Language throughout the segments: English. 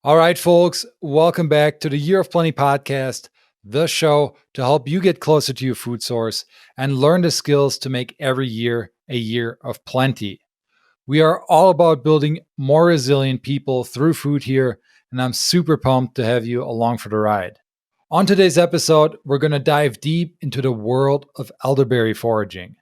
All right, folks, welcome back to the Year of Plenty podcast, the show to help you get closer to your food source and learn the skills to make every year a year of plenty. We are all about building more resilient people through food here, and I'm super pumped to have you along for the ride. On today's episode, we're going to dive deep into the world of elderberry foraging.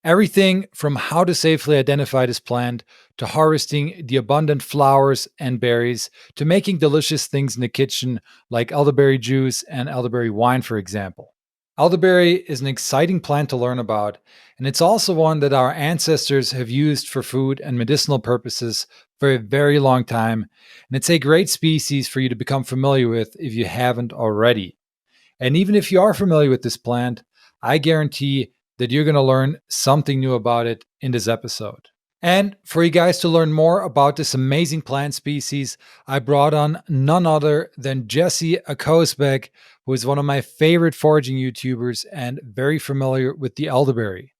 Everything from how to safely identify this plant, to harvesting the abundant flowers and berries, to making delicious things in the kitchen like elderberry juice and elderberry wine, for example. Elderberry is an exciting plant to learn about, and it's also one that our ancestors have used for food and medicinal purposes for a very long time. And it's a great species for you to become familiar with if you haven't already. And even if you are familiar with this plant, I guarantee that you're going to learn something new about it in this episode. And for you guys to learn more about this amazing plant species, I brought on none other than Jesse Akozbek, who is one of my favorite foraging YouTubers and very familiar with the elderberry.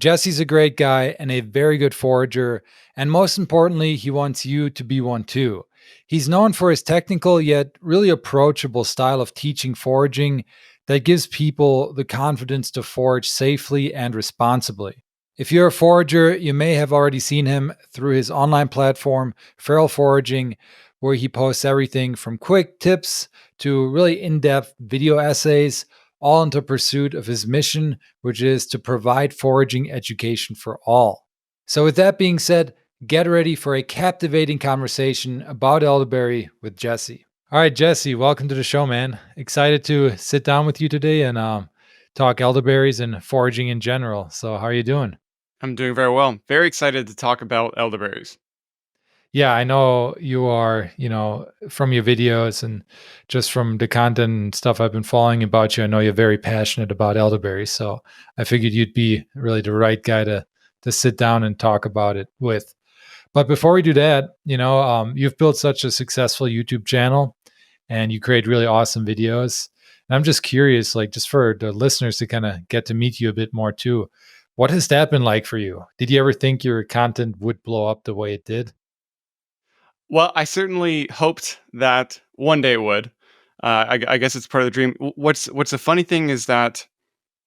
Jesse's a great guy and a very good forager, and most importantly, he wants you to be one too. He's known for his technical yet really approachable style of teaching foraging that gives people the confidence to forage safely and responsibly. If you're a forager, you may have already seen him through his online platform, Feral Foraging, where he posts everything from quick tips to really in depth video essays, all into pursuit of his mission, which is to provide foraging education for all. So, with that being said, get ready for a captivating conversation about elderberry with Jesse. All right, Jesse, welcome to the show, man. Excited to sit down with you today and talk elderberries and foraging in general. So, how are you doing? I'm doing very well. Very excited to talk about elderberries. Yeah, I know you are, from your videos and just from the content and stuff I've been following about you, I know you're very passionate about elderberries. So I figured you'd be really the right guy to sit down and talk about it with. But before we do that, you've built such a successful YouTube channel and you create really awesome videos. And I'm just curious, like just for the listeners to kind of get to meet you a bit more too. What has that been like for you? Did you ever think your content would blow up the way it did? Well, I certainly hoped that one day it would. I guess it's part of the dream. What's the funny thing is that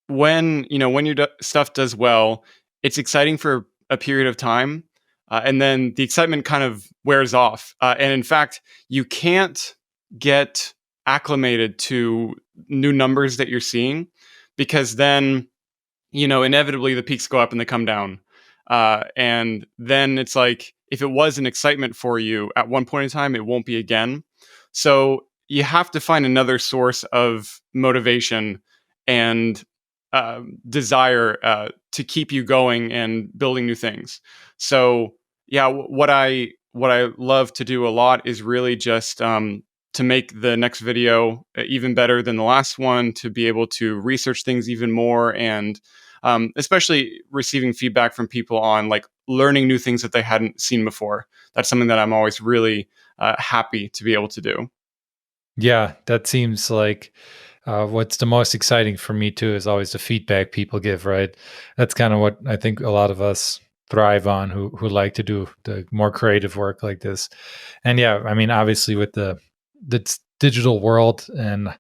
when your stuff does well, it's exciting for a period of time, and then the excitement kind of wears off. And in fact, you can't get acclimated to new numbers that you're seeing because then inevitably the peaks go up and they come down. And then it's like, if it was an excitement for you at one point in time, it won't be again. So you have to find another source of motivation and desire to keep you going and building new things. So yeah, what I love to do a lot is really just to make the next video even better than the last one, to be able to research things even more, and especially receiving feedback from people on like learning new things that they hadn't seen before. That's something that I'm always really happy to be able to do. Yeah, that seems like what's the most exciting for me too is always the feedback people give, right? That's kind of what I think a lot of us thrive on who like to do the more creative work like this. And yeah, I mean, obviously with the digital world and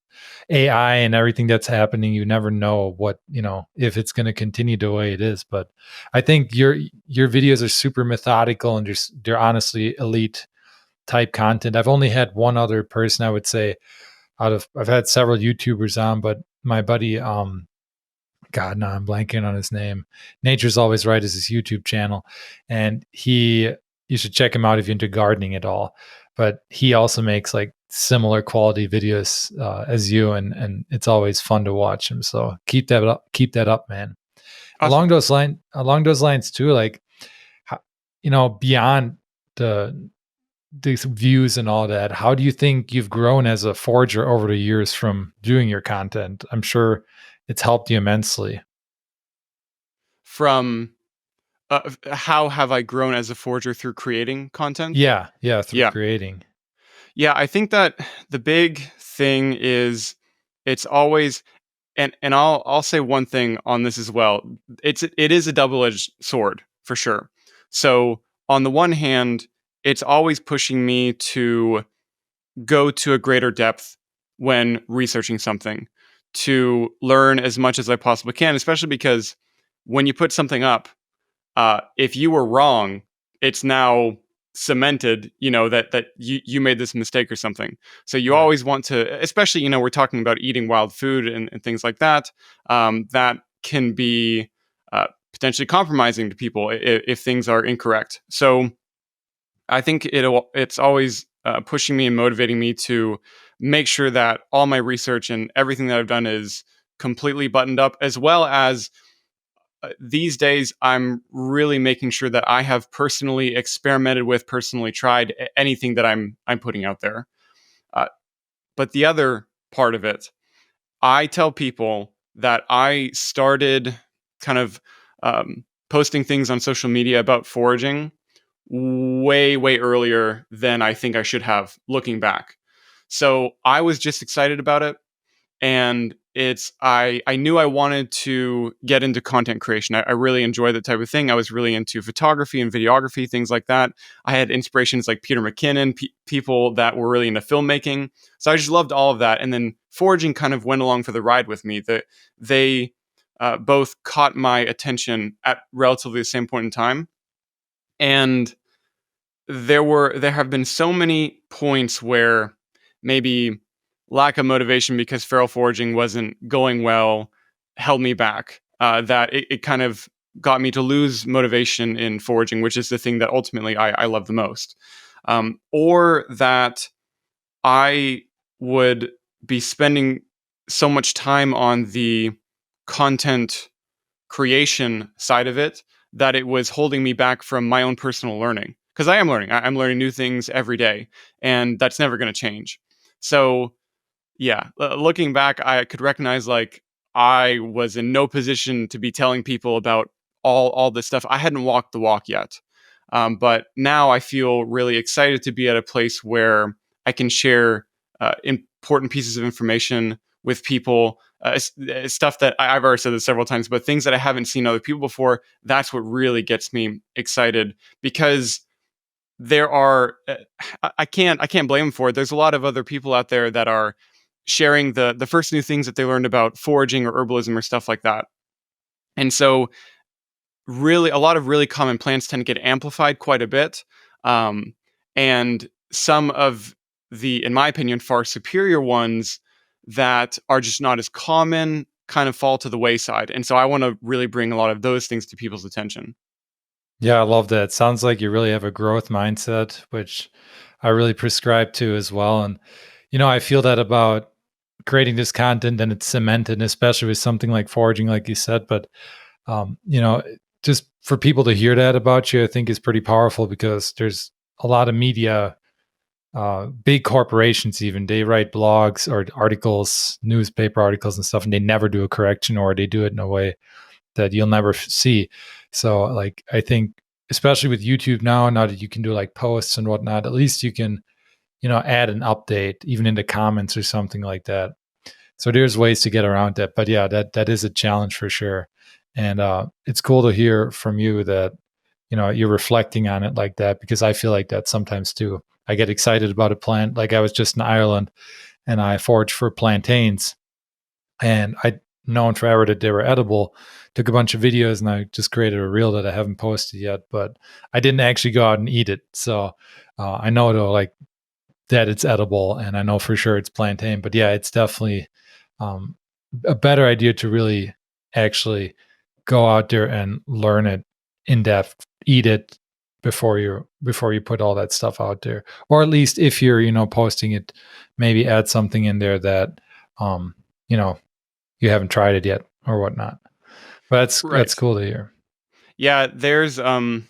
AI and everything that's happening, you never know what, if it's going to continue the way it is. But I think your videos are super methodical and they're honestly elite type content. I've only had one other person I would say I've had several YouTubers on, but my buddy, God, no, I'm blanking on his name. Nature's Always Right is his YouTube channel, and you should check him out if you're into gardening at all. But he also makes like similar quality videos as you, and it's always fun to watch him. So keep that up, man. Awesome. Along those lines too, like beyond the these views and all that, how do you think you've grown as a forager over the years from doing your content? I'm sure it's helped you immensely. From how have I grown as a forager through creating content? Yeah, through Yeah. creating. Yeah, I think that the big thing is it's always, and I'll say one thing on this as well. It is a double-edged sword for sure. So on the one hand, it's always pushing me to go to a greater depth when researching something to learn as much as I possibly can, especially because when you put something up, if you were wrong, it's now cemented, that you made this mistake or something. So you Right. always want to, especially, we're talking about eating wild food and things like that, that can be potentially compromising to people if things are incorrect. So I think it's always pushing me and motivating me to make sure that all my research and everything that I've done is completely buttoned up, as well as these days I'm really making sure that I have personally experimented with, personally tried anything that I'm putting out there. Uh, but the other part of it, I tell people that I started kind of posting things on social media about foraging way, way earlier than I think I should have, looking back. So I was just excited about it. And I knew I wanted to get into content creation. I really enjoy that type of thing. I was really into photography and videography, things like that. I had inspirations like Peter McKinnon, people that were really into filmmaking. So I just loved all of that. And then foraging kind of went along for the ride with me. That they both caught my attention at relatively the same point in time. And there have been so many points where maybe lack of motivation because feral foraging wasn't going well held me back. That it kind of got me to lose motivation in foraging, which is the thing that ultimately I love the most. Or that I would be spending so much time on the content creation side of it that it was holding me back from my own personal learning, because I am learning. I'm learning new things every day, and that's never going to change. So yeah, looking back, I could recognize like I was in no position to be telling people about all this stuff. I hadn't walked the walk yet, but now I feel really excited to be at a place where I can share important pieces of information with people. Stuff that I've already said this several times, but things that I haven't seen other people before. That's what really gets me excited, because there are I can't blame them for it. There's a lot of other people out there that are sharing the first new things that they learned about foraging or herbalism or stuff like that. And so really a lot of really common plants tend to get amplified quite a bit. Um, and some of the, in my opinion, far superior ones that are just not as common kind of fall to the wayside. And so I want to really bring a lot of those things to people's attention. Yeah, I love that. Sounds like you really have a growth mindset, which I really prescribe to as well. And, I feel that about creating this content and it's cemented, especially with something like foraging, like you said. But, um, you know, just for people to hear that about you, I think is pretty powerful because there's a lot of media, big corporations, even they write blogs or articles, newspaper articles and stuff, and they never do a correction or they do it in a way that you'll never see. So like I think especially with YouTube now that you can do like posts and whatnot, at least you can, add an update even in the comments or something like that. So there's ways to get around that. But yeah, that is a challenge for sure. And it's cool to hear from you that, you're reflecting on it like that because I feel like that sometimes too. I get excited about a plant. Like I was just in Ireland and I foraged for plantains and I'd known forever that they were edible. Took a bunch of videos and I just created a reel that I haven't posted yet, but I didn't actually go out and eat it. So I know though, like that it's edible, and I know for sure it's plantain. But yeah, it's definitely um, a better idea to really actually go out there and learn it in depth, eat it before you put all that stuff out there, or at least if you're posting it, maybe add something in there that um, you know you haven't tried it yet or whatnot. But that's Right. cool to hear. Yeah, there's to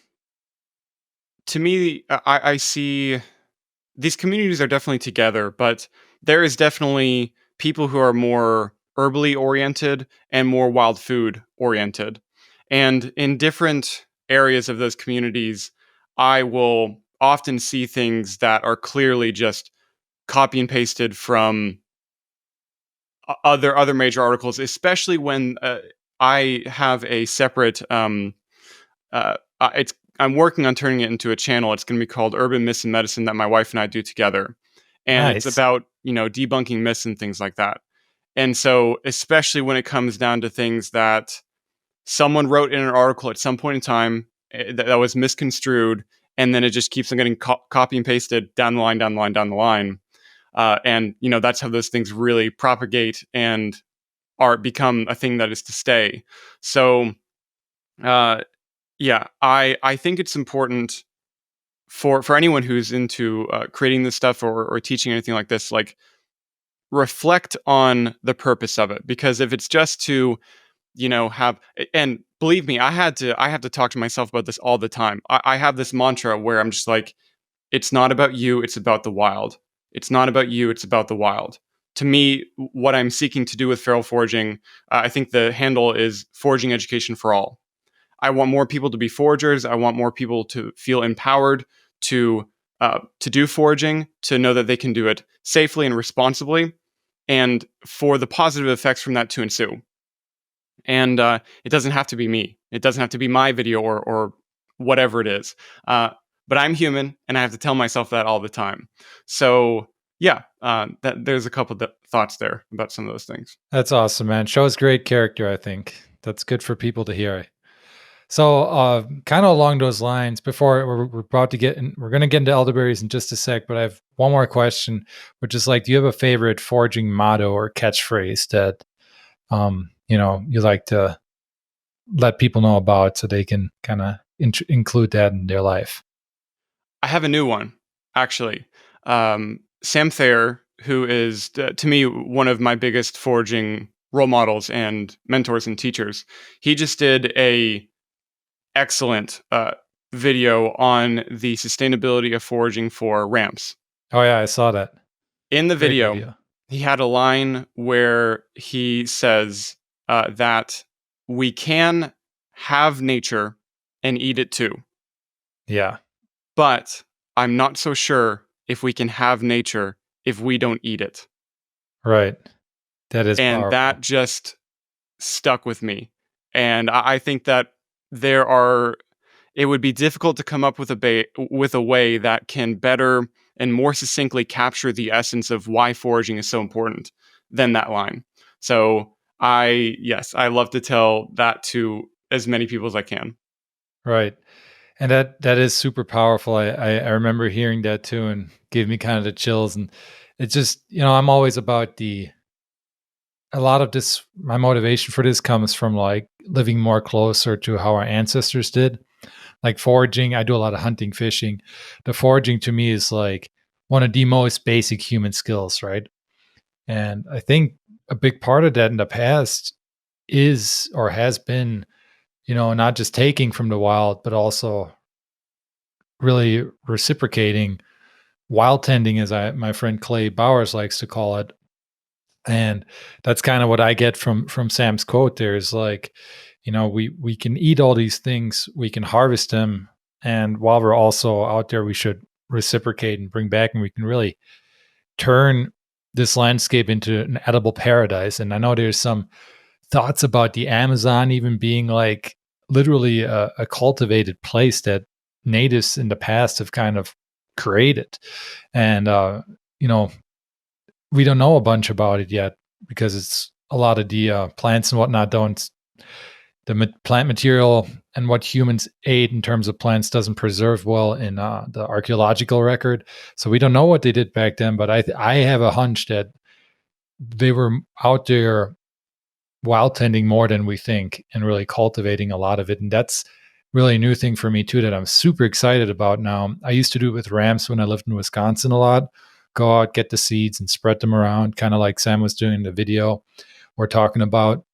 me I see these communities are definitely together, but there is definitely people who are more herbally oriented and more wild food oriented. And in different areas of those communities, I will often see things that are clearly just copy and pasted from other major articles, especially when I have a separate it's I'm working on turning it into a channel. It's going to be called Urban Myths and Medicine that my wife and I do together. and it's Nice. about, debunking myths and things like that. And so, especially when it comes down to things that someone wrote in an article at some point in time, that was misconstrued, and then it just keeps on getting copy and pasted down the line, down the line, down the line. And that's how those things really propagate and are become a thing that is to stay. So, uh, yeah, I think it's important for anyone who's into creating this stuff, or teaching anything like this, like, reflect on the purpose of it. Because if it's just to, have, and believe me, I have to talk to myself about this all the time. I have this mantra where I'm just like, it's not about you, it's about the wild. It's not about you, it's about the wild. To me, what I'm seeking to do with feral foraging, I think the handle is foraging education for all. I want more people to be foragers. I want more people to feel empowered to do foraging, to know that they can do it safely and responsibly, and for the positive effects from that to ensue. And it doesn't have to be me. It doesn't have to be my video, or whatever it is. But I'm human, and I have to tell myself that all the time. So yeah, there's a couple of thoughts there about some of those things. That's awesome, man. Shows great character, I think. That's good for people to hear. So, kind of along those lines, before we're about to get in, we're going to get into elderberries in just a sec, but I have one more question, which is like, do you have a favorite foraging motto or catchphrase that, you like to let people know about so they can kind of include that in their life? I have a new one, actually. Sam Thayer, who is, to me, one of my biggest foraging role models and mentors and teachers, he just did a excellent video on the sustainability of foraging for ramps. Oh yeah, I saw that. In the Great video, video. he had a line where he says that we can have nature and eat it too, Yeah, but I'm not so sure if we can have nature if we don't eat it. right. That is And that powerful. just stuck with me. And I think that there are it would be difficult to come up with a way that can better and more succinctly capture the essence of why foraging is so important than that line. So I love to tell that to as many people as I can. Right. And that is super powerful. I remember hearing that too and gave me kind of the chills. And it's just, I'm always about a lot of this, my motivation for this comes from like living more closer to how our ancestors did. Like foraging, I do a lot of hunting, fishing. The foraging to me is like one of the most basic human skills, right? And I think a big part of that in the past is or has been, not just taking from the wild, but also really reciprocating, wild tending, as my friend Clay Bowers likes to call it. And that's kind of what I get from Sam's quote there is like, we can eat all these things, we can harvest them, and while we're also out there, we should reciprocate and bring back, and we can really turn this landscape into an edible paradise. And I know there's some thoughts about the Amazon even being like literally a cultivated place that natives in the past have kind of created. And, you know, we don't know a bunch about it yet because it's a lot of the plants and whatnot don't, plant material and what humans ate in terms of plants doesn't preserve well in the archaeological record. So we don't know what they did back then, but I have a hunch that they were out there wild tending more than we think and really cultivating a lot of it. And that's really a new thing for me too that I'm super excited about now. I used to do it with ramps when I lived in Wisconsin a lot. Go out, get the seeds and spread them around, kind of like Sam was doing in the video we're talking about.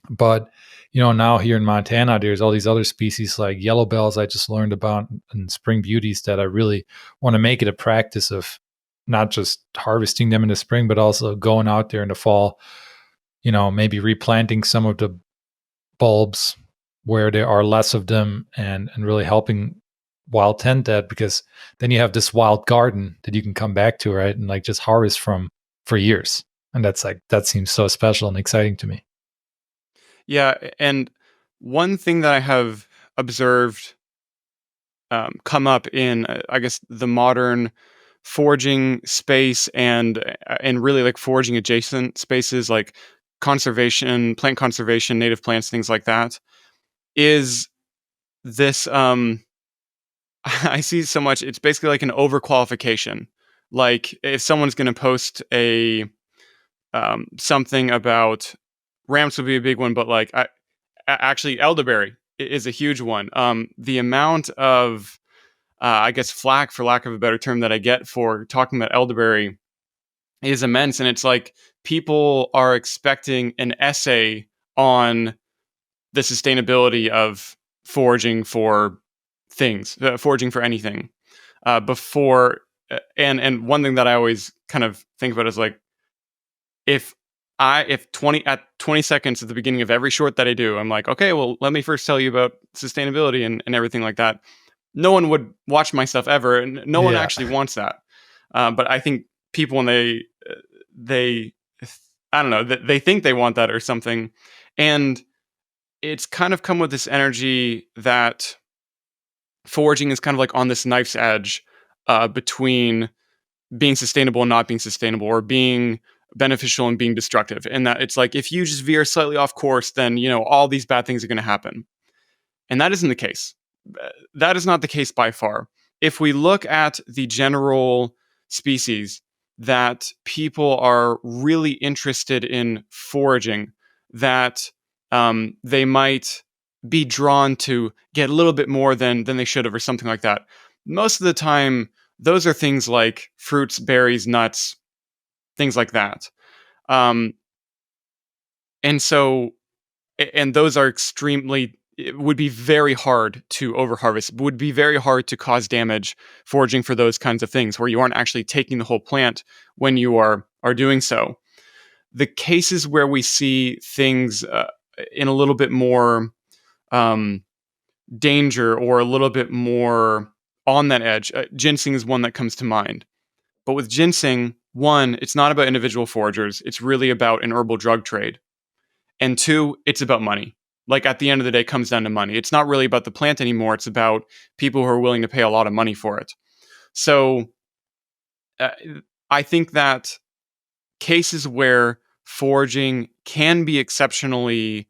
But now here in Montana, there's all these other species like yellow bells I just learned about and spring beauties that I really want to make it a practice of not just harvesting them in the spring, but also going out there in the fall, maybe replanting some of the bulbs where there are less of them and really helping wild tend that because then you have this wild garden that you can come back to, right? And like just harvest from for years. And that's like, that seems so special and exciting to me. Yeah, and one thing that I have observed come up in, I guess, the modern foraging space and really like foraging adjacent spaces like conservation, plant conservation, native plants, things like that, is this I see so much. It's basically like an overqualification. Like if someone's going to post a something about ramps would be a big one, but like actually elderberry is a huge one. The amount of I guess flack, for lack of a better term, that I get for talking about elderberry is immense, and it's like people are expecting an essay on the sustainability of foraging for things, foraging for anything before. And one thing that I always kind of think about is like if if 20 seconds at the beginning of every short that I do, I'm like, okay, well, let me first tell you about sustainability and everything like that. No one would watch my stuff ever, and no one Yeah, actually wants that. But I think people when they I don't know, they think they want that or something, and it's kind of come with this energy that foraging is kind of like on this knife's edge between being sustainable and not being sustainable, or being beneficial and being destructive. And that it's like if you just veer slightly off course, then all these bad things are going to happen. And that isn't the case. That is not the case by far. If we look at the general species that people are really interested in foraging, that they might be drawn to get a little bit more than they should have, or something like that. Most of the time, those are things like fruits, berries, nuts, things like that. Um, and so, and those are extremely, it would be very hard to overharvest, would be very hard to cause damage foraging for those kinds of things where you aren't actually taking the whole plant when you are doing so. The cases where we see things in a little bit more um, danger, or a little bit more on that edge, ginseng is one that comes to mind. But with ginseng, one, it's not about individual foragers. It's really about an herbal drug trade. And two, it's about money. Like at the end of the day, it comes down to money. It's not really about the plant anymore. It's about people who are willing to pay a lot of money for it. So uh, I think that cases where foraging can be exceptionally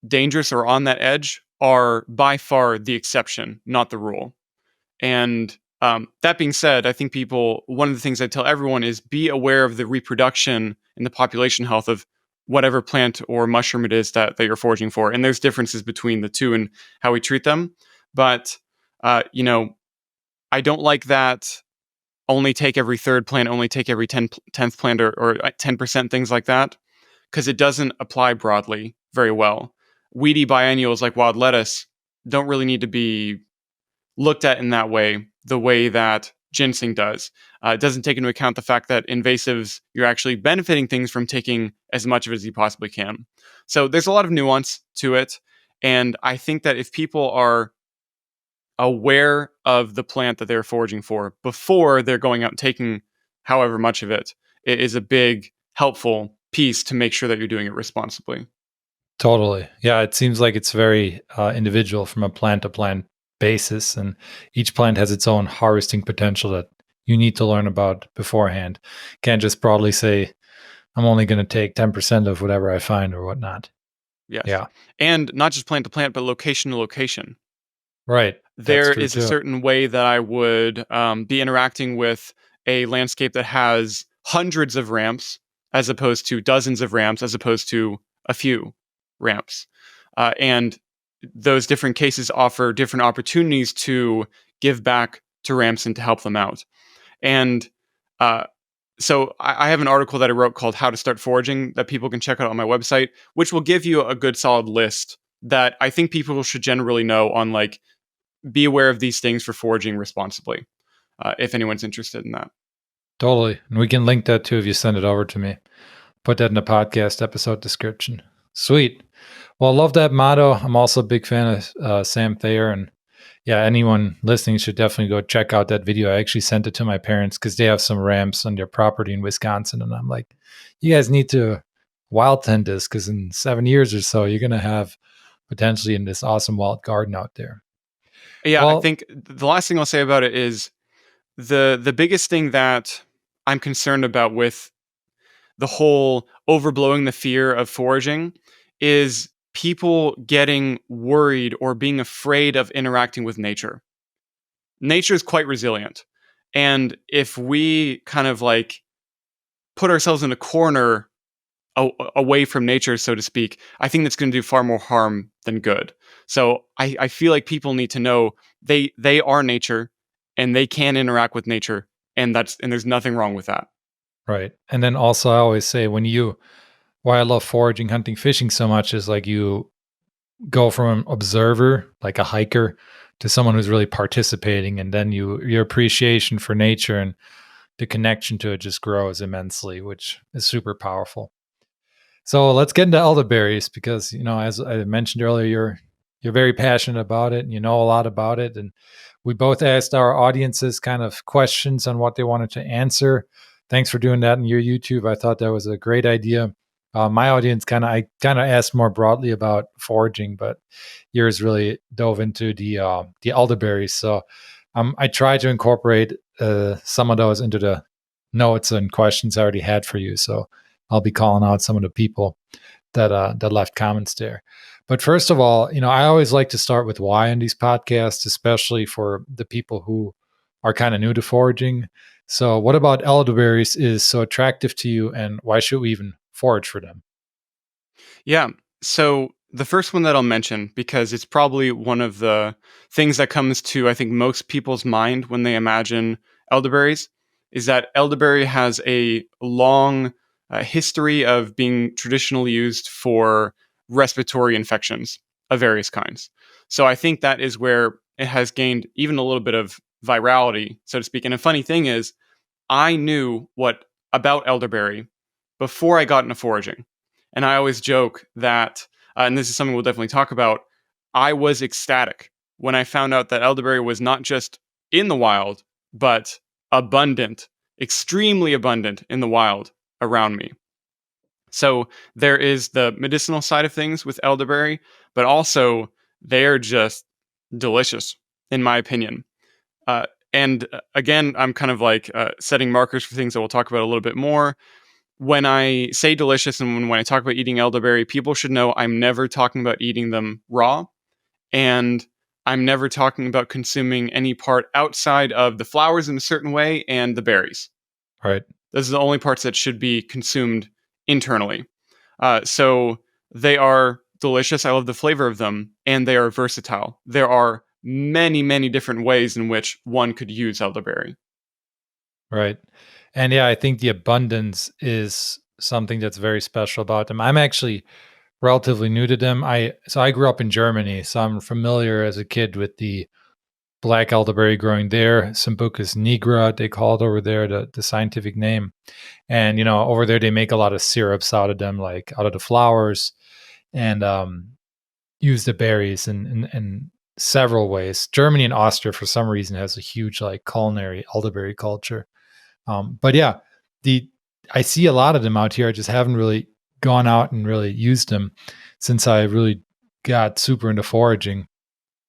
dangerous or on that edge are by far the exception, not the rule. And that being said, I think one of the things I tell everyone is be aware of the reproduction and the population health of whatever plant or mushroom it is that you're foraging for. And there's differences between the two and how we treat them. But, I don't like that only take every third plant, only take every 10th plant, or 10%, things like that, because it doesn't apply broadly very well. Weedy biennials like wild lettuce don't really need to be looked at in that way, the way that ginseng does. It doesn't take into account the fact that invasives, you're actually benefiting things from taking as much of it as you possibly can. So there's a lot of nuance to it. And I think that if people are aware of the plant that they're foraging for before they're going out and taking however much of it, it is a big, helpful piece to make sure that you're doing it responsibly. totally. Yeah, it seems like it's very individual from a plant to plant basis, and each plant has its own harvesting potential that you need to learn about beforehand. Can't just broadly say, I'm only going to take 10% of whatever I find or whatnot. Yes. Yeah, And not just plant to plant, but location to location. right. That's There true is a too. certain way that I would be interacting with a landscape that has hundreds of ramps, as opposed to dozens of ramps, as opposed to a few ramps. And those different cases offer different opportunities to give back to ramps and to help them out. And uh, so I have an article that I wrote called How to Start Foraging that people can check out on my website, which will give you a good solid list that I think people should generally know on, like, be aware of these things for foraging responsibly, if anyone's interested in that. Totally. And we can link that too if you send it over to me. Put that in the podcast episode description. Sweet. Well, I love that motto. I'm also a big fan of Sam Thayer. And yeah, anyone listening should definitely go check out that video. I actually sent it to my parents because they have some ramps on their property in Wisconsin. And I'm like, you guys need to wild tend this because in 7 years or so, you're going to have potentially in this awesome wild garden out there. Yeah, I Well, think the last thing I'll say about it is the biggest thing that I'm concerned about with the whole overblowing the fear of foraging is people getting worried or being afraid of interacting with nature. Nature is quite resilient. And if we kind of like put ourselves in a corner away from nature, so to speak, I think that's going to do far more harm than good. So I feel like people need to know they are nature and they can interact with nature, and there's nothing wrong with that. Right. And then also I always say why I love foraging, hunting, fishing so much is like you go from an observer, like a hiker, to someone who's really participating, and then your appreciation for nature and the connection to it just grows immensely, which is super powerful. So let's get into elderberries because as I mentioned earlier, you're very passionate about it and you know a lot about it. And we both asked our audiences kind of questions on what they wanted to answer. Thanks for doing that in your YouTube. I thought that was a great idea. My audience I kind of asked more broadly about foraging, but yours really dove into the elderberries. So I tried to incorporate some of those into the notes and questions I already had for you. So I'll be calling out some of the people that left comments there. But first of all, I always like to start with why in these podcasts, especially for the people who are kind of new to foraging. So, what about elderberries is so attractive to you, and why should we even forage for them? Yeah. So the first one that I'll mention, because it's probably one of the things that comes to, I think, most people's mind when they imagine elderberries, is that elderberry has a long history of being traditionally used for respiratory infections of various kinds. So I think that is where it has gained even a little bit of virality, so to speak. And a funny thing is, I knew what about elderberry before I got into foraging. And I always joke that, and this is something we'll definitely talk about, I was ecstatic when I found out that elderberry was not just in the wild, but abundant, extremely abundant in the wild around me. So there is the medicinal side of things with elderberry, but also they're just delicious, in my opinion. And again, I'm kind of like setting markers for things that we'll talk about a little bit more. When I say delicious and when I talk about eating elderberry, people should know I'm never talking about eating them raw. And I'm never talking about consuming any part outside of the flowers in a certain way and the berries. Right. Those are the only parts that should be consumed internally. So they are delicious. I love the flavor of them, and they are versatile. There are many, many different ways in which one could use elderberry. Right. And yeah, I think the abundance is something that's very special about them. I'm actually relatively new to them. I grew up in Germany, so I'm familiar as a kid with the black elderberry growing there. Sambucus nigra, they call it over there, the scientific name. And over there they make a lot of syrups out of them, like out of the flowers, and use the berries in several ways. Germany and Austria, for some reason, has a huge like culinary elderberry culture. But yeah, the I see a lot of them out here. I just haven't really gone out and really used them since I really got super into foraging.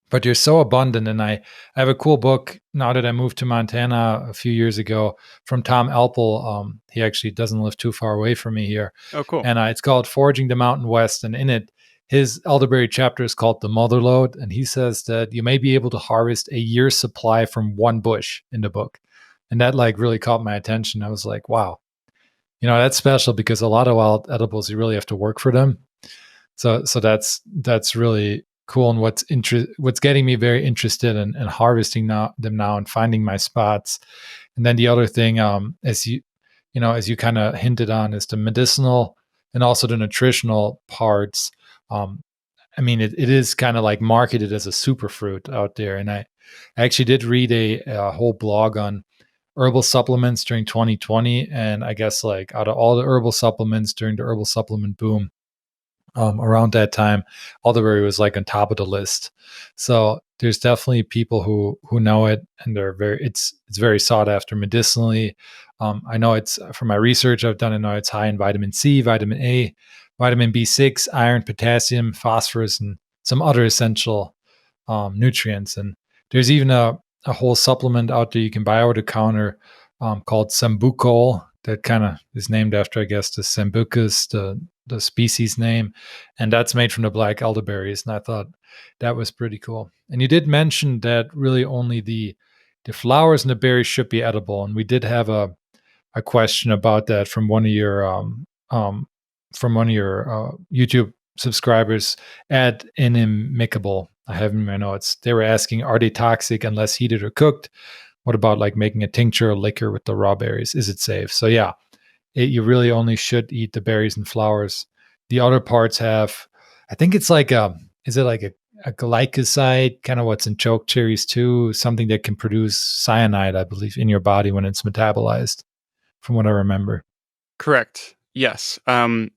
But you're so abundant, and I have a cool book now that I moved to Montana a few years ago from Tom Elpel. He actually doesn't live too far away from me here, Oh, cool. and it's called "Foraging the Mountain West." And in it, his elderberry chapter is called "The Mother Lode," and he says that you may be able to harvest a year's supply from one bush in the book, and that like really caught my attention. I was like, wow, that's special because a lot of wild edibles you really have to work for them. So that's really cool, and what's getting me very interested in harvesting them now and finding my spots. And then the other thing, as you kind of hinted on, is the medicinal and also the nutritional parts. Um, I mean, it is kind of like marketed as a superfruit out there, and I actually did read a whole blog on herbal supplements during 2020, and I guess like out of all the herbal supplements during the herbal supplement boom, around that time, elderberry was like on top of the list. So there's definitely people who know it, and it's very sought after medicinally. I know it's from my research I've done. I know it's high in vitamin C, vitamin A, vitamin B6, iron, potassium, phosphorus, and some other essential nutrients. And there's even a whole supplement out there you can buy over the counter called Sambucol that kind of is named after, I guess, the Sambucus, the species name, and that's made from the black elderberries. And I thought that was pretty cool. And you did mention that really only the flowers and the berries should be edible, and we did have a question about that from one of your YouTube subscribers at Inimicable. I have in my notes. They were asking, are they toxic unless heated or cooked? What about like making a tincture or liquor with the raw berries? Is it safe? So yeah, you really only should eat the berries and flowers. The other parts have, I think it's like is it like a glycoside, kind of what's in choke cherries too, something that can produce cyanide, I believe, in your body when it's metabolized, from what I remember. Correct. Yes. And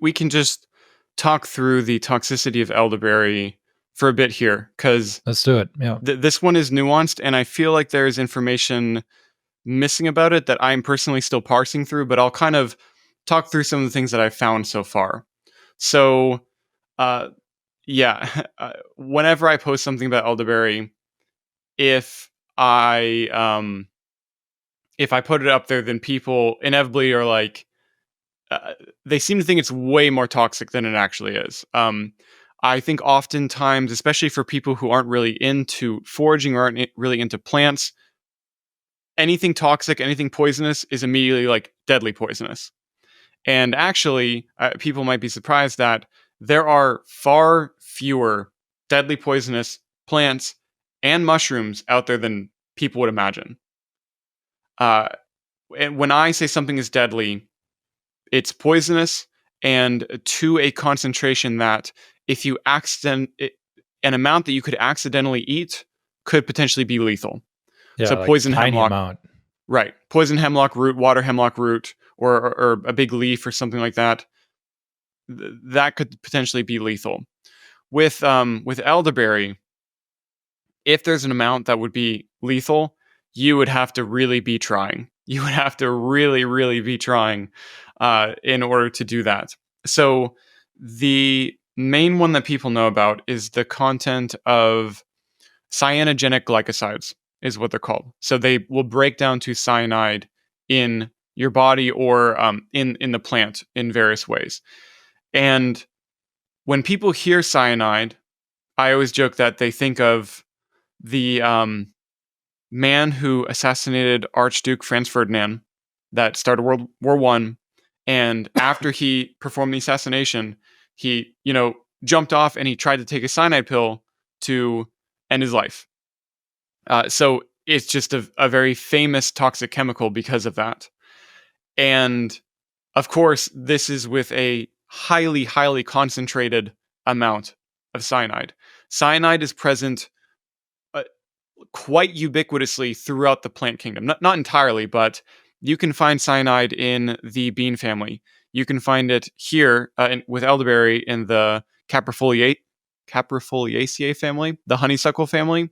we can just talk through the toxicity of elderberry for a bit here, because Let's do it. Yeah. this one is nuanced, and I feel like there's information missing about it that I'm personally still parsing through, but I'll kind of talk through some of the things that I've found so far. So, uh, yeah, whenever I post something about elderberry, if I if I put it up there, then people inevitably are like, they seem to think it's way more toxic than it actually is. I think oftentimes, especially for people who aren't really into foraging or aren't really into plants, anything toxic, anything poisonous is immediately like deadly poisonous. And actually, people might be surprised that there are far fewer deadly poisonous plants and mushrooms out there than people would imagine. Uh, and when I say something is deadly, it's poisonous and to a concentration that if you an amount that you could accidentally eat could potentially be lethal. Yeah, So like poison tiny hemlock, amount. right? Poison hemlock root, water hemlock root, or a big leaf or something like that. That could potentially be lethal. With elderberry, if there's an amount that would be lethal, you would have to really be trying. You would have to really, really be trying in order to do that. So the main one that people know about is the content of cyanogenic glycosides, is what they're called. So they will break down to cyanide in your body or in the plant in various ways. And when people hear cyanide, I always joke that they think of the man who assassinated Archduke Franz Ferdinand that started World War I. And after he performed the assassination, he, jumped off and he tried to take a cyanide pill to end his life. So it's just a very famous toxic chemical because of that. And of course, this is with a highly, highly concentrated amount of cyanide. Cyanide is present quite ubiquitously throughout the plant kingdom. Not entirely, but you can find cyanide in the bean family. You can find it here with elderberry in the Caprifoliaceae family, the honeysuckle family.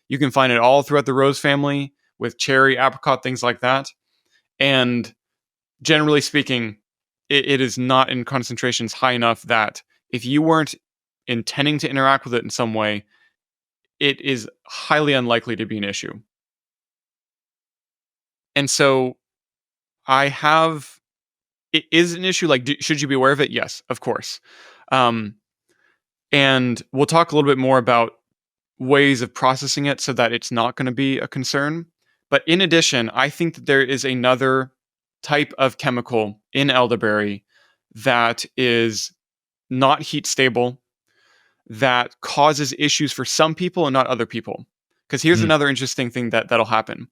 You can find it all throughout the rose family with cherry, apricot, things like that. And generally speaking, it is not in concentrations high enough that if you weren't intending to interact with it in some way, it is highly unlikely to be an issue. And so I have, it is an issue. Like, should you be aware of it? Yes, of course. Um, and we'll talk a little bit more about ways of processing it so that it's not going to be a concern. But in addition, I think that there is another type of chemical in elderberry that is not heat stable, that causes issues for some people and not other people. Because here's Mm. another interesting thing that'll happen.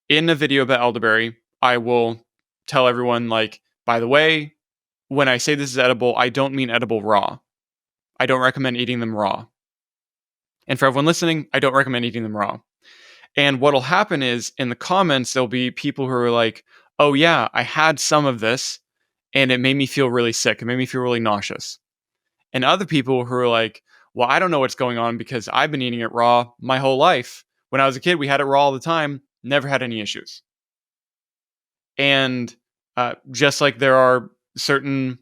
In a video about elderberry, I will tell everyone, like, by the way, when I say this is edible, I don't mean edible raw. I don't recommend eating them raw. And for everyone listening, I don't recommend eating them raw. And what'll happen is in the comments, there'll be people who are like, oh yeah, I had some of this and it made me feel really sick. It made me feel really nauseous. And other people who are like, well, I don't know what's going on because I've been eating it raw my whole life. When I was a kid, we had it raw all the time, never had any issues. And just like there are certain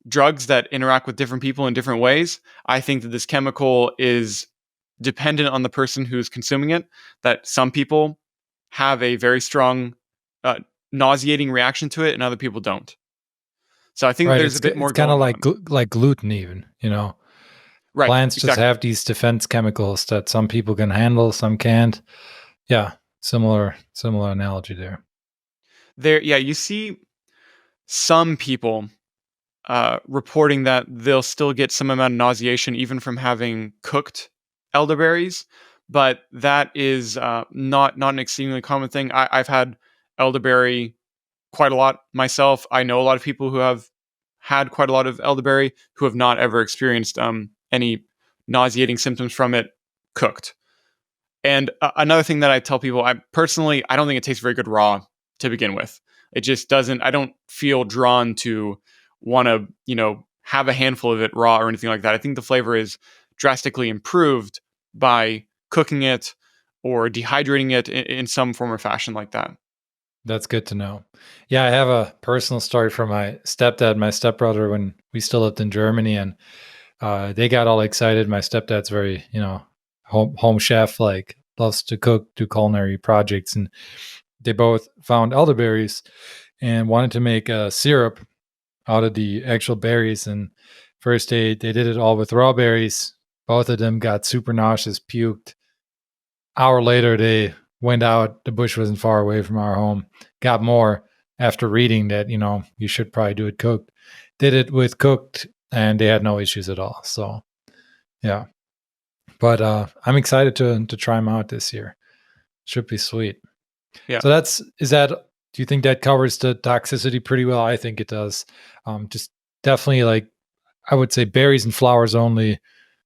drugs that interact with different people in different ways, I think that this chemical is dependent on the person who's consuming it, that some people have a very strong uh, nauseating reaction to it and other people don't. So I think Right. there's a bit It's more kind of going on. like gluten, even. You know, Right, plants just exactly. have these defense chemicals that some people can handle, some can't. Yeah, similar analogy there. There, yeah, you see some people reporting that they'll still get some amount of nauseation even from having cooked elderberries, but that is not an exceedingly common thing. I've had elderberry quite a lot myself. I know a lot of people who have had quite a lot of elderberry who have not ever experienced any nauseating symptoms from it cooked. And another thing that I tell people, I don't think it tastes very good raw to begin with. It just doesn't. I don't feel drawn to want to, have a handful of it raw or anything like that. I think the flavor is drastically improved by cooking it or dehydrating it in some form or fashion like that. That's good to know. Yeah, I have a personal story from my stepdad, my stepbrother, when we still lived in Germany, and they got all excited. My stepdad's very, home chef, like loves to cook, do culinary projects, and they both found elderberries and wanted to make a syrup out of the actual berries. And first they did it all with raw berries. Both of them got super nauseous, puked. Hour later, they went out. The bush wasn't far away from our home. Got more after reading that, you should probably do it cooked. Did it with cooked, and they had no issues at all. So, yeah. But I'm excited to try them out this year. Should be sweet. Yeah. So do you think that covers the toxicity pretty well? I think it does. Just definitely, like, I would say berries and flowers only,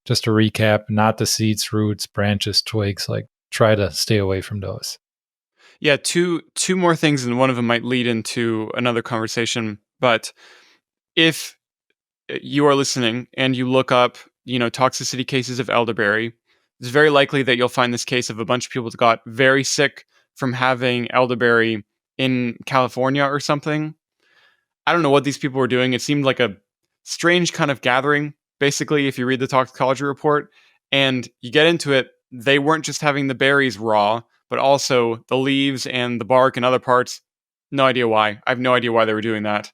just to recap, not the seeds, roots, branches, twigs. Like, try to stay away from those. Yeah, two more things, and one of them might lead into another conversation. But if you are listening and you look up, toxicity cases of elderberry, it's very likely that you'll find this case of a bunch of people that got very sick from having elderberry in California or something. I don't know what these people were doing. It seemed like a strange kind of gathering, basically, if you read the toxicology report and you get into it, they weren't just having the berries raw, but also the leaves and the bark and other parts. No idea why. I have no idea why they were doing that.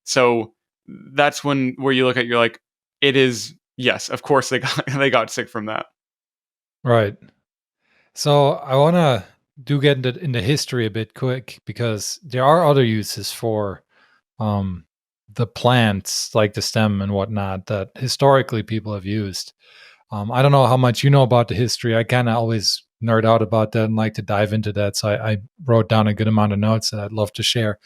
So that's where you look at, you're like, it is, yes, of course they got they got sick from that. Right. So I want to do get into history a bit quick because there are other uses for um, the plants, like the stem and whatnot, that historically people have used. I don't know how much you know about the history. I kind of always nerd out about that and like to dive into that. So I wrote down a good amount of notes that I'd love to share.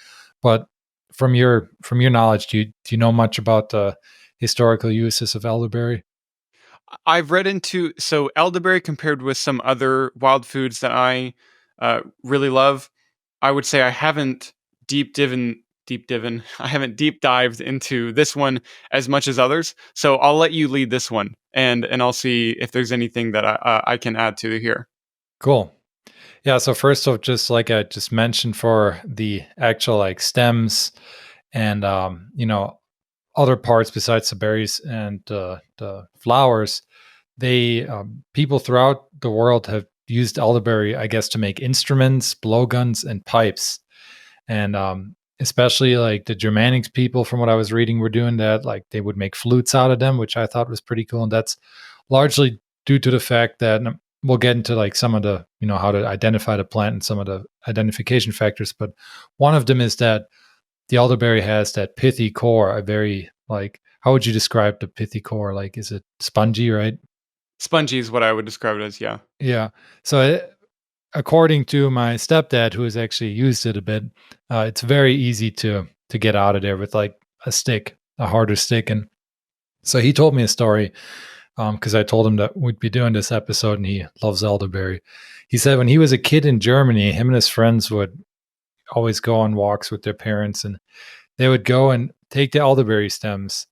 But from your knowledge, do you know much about the historical uses of elderberry? I've read into so elderberry compared with some other wild foods that I really love. I would say I haven't I haven't deep dived into this one as much as others. So I'll let you lead this one, and I'll see if there's anything that I can add to here. Cool. Yeah. So first off, just like I just mentioned, for the actual like stems and other parts besides the berries and the flowers, they people throughout the world have used elderberry, I guess, to make instruments, blowguns, and pipes. And especially like the Germanic people, from what I was reading, were doing that. Like they would make flutes out of them, which I thought was pretty cool. And that's largely due to the fact that, and we'll get into like some of the, how to identify the plant and some of the identification factors. But one of them is that the elderberry has that pithy core, a very like, how would you describe the pithy core? Like, is it spongy, right? Spongy is what I would describe it as. Yeah. Yeah. So according to my stepdad, who has actually used it a bit, it's very easy to get out of there with like a stick, a harder stick. And so he told me a story because I told him that we'd be doing this episode, and he loves elderberry. He said when he was a kid in Germany, him and his friends would always go on walks with their parents, and they would go and take the elderberry stems,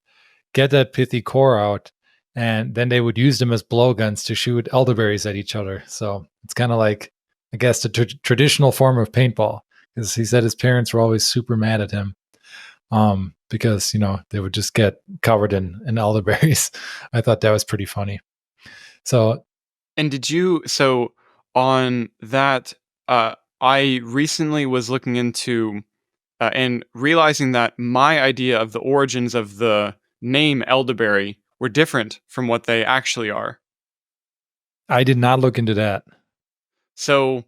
get that pithy core out, and then they would use them as blowguns to shoot elderberries at each other. So it's kind of like, I guess, the traditional form of paintball. Because he said his parents were always super mad at him because they would just get covered in elderberries. I thought that was pretty funny. So And did you so on that, I recently was looking into, and realizing that my idea of the origins of the name elderberry were different from what they actually are. I did not look into that. So,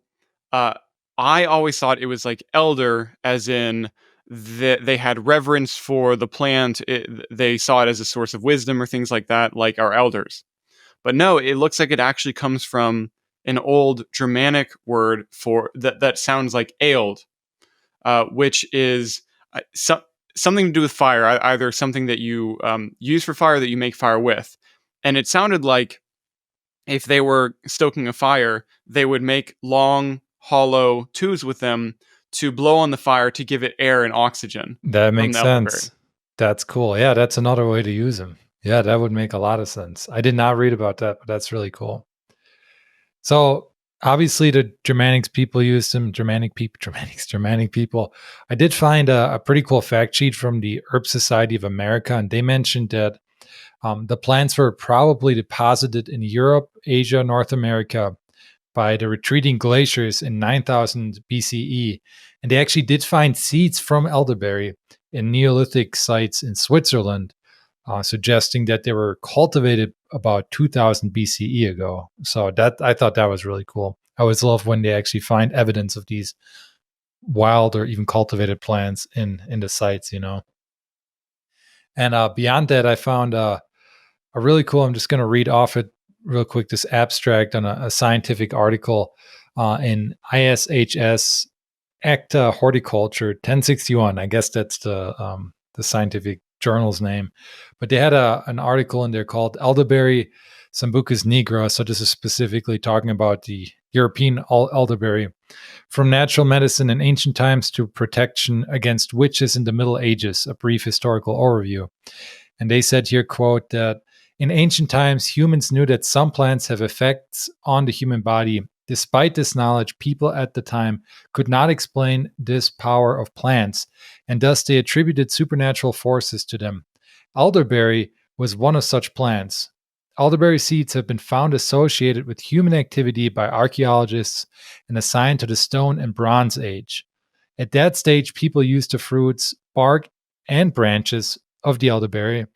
uh, I always thought it was like elder, as in they had reverence for the plant. They saw it as a source of wisdom or things like that, like our elders. But no, it looks like it actually comes from an old Germanic word for that sounds like ailed, which is something to do with fire, either something that you use for fire, that you make fire with. And it sounded like if they were stoking a fire, they would make long, hollow tubes with them to blow on the fire to give it air and oxygen That from makes the elderberry. sense. That's cool. Yeah, that's another way to use them. Yeah, that would make a lot of sense. I did not read about that, but that's really cool. So obviously the Germanics people used them. Germanic people. I did find a pretty cool fact sheet from the Herb Society of America, and they mentioned that the plants were probably deposited in Europe, Asia, North America by the retreating glaciers in 9000 BCE. And they actually did find seeds from elderberry in Neolithic sites in Switzerland, suggesting that they were cultivated about 2000 BCE ago. So that I thought that was really cool. I always love when they actually find evidence of these wild or even cultivated plants in the sites, you know. And beyond that, I found a really cool. I'm just going to read off it real quick. This abstract on a scientific article in ISHS Acta Horticulture 1061. I guess that's the scientific journal's name. But they had an article in there called Elderberry Sambucus nigra. So this is specifically talking about the European elderberry, from natural medicine in ancient times to protection against witches in the Middle Ages. A brief historical overview. And they said here, quote, that in ancient times, humans knew that some plants have effects on the human body. Despite this knowledge, people at the time could not explain this power of plants, and thus they attributed supernatural forces to them. Elderberry was one of such plants. Elderberry seeds have been found associated with human activity by archaeologists and assigned to the Stone and Bronze Age. At that stage, people used the fruits, bark, and branches of the elderberry.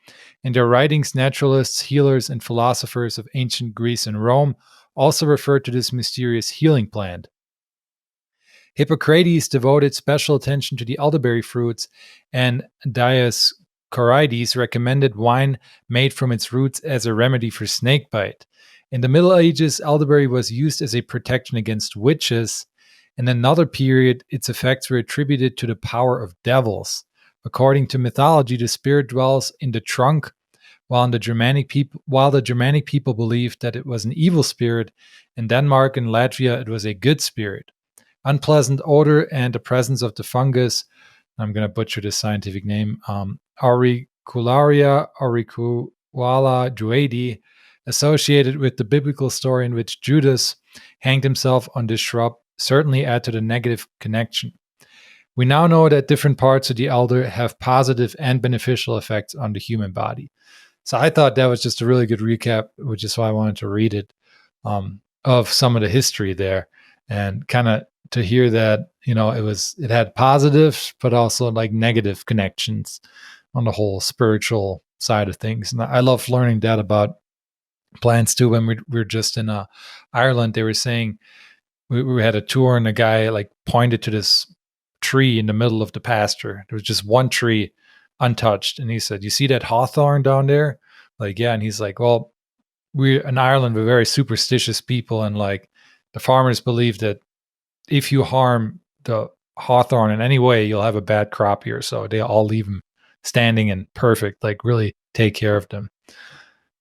In their writings, naturalists, healers, and philosophers of ancient Greece and Rome also referred to this mysterious healing plant. Hippocrates devoted special attention to the elderberry fruits, and Dioscorides recommended wine made from its roots as a remedy for snakebite. In the Middle Ages, elderberry was used as a protection against witches. In another period, its effects were attributed to the power of devils. According to mythology, the spirit dwells in the trunk, while the Germanic people believed that it was an evil spirit. In Denmark and Latvia, it was a good spirit. Unpleasant odor and the presence of the fungus, I'm going to butcher the scientific name, Auricularia auriculata druidi, associated with the biblical story in which Judas hanged himself on this shrub, certainly add to the negative connection. We now know that different parts of the elder have positive and beneficial effects on the human body. So I thought that was just a really good recap, which is why I wanted to read it, of some of the history there, and kind of to hear that, you know, it had positives but also like negative connections on the whole spiritual side of things. And I love learning that about plants too. When we were just in Ireland, they were saying we had a tour and a guy like pointed to this tree in the middle of the pasture. There was just one tree untouched. And he said, "You see that hawthorn down there?" Like, yeah. And he's like, "Well, we in Ireland, we're very superstitious people. And like the farmers believe that if you harm the hawthorn in any way, you'll have a bad crop here. So they all leave them standing and perfect, like really take care of them."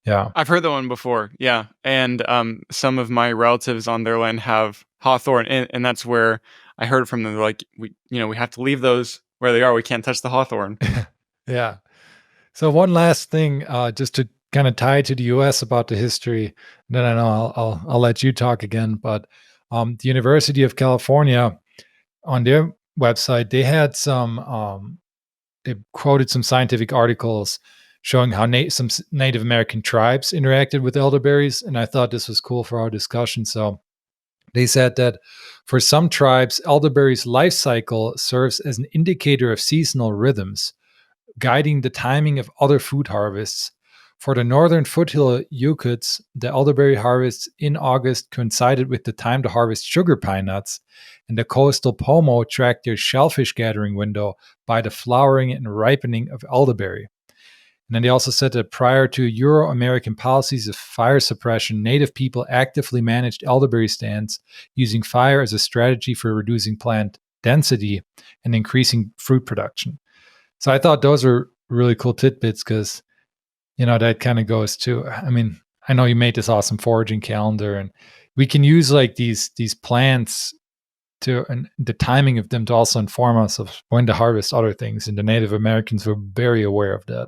Yeah. I've heard that one before, yeah, and, some of my relatives on their land have hawthorn, and that's where I heard from them. They're like, we have to leave those where they are. We can't touch the hawthorn." Yeah. So one last thing, just to kind of tie to the U.S. about the history. Then I know I'll let you talk again. But the University of California, on their website, they had some they quoted some scientific articles showing how some Native American tribes interacted with elderberries. And I thought this was cool for our discussion. So they said that for some tribes, elderberries' life cycle serves as an indicator of seasonal rhythms, guiding the timing of other food harvests. For the northern foothill Yukuts, the elderberry harvests in August coincided with the time to harvest sugar pine nuts, and the coastal Pomo tracked their shellfish gathering window by the flowering and ripening of elderberry. And then they also said that prior to Euro American policies of fire suppression, Native people actively managed elderberry stands using fire as a strategy for reducing plant density and increasing fruit production. So I thought those were really cool tidbits because, that kind of goes to, I mean, I know you made this awesome foraging calendar, and we can use like these plants to, and the timing of them to also inform us of when to harvest other things. And the Native Americans were very aware of that,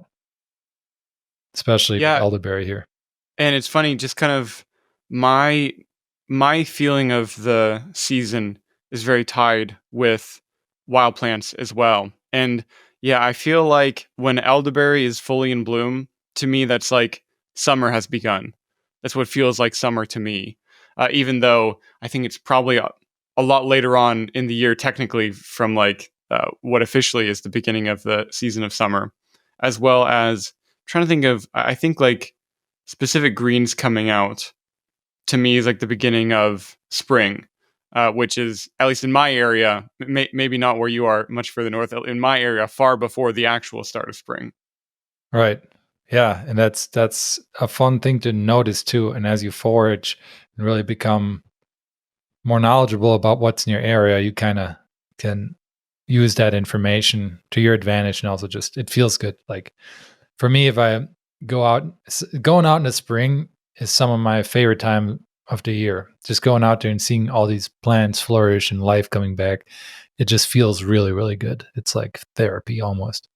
especially with Yeah, elderberry here. and it's funny, just kind of my my feeling of the season is very tied with wild plants as well. And yeah, I feel like when elderberry is fully in bloom, to me that's like summer has begun. That's what feels like summer to me. Even though I think it's probably a lot later on in the year, technically, from like what officially is the beginning of the season of summer, as well as trying to think of, I think like specific greens coming out to me is like the beginning of spring, which is, at least in my area, maybe not where you are much further north, in my area, far before the actual start of spring. Right. Yeah, and that's a fun thing to notice too. And as you forage and really become more knowledgeable about what's in your area, you kind of can use that information to your advantage, and also just it feels good. Like for me, if I going out in the spring is some of my favorite time of the year. Just going out there and seeing all these plants flourish and life coming back, it just feels really, really good. It's like therapy almost.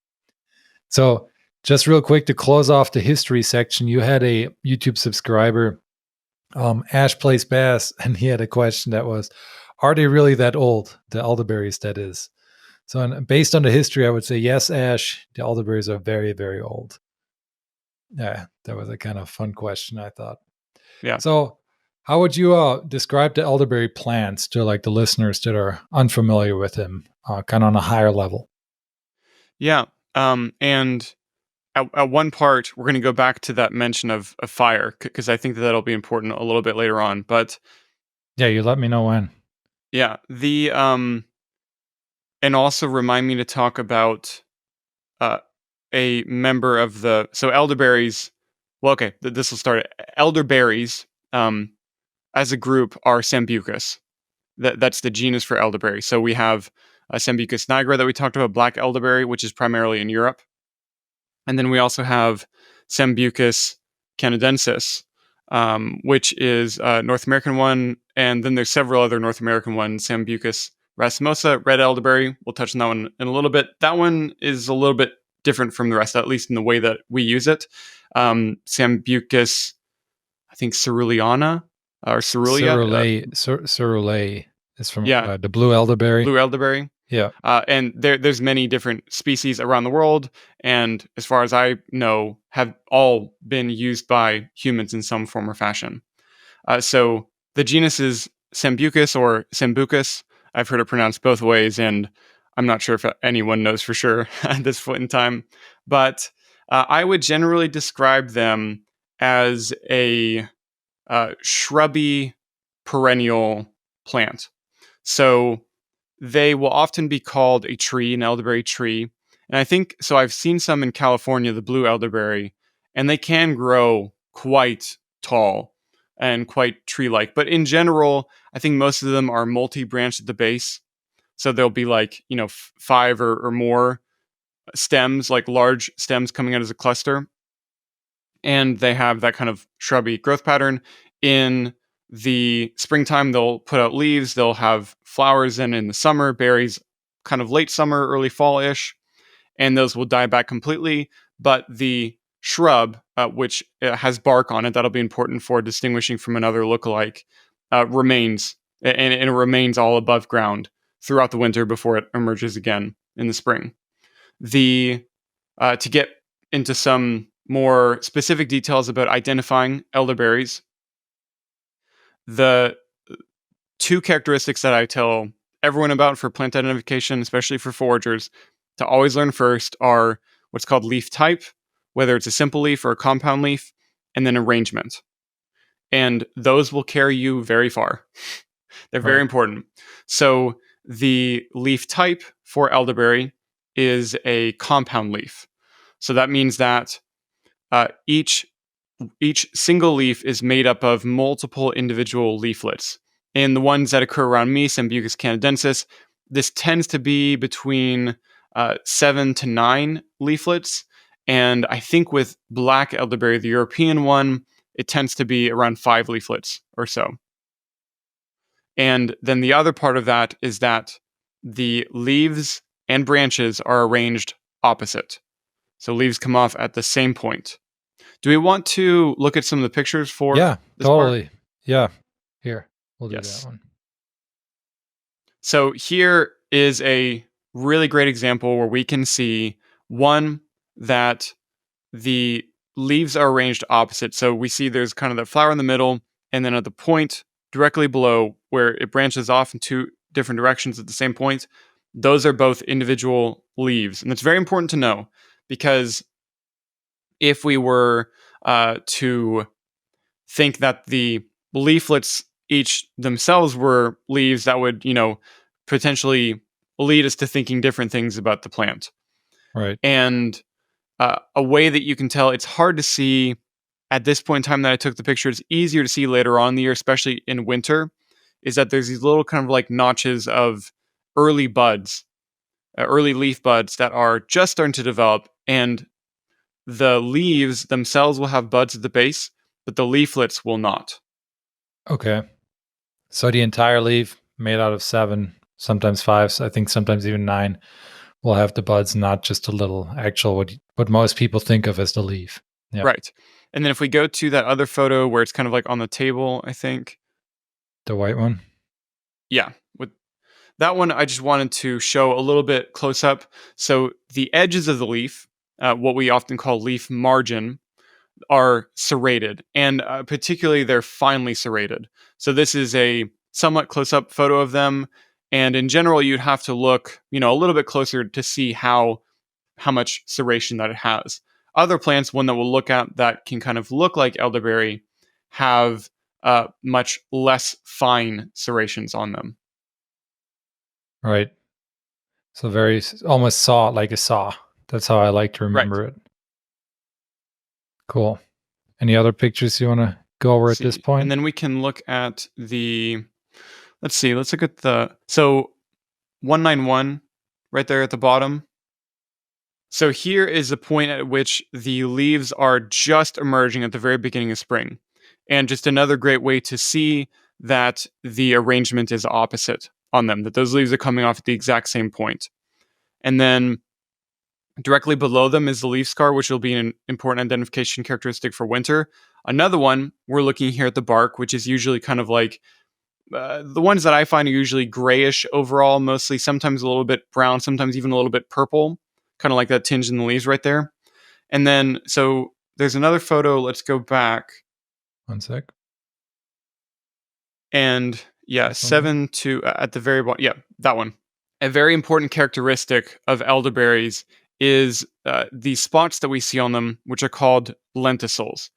So, just real quick to close off the history section, you had a YouTube subscriber, Ash Plays Bass, and he had a question that was, are they really that old? The elderberries, that is. So, based on the history, I would say yes, Ash. The elderberries are very, very old. Yeah, that was a kind of fun question, I thought. Yeah. So, how would you describe the elderberry plants to like the listeners that are unfamiliar with him, kind of on a higher level? Yeah. And at one part, we're going to go back to that mention of fire, because I think that that'll be important a little bit later on. But Yeah, you let me know when. yeah, and also remind me to talk about uh, a member of the, so elderberries. Well, okay, this will start. Elderberries, as a group, are Sambucus. That's the genus for elderberry. So we have Sambucus nigra that we talked about, black elderberry, which is primarily in Europe. And then we also have Sambucus canadensis, which is a North American one. And then there's several other North American ones. Sambucus racemosa, red elderberry. We'll touch on that one in a little bit. That one is a little bit different from the rest, at least in the way that we use it. Sambucus, I think ceruleana or cerulia. Cerulei is from Yeah, the blue elderberry. blue elderberry. Yeah. And there's many different species around the world, and as far as I know, have all been used by humans in some form or fashion. So the genus is Sambucus or Sambucus. I've heard it pronounced both ways, and I'm not sure if anyone knows for sure at this point in time. But I would generally describe them as a shrubby perennial plant. So they will often be called a tree, an elderberry tree. And I think so. I've seen some in California, the blue elderberry, and they can grow quite tall and quite tree like. But in general, I think most of them are multi branched at the base. So there'll be like, five or more stems, like large stems coming out as a cluster. And they have that kind of shrubby growth pattern. In the springtime, they'll put out leaves, they'll have flowers in the summer, berries kind of late summer, early fall ish, and those will die back completely. But the shrub, which has bark on it, that'll be important for distinguishing from another lookalike, remains, and it remains all above ground throughout the winter before it emerges again in the spring. The To get into some more specific details about identifying elderberries. The two characteristics that I tell everyone about for plant identification, especially for foragers, to always learn first are what's called leaf type, whether it's a simple leaf or a compound leaf, and then arrangement. And those will carry you very far. They're very Right. important. So the leaf type for elderberry is a compound leaf. So that means that each single leaf is made up of multiple individual leaflets. In the ones that occur around me, Sambucus canadensis, this tends to be between 7 to 9 leaflets. And I think with black elderberry, the European one, it tends to be around 5 leaflets or so. And then the other part of that is that the leaves and branches are arranged opposite. So leaves come off at the same point. Do we want to look at some of the pictures for Yeah, this part? totally. Yeah. Here, we'll do that Yes. one. So here is a really great example where we can see one that the leaves are arranged opposite. So we see there's kind of the flower in the middle, and then at the point directly below where it branches off in two different directions at the same point, those are both individual leaves. And it's very important to know because if we were to think that the leaflets each themselves were leaves, that would, potentially lead us to thinking different things about the plant. Right. And a way that you can tell, it's hard to see at this point in time that I took the picture. It's easier to see later on in the year, especially in winter, is that there's these little kind of like notches of early buds, early leaf buds that are just starting to develop. And the leaves themselves will have buds at the base, but the leaflets will not. Okay. So the entire leaf made out of 7, sometimes 5, I think sometimes even 9 will have the buds, not just a little actual what most people think of as the leaf. Yep. Right. And then if we go to that other photo where it's kind of like on the table, I think. The white one? Yeah. With that one, I just wanted to show a little bit close up. So the edges of the leaf, what we often call leaf margin, are serrated, and particularly they're finely serrated. So this is a somewhat close up photo of them. And in general, you'd have to look, a little bit closer to see how much serration that it has. Other plants, one that we'll look at that can kind of look like elderberry, have much less fine serrations on them. Right. So very almost saw like a saw. That's how I like to Right. remember it. Cool. Any other pictures you want to go over Let's at this see. And point? then we can look at let's see, let's look at so 191 right there at the bottom. So here is the point at which the leaves are just emerging at the very beginning of spring. And just another great way to see that the arrangement is opposite on them, that those leaves are coming off at the exact same point. And then directly below them is the leaf scar, which will be an important identification characteristic for winter. Another one, we're looking here at the bark, which is usually kind of like the ones that I find are usually grayish overall, mostly, sometimes a little bit brown, sometimes even a little bit purple, kind of like that tinge in the leaves right there. And then, so there's another photo. Let's go back. One sec. And yeah, This one here? 7 to at the very bottom. Yeah, that one. A very important characteristic of elderberries is the spots that we see on them, which are called lenticels.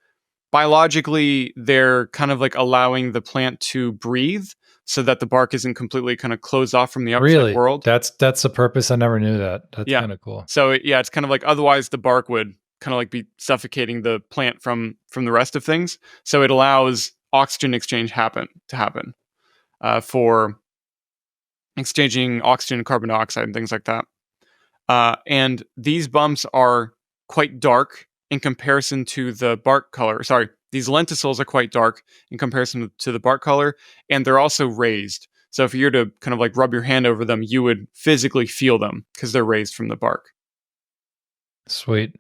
Biologically, they're kind of like allowing the plant to breathe so that the bark isn't completely kind of closed off from the outside Really? world. That's the purpose. I never knew that. That's Yeah. kind of cool. So yeah, it's kind of like otherwise the bark would kind of like be suffocating the plant from the rest of things. So it allows oxygen exchange happen for exchanging oxygen and carbon dioxide and things like that. And these bumps are quite dark in comparison to the bark color. Sorry, these lenticels are quite dark in comparison to the bark color, and they're also raised. So if you were to kind of like rub your hand over them, you would physically feel them because they're raised from the bark. Sweet.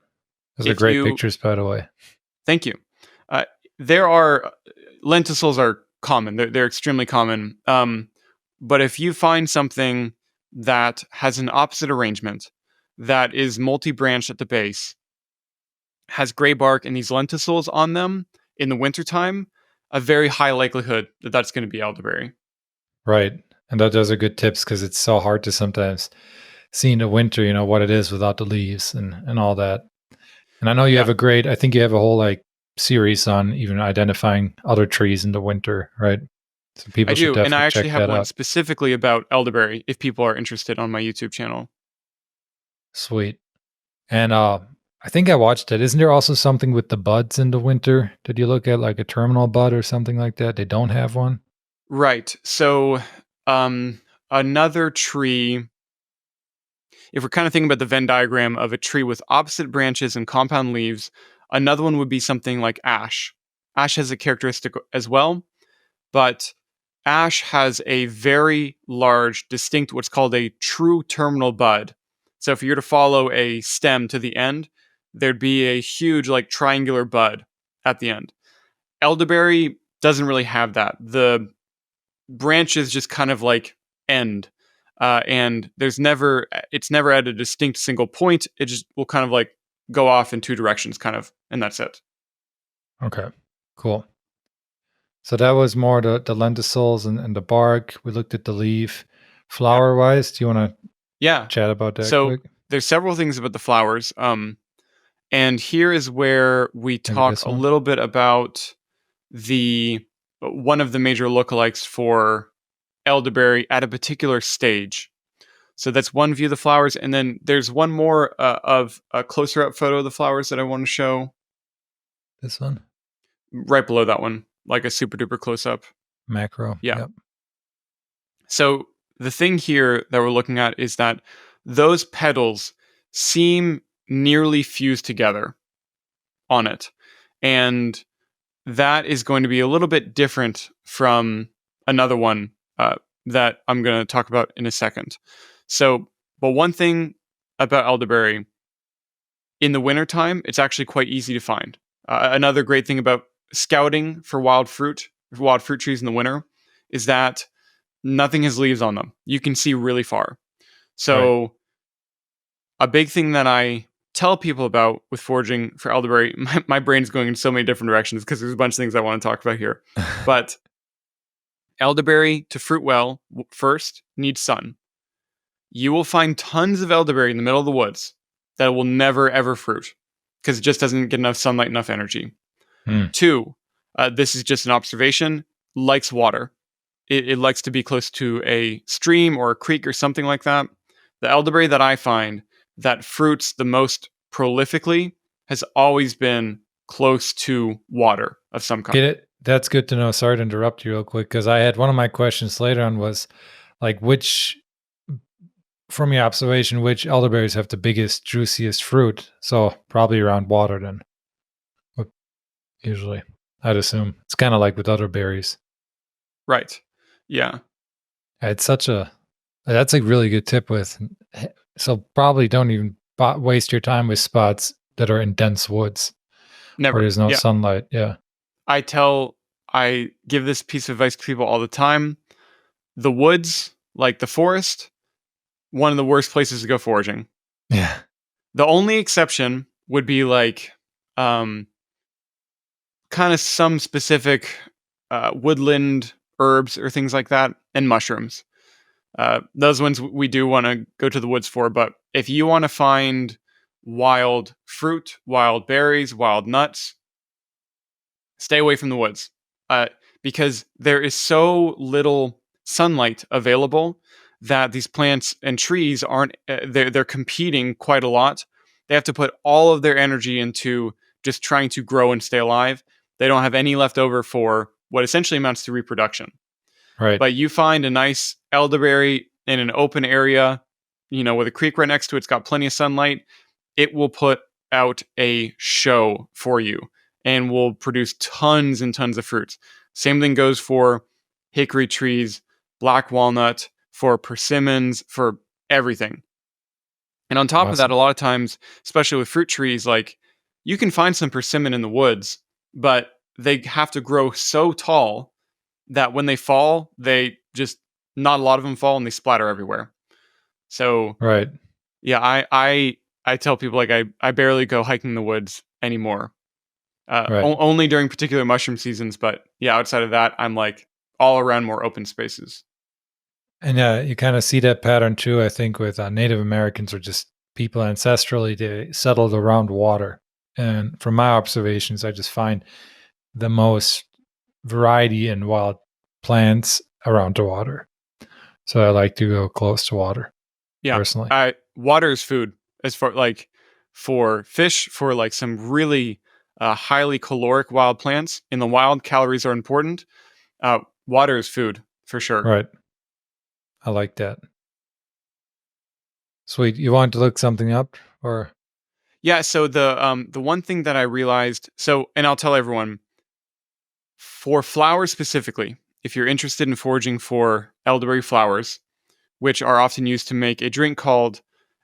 Those are If great you, pictures, by the way. thank you. Uh, there are lenticels are common. They're extremely common. But if you find something that has an opposite arrangement that is multi-branched at the base, has gray bark and these lenticels on them in the wintertime, a very high likelihood that that's going to be elderberry. Right. And those are good tips because it's so hard to sometimes see in the winter, what it is without the leaves and all that. And I know you Yeah, have I think you have a whole like series on even identifying other trees in the winter, right? So I people should do. And I definitely actually check have that one out. specifically about elderberry if people are interested on my YouTube channel. Sweet. And I think I watched it. Isn't there also something with the buds in the winter? Did you look at like a terminal bud or something like that? They don't have one. Right. So, um, another tree, if we're kind of thinking about the Venn diagram of a tree with opposite branches and compound leaves, another one would be something like ash. Ash has a characteristic as well, but ash has a very large, distinct, what's called a true terminal bud. So if you were to follow a stem to the end, there'd be a huge, like, triangular bud at the end. Elderberry doesn't really have that. The branches just kind of like end. And it's never at a distinct single point. It just will kind of like go off in two directions, kind of, and that's it. Okay. Cool. So that was more the lenticels and the bark. We looked at the leaf. Yeah. Flower wise, do you want to Yeah. chat about that So quick? there's several things about the flowers. And here is where we Maybe talk this a one. little bit about the one of the major lookalikes for elderberry at a particular stage. So that's one view of the flowers, and then there's one more of a closer up photo of the flowers that I want to show This one. right below that one, like a super duper close up. Macro. Yeah. Yep. So the thing here that we're looking at is that those petals seem nearly fused together on it. And that is going to be a little bit different from another one that I'm going to talk about in a second. So, but one thing about elderberry in the wintertime, it's actually quite easy to find. Another great thing about scouting for wild fruit trees in the winter, is that nothing has leaves on them. You can see really far. Right. So, a big thing that I tell people about with foraging for elderberry, my brain's going in so many different directions because there's a bunch of things I want to talk about here. But elderberry to fruit well, first needs sun. You will find tons of elderberry in the middle of the woods that will never ever fruit because it just doesn't get enough sunlight, enough energy. Hmm. Two, this is just an observation, likes water. It likes to be close to a stream or a creek or something like that. The elderberry that I find that fruits the most prolifically has always been close to water of some kind. Get it? That's good to know. Sorry to interrupt you real quick because I had one of my questions later on was like from your observation, which elderberries have the biggest, juiciest fruit? So probably around water then. What- Usually, I'd assume it's kind of like with other berries. Right. Yeah. It's such a that's a really good tip with. So probably don't even waste your time with spots that are in dense woods where Never. there's no Yeah. sunlight. Yeah. I tell, I give this piece of advice to people all the time. The woods, like the forest, one of the worst places to go foraging. Yeah. The only exception would be like um, kind of some specific woodland herbs or things like that, and mushrooms. Those ones we do want to go to the woods for. But if you want to find wild fruit, wild berries, wild nuts, stay away from the woods uh, because there is so little sunlight available that these plants and trees aren't they're competing quite a lot. They have to put all of their energy into just trying to grow and stay alive. They don't have any left over for what essentially amounts to reproduction. Right. But you find a nice elderberry in an open area, with a creek right next to it, it's got plenty of sunlight, it will put out a show for you and will produce tons and tons of fruits. Same thing goes for hickory trees, black walnut, for persimmons, for everything. And on top of that, Awesome. a lot of times, especially with fruit trees, like you can find some persimmon in the woods, but they have to grow so tall that when they fall, they just not a lot of them fall and they splatter everywhere. So Right. yeah, I tell people like I barely go hiking the woods anymore. Right. Only during particular mushroom seasons, but yeah, outside of that, I'm like all around more open spaces. And you kind of see that pattern too, I think, with Native Americans or just people ancestrally, they settled around water. And from my observations, I just find the most variety in wild plants around the water. So I like to go close to water Yeah, personally. I water is food as far like for fish for like some really highly caloric wild plants. In the wild, calories are important. Water is food for sure. Right. I like that. Sweet. You want to look something up or Yeah, so the one thing that I realized, so and I'll tell everyone, for flowers specifically, if you're interested in foraging for elderberry flowers, which are often used to make a drink called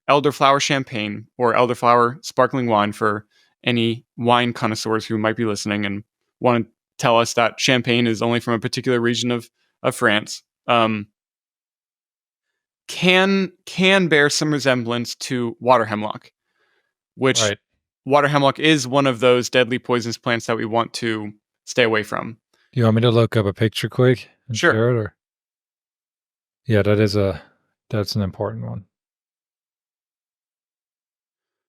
elderflower champagne or elderflower sparkling wine for any wine connoisseurs who might be listening and want to tell us that champagne is only from a particular region of France. Can bear some resemblance to water hemlock, which right. water hemlock is one of those deadly poisonous plants that we want to stay away from. Do you want me to look up a picture quick and Sure. share it or yeah, that's an important one.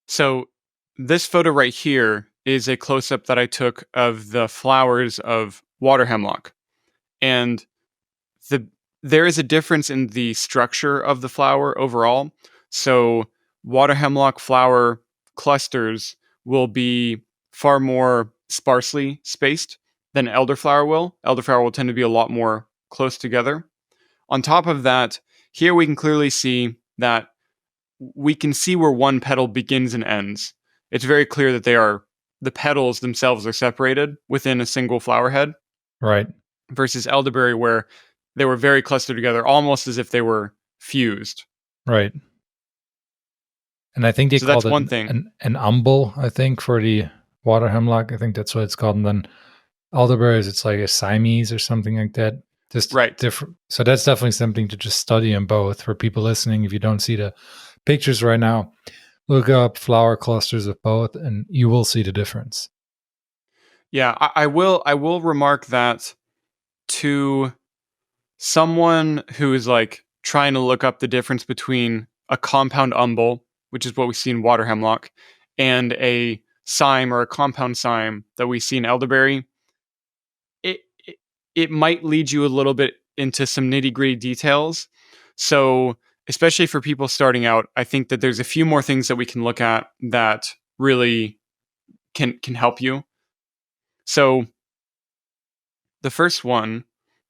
So this photo right here is a close up that I took of the flowers of water hemlock. And the there is a difference in the structure of the flower overall. So water hemlock flower clusters will be far more sparsely spaced than elderflower will. Elderflower will tend to be a lot more close together. On top of that, here we can clearly see that we can see where one petal begins and ends. It's very clear that the petals themselves are separated within a single flower head Right. versus elderberry where they were very clustered together, almost as if they were fused. Right. And I think they So that's called it one thing. an umbel, I think, for the water hemlock. I think that's what it's called. And then elderberries, it's like a Siamese or something like that. Just Right. different. So that's definitely something to just study in both for people listening. If you don't see the pictures right now, look up flower clusters of both and you will see the difference. Yeah, I will remark that to someone who is like trying to look up the difference between a compound umbel, which is what we see in water hemlock, and a cyme or a compound cyme that we see in elderberry, it it might lead you a little bit into some nitty-gritty details. So, especially for people starting out, I think that there's a few more things that we can look at that really can help you. So, the first one,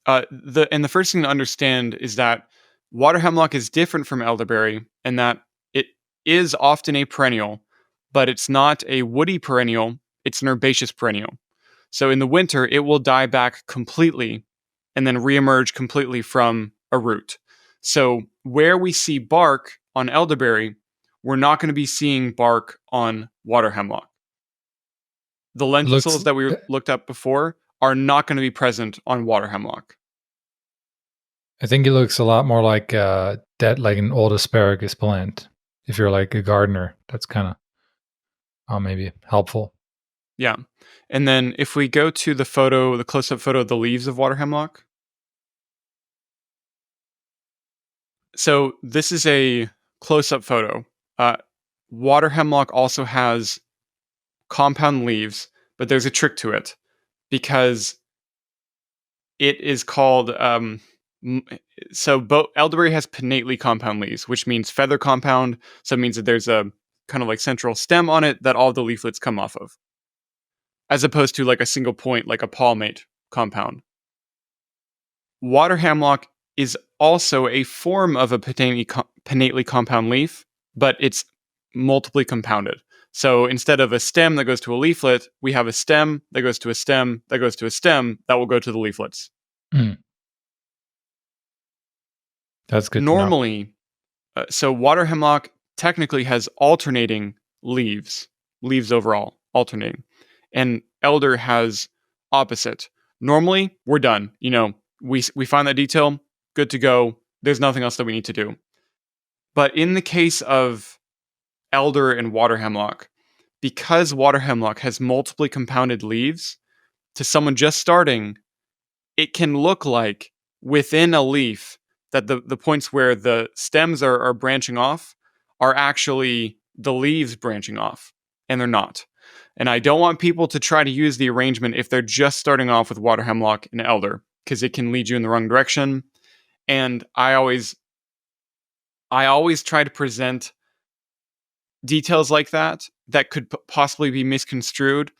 the first thing to understand is that water hemlock is different from elderberry in that it is often a perennial, but it's not a woody perennial, it's an herbaceous perennial. So in the winter, it will die back completely and then reemerge completely from a root. So where we see bark on elderberry, we're not going to be seeing bark on water hemlock. The It looks, lentils that we looked up before are not going to be present on water hemlock. I think it looks a lot more like that, like an old asparagus plant. If you're like a gardener, that's kind of maybe helpful. Yeah. And then if we go to the photo, the close up photo of the leaves of water hemlock. So this is a close up photo. Uh, Water hemlock also has compound leaves, but there's a trick to it because it is called. So elderberry has pinnately compound leaves, which means feather compound. So it means that there's a kind of like central stem on it that all the leaflets come off of, as opposed to like a single point, like a palmate compound. Water hemlock is also a form of a pinnately compound leaf, but it's multiply compounded. So instead of a stem that goes to a leaflet, we have a stem that goes to a stem that goes to a stem that will go to the leaflets. Mm, that's good to know. Normally, so water hemlock technically has alternating leaves, leaves overall, alternating. And elder has opposite. Normally, we're done. We find that detail, good to go. There's nothing else that we need to do. But in the case of elder and water hemlock. Because water hemlock has multiply compounded leaves, to someone just starting, it can look like within a leaf that the points where the stems are branching off are actually the leaves branching off, and they're not. And I don't want people to try to use the arrangement if they're just starting off with water hemlock and elder, because it can lead you in the wrong direction. And I always try to present details like that could possibly be misconstrued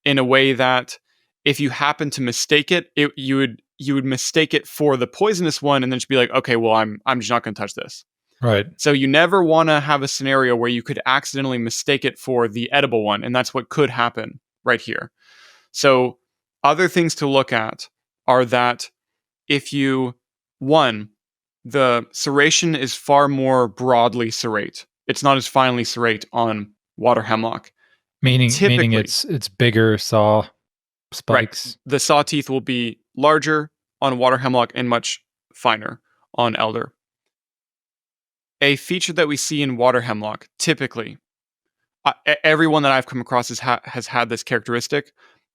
in a way that if you happen to mistake you would mistake it for the poisonous one and then just be like, okay, well, I'm just not going to touch this. Right. So you never want to have a scenario where you could accidentally mistake it for the edible one, and that's what could happen right here. So other things to look at are that if you one the serration is far more broadly serrate. It's not as finely serrate on water hemlock. Meaning Typically, it's bigger saw right, spikes. the saw teeth will be larger on water hemlock and much finer on elder. A feature that we see in water hemlock, typically, everyone that I've come across has had this characteristic,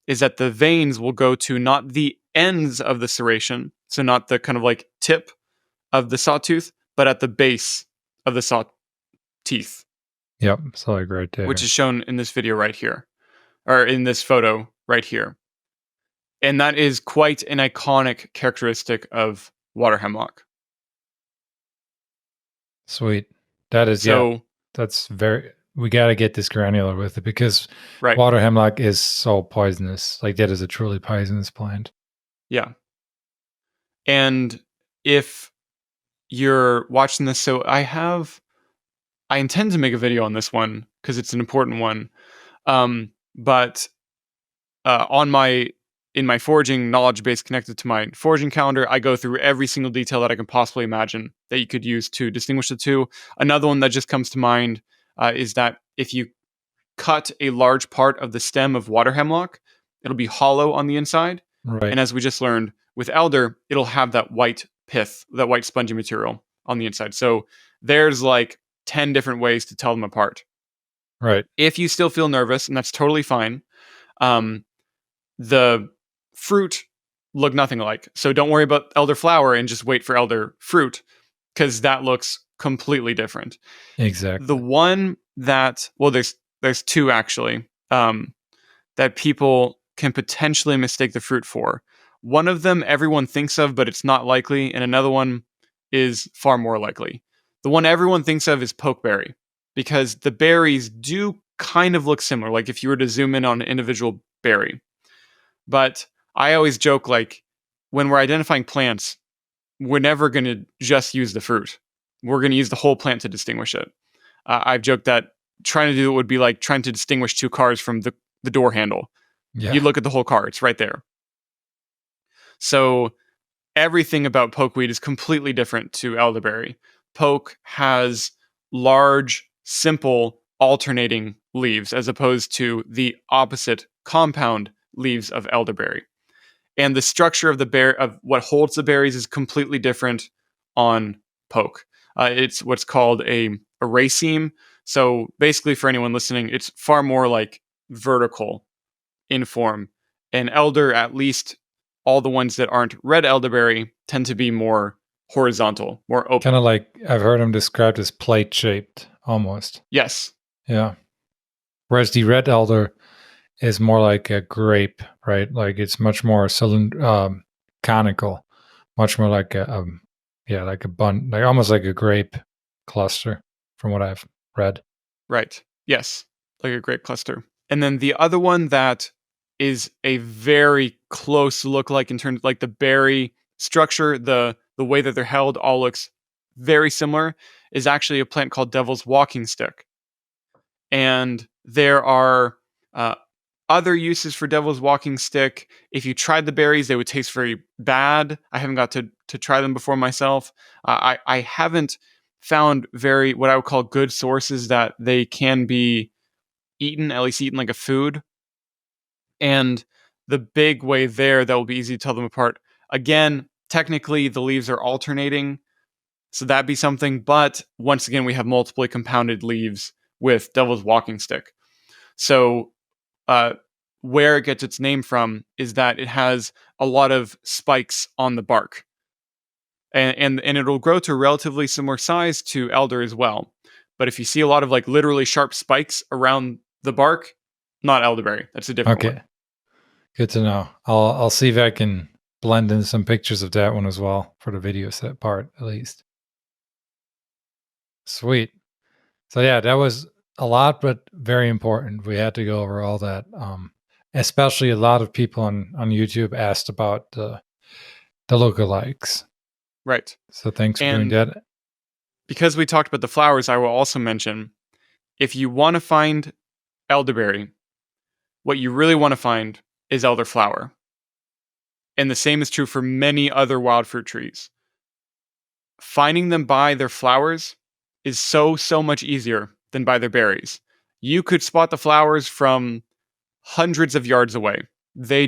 is that the veins will go to not the ends of the serration, so not the kind of like tip of the sawtooth, but at the base of the saw teeth, Yep. So like right which there. is shown in this video right here, or in this photo right here. And that is quite an iconic characteristic of water hemlock. Sweet. That is, yeah. So, That's we got to get this granular with it because right. water hemlock is so poisonous. Like that is a truly poisonous plant. Yeah. And if you're watching this, so I intend to make a video on this one because it's an important one. But on my in my foraging knowledge base connected to my foraging calendar, I go through every single detail that I can possibly imagine that you could use to distinguish the two. Another one that just comes to mind is that if you cut a large part of the stem of water hemlock, it'll be hollow on the inside. Right. And as we just learned with elder, it'll have that white pith, that white spongy material on the inside. So there's like 10 different ways to tell them apart. Right. If you still feel nervous, and that's totally fine, the fruit look nothing alike. So don't worry about elder flower and just wait for elder fruit because that looks completely different. Exactly. The one that, well, there's two actually that people can potentially mistake the fruit for. One of them everyone thinks of, but it's not likely, and another one is far more likely. The one everyone thinks of is pokeberry because the berries do kind of look similar, like if you were to zoom in on an individual berry. But I always joke like when we're identifying plants, we're never going to just use the fruit. We're going to use the whole plant to distinguish it. I've joked that trying to do it would be like trying to distinguish two cars from the door handle. Yeah. You look at the whole car, it's right there. So everything about pokeweed is completely different to elderberry. Poke has large, simple, alternating leaves as opposed to the opposite compound leaves of elderberry. And the structure of of what holds the berries is completely different on poke. It's what's called a raceme. So basically, for anyone listening, it's far more like vertical in form. And elder, at least all the ones that aren't red elderberry, tend to be more horizontal, more open. Kind of like I've heard them described as plate shaped almost. Yes. Yeah. Whereas the red elder is more like a grape, right? Like it's much more conical, much more like like a bun, like almost like a grape cluster, from what I've read. Right. Yes. Like a grape cluster. And then the other one that is a very close look like in terms of like the berry structure, the way that they're held all looks very similar, is actually a plant called devil's walking stick. And there are other uses for devil's walking stick. If you tried the berries, they would taste very bad. I haven't got to try them before myself. I haven't found very what I would call good sources that they can be eaten, at least eaten like a food. And the big way there that will be easy to tell them apart. Again, technically the leaves are alternating, so that'd be something. But once again, we have multiply compounded leaves with devil's walking stick. So, uh, where it gets its name from is that it has a lot of spikes on the bark, and it'll grow to a relatively similar size to elder as well. But if you see a lot of like literally sharp spikes around the bark, not elderberry. That's a different one. Okay. Good to know. I'll see if I can blend in some pictures of that one as well for the video set part, at least. Sweet. So yeah, that was a lot, but very important. We had to go over all that. Especially a lot of people on YouTube asked about the lookalikes. Right. So thanks for doing And that. because we talked about the flowers, I will also mention if you want to find elderberry, what you really want to find is elderflower. And the same is true for many other wild fruit trees. Finding them by their flowers is so much easier than by their berries. You could spot the flowers from hundreds of yards away. They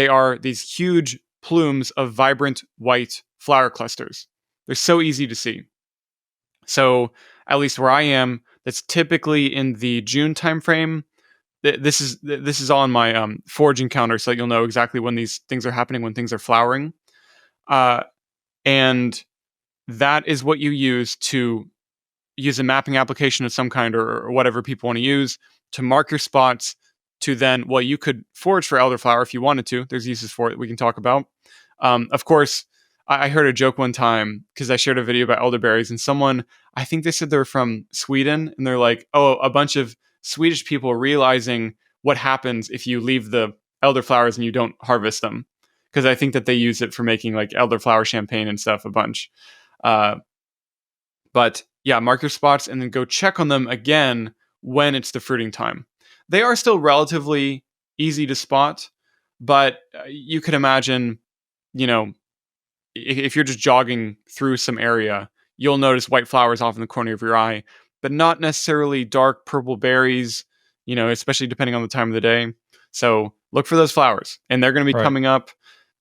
are these huge plumes of vibrant white flower clusters. They're so easy to see. So, at least where I am, that's typically in the June timeframe. This is on my foraging counter, so that you'll know exactly when these things are happening, when things are flowering, uh, and that is what you use a mapping application of some kind, or whatever people want to use to mark your spots. To then, well, you could forage for elderflower if you wanted to. There's uses for it we can talk about. Of course, I heard a joke one time because I shared a video about elderberries, and someone, I think they said they're from Sweden, and they're like, oh, a bunch of Swedish people realizing what happens if you leave the elderflowers and you don't harvest them. Because I think that they use it for making like elderflower champagne and stuff a bunch. Uh, but yeah, mark your spots and then go check on them again when it's the fruiting time. They are still relatively easy to spot, but you could imagine, you know, if you're just jogging through some area, you'll notice white flowers off in the corner of your eye, but not necessarily dark purple berries, especially depending on the time of the day. So look for those flowers, and they're going to be Right. coming up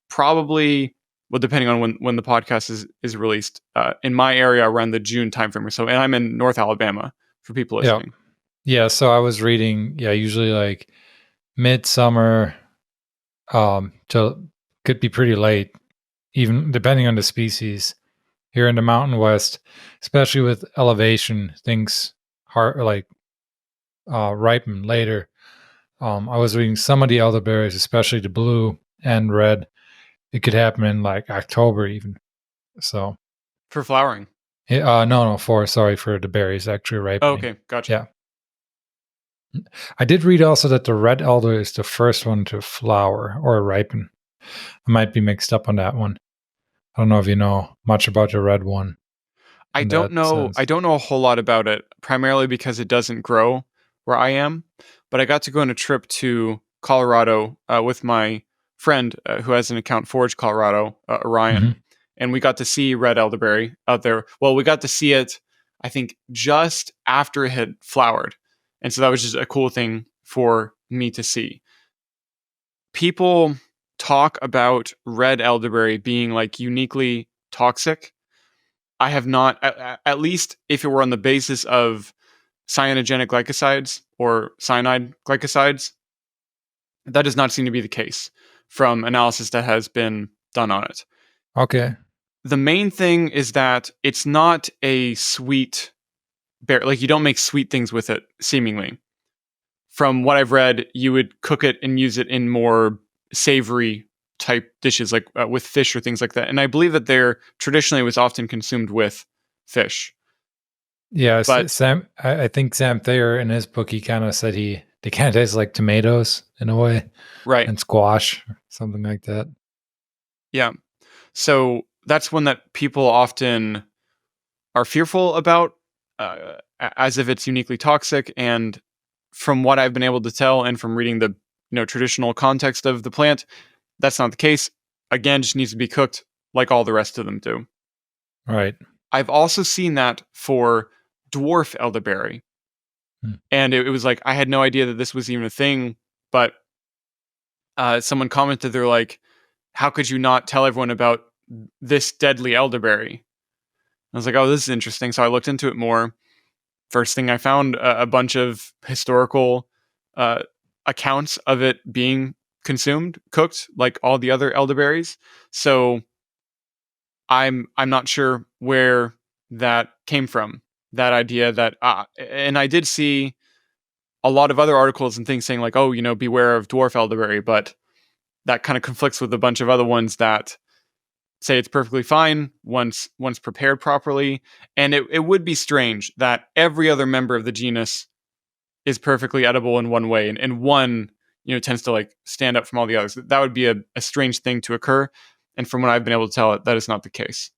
probably, well, depending on when the podcast is released, in my area around the June timeframe or so. And I'm in North Alabama for people Yeah. listening. Yeah. So I was reading, usually like midsummer, till could be pretty late, even depending on the species. Here in the Mountain West, especially with elevation, things ripen later. I was reading some of the elderberries, especially the blue and red. It could happen in like October even. So, For flowering. no, for the berries actually Oh, ripening. okay, gotcha. Yeah. I did read also that the red elder is the first one to flower or ripen. I might be mixed up on that one. I don't know if you know much about the red one I in don't that know. I sense. don't know a whole lot about it, primarily because it doesn't grow where I am. But I got to go on a trip to Colorado with my friend who has an account, Forage Colorado, Orion, Mhm. and we got to see red elderberry out there. Well, we got to see it, I think, just after it had flowered, and so that was just a cool thing for me to see. People talk about red elderberry being like uniquely toxic. I have not, at least if it were on the basis of cyanogenic glycosides or cyanide glycosides, that does not seem to be the case from analysis that has been done on it. Okay. The main thing is that it's not a sweet bear, like you don't make sweet things with it, seemingly. From what I've read, you would cook it and use it in more savory type dishes, like with fish or things like that. And I believe that there traditionally was often consumed with fish. Yeah, But Sam. I think Sam Thayer in his book he kind of said they kind of taste like tomatoes in a way right, and squash, something like that. yeah. So that's one that people often are fearful about, as if it's uniquely toxic. And from what I've been able to tell, and from reading the traditional context of the plant, that's not the case. Again, just needs to be cooked like all the rest of them do. Right. I've also seen that for dwarf elderberry, Hmm. and it was like I had no idea that this was even a thing. But someone commented, they're like, "How could you not tell everyone about this deadly elderberry?" I was like, "Oh, this is interesting." So I looked into it more. first thing I found a bunch of historical uh, accounts of it being consumed, cooked, like all the other elderberries. So I'm not sure where that came from. That idea that and I did see a lot of other articles and things saying like, oh, beware of dwarf elderberry, but that kind of conflicts with a bunch of other ones that say it's perfectly fine once prepared properly. And it would be strange that every other member of the genus is perfectly edible in one way, and one tends to like stand up from all the others. That would be a strange thing to occur. And from what I've been able to tell, that is not the case.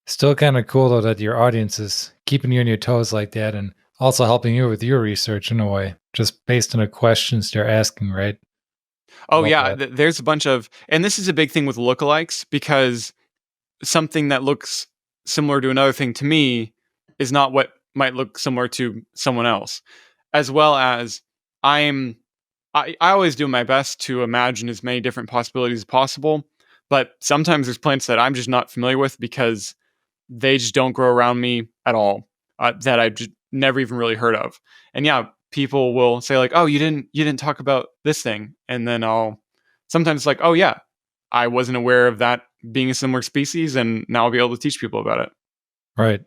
Still kind of cool though that your audience is keeping you on your toes like that and also helping you with your research in a way, just based on the questions they're asking, right? I Oh love yeah, that. there's a bunch of, and this is a big thing with lookalikes, because something that looks similar to another thing to me is not what might look similar to someone else. As well as I'm I always do my best to imagine as many different possibilities as possible, but sometimes there's plants that I'm just not familiar with because they just don't grow around me at all, that I just never even really heard of. And yeah, people will say like, "Oh, you didn't talk about this thing," and then I'll sometimes like, "Oh yeah, I wasn't aware of that being a similar species, and now I'll be able to teach people about it." Right.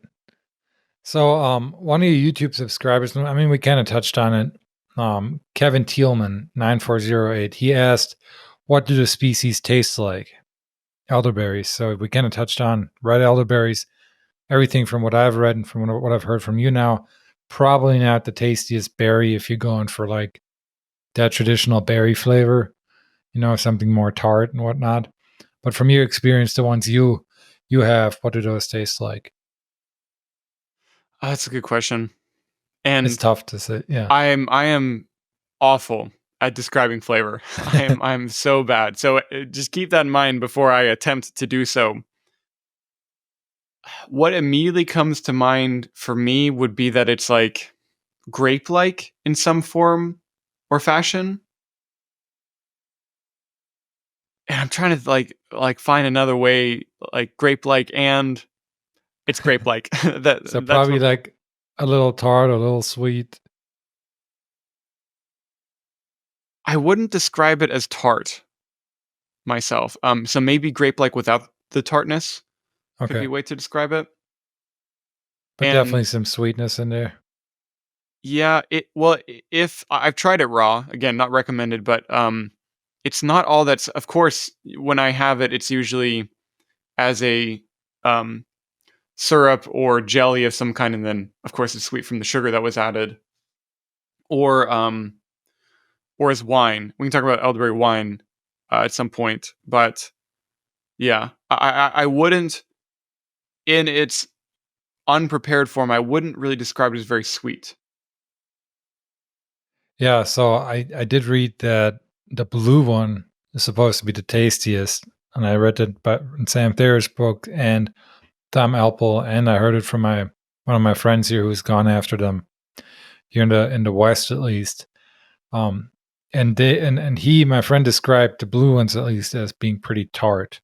So, one of your YouTube subscribers, I mean, we kind of touched on it. Kevin Thielman, 9408, he asked, what do the species taste like? Elderberries. So, we kind of touched on red elderberries, everything from what I've read and from what I've heard from you now. Probably not the tastiest berry if you're going for like that traditional berry flavor, something more tart and whatnot. But from your experience, the ones you have, what do those taste like? That's a good question, It's and tough to say. Yeah. I am awful at describing flavor. I'm so bad. So just keep that in mind before I attempt to do so. What immediately comes to mind for me would be that it's like grape-like in some form or fashion. And I'm trying to like find another way, like grape-like, and it's grape-like. So That's probably what like a little tart, a little sweet. I wouldn't describe it as tart myself. So maybe grape-like without the tartness could be Okay. a way to describe it. But definitely And some sweetness in there. yeah, if I've tried it raw, again, not recommended, but it's not all that's. Of course, when I have it, it's usually as a um syrup or jelly of some kind, and then of course it's sweet from the sugar that was added, or as wine. We can talk about elderberry wine at some point, but yeah, I wouldn't, in its unprepared form, I wouldn't really describe it as very sweet. Yeah, so I did read that the blue one is supposed to be the tastiest, and I read it by in Sam Thayer's book and Tom Alpel, and I heard it from my one of my friends here who's gone after them here in the West at least. Um, and they and he my friend described the blue ones at least as being pretty tart,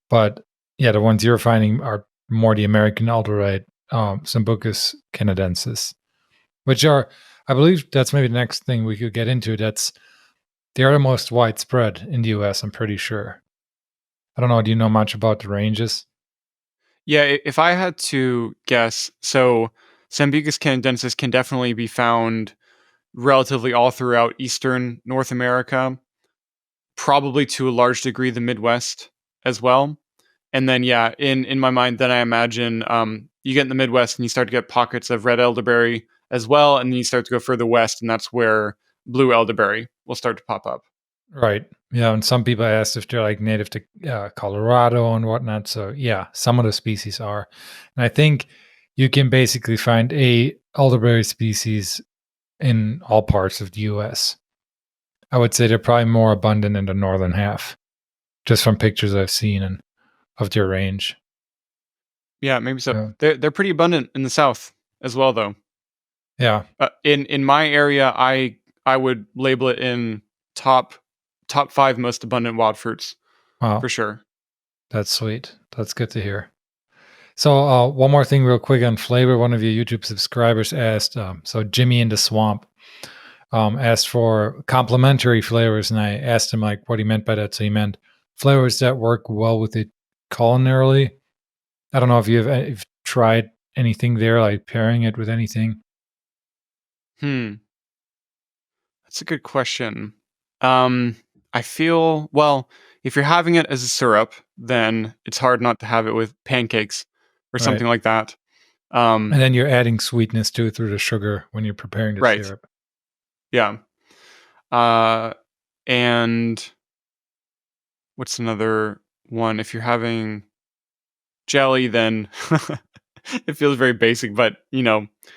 but yeah, the ones you're finding are more the American Alderite, Sambucus canadensis, which are, I believe that's maybe the next thing we could get into. They are the most widespread in the US, I'm pretty sure. I don't know. Do you know much about the ranges? Yeah, if I had to guess, so Sambucus canadensis can definitely be found relatively all throughout eastern North America, probably to a large degree the Midwest as well. And then yeah, in my mind, then I imagine you get in the Midwest and you start to get pockets of red elderberry as well, and then you start to go further west, and that's where blue elderberry will start to pop up. Right. Yeah. And some people asked if they're like native to Colorado and whatnot. So yeah, some of the species are. And I think you can basically find a elderberry species in all parts of the US. I would say they're probably more abundant in the northern half, just from pictures I've seen and of their range. Yeah, maybe so. Yeah. They're pretty abundant in the South as well, though. Yeah. In my area, I would label it in top top five most abundant wild fruits Wow. for sure. That's sweet. That's good to hear. So, one more thing, real quick on flavor. One of your YouTube subscribers asked, so Jimmy in the Swamp asked for complementary flavors, and I asked him like what he meant by that. So he meant flavors that work well with it culinarily. I don't know if you've tried anything there, like pairing it with anything. Hmm, that's a good question. Um, I feel well, if you're having it as a syrup, then it's hard not to have it with pancakes or Right. something like that. And Um, then you're adding sweetness too through the sugar when you're preparing the right. syrup. Yeah. Uh, and what's another one? If you're having jelly, then it feels very basic, but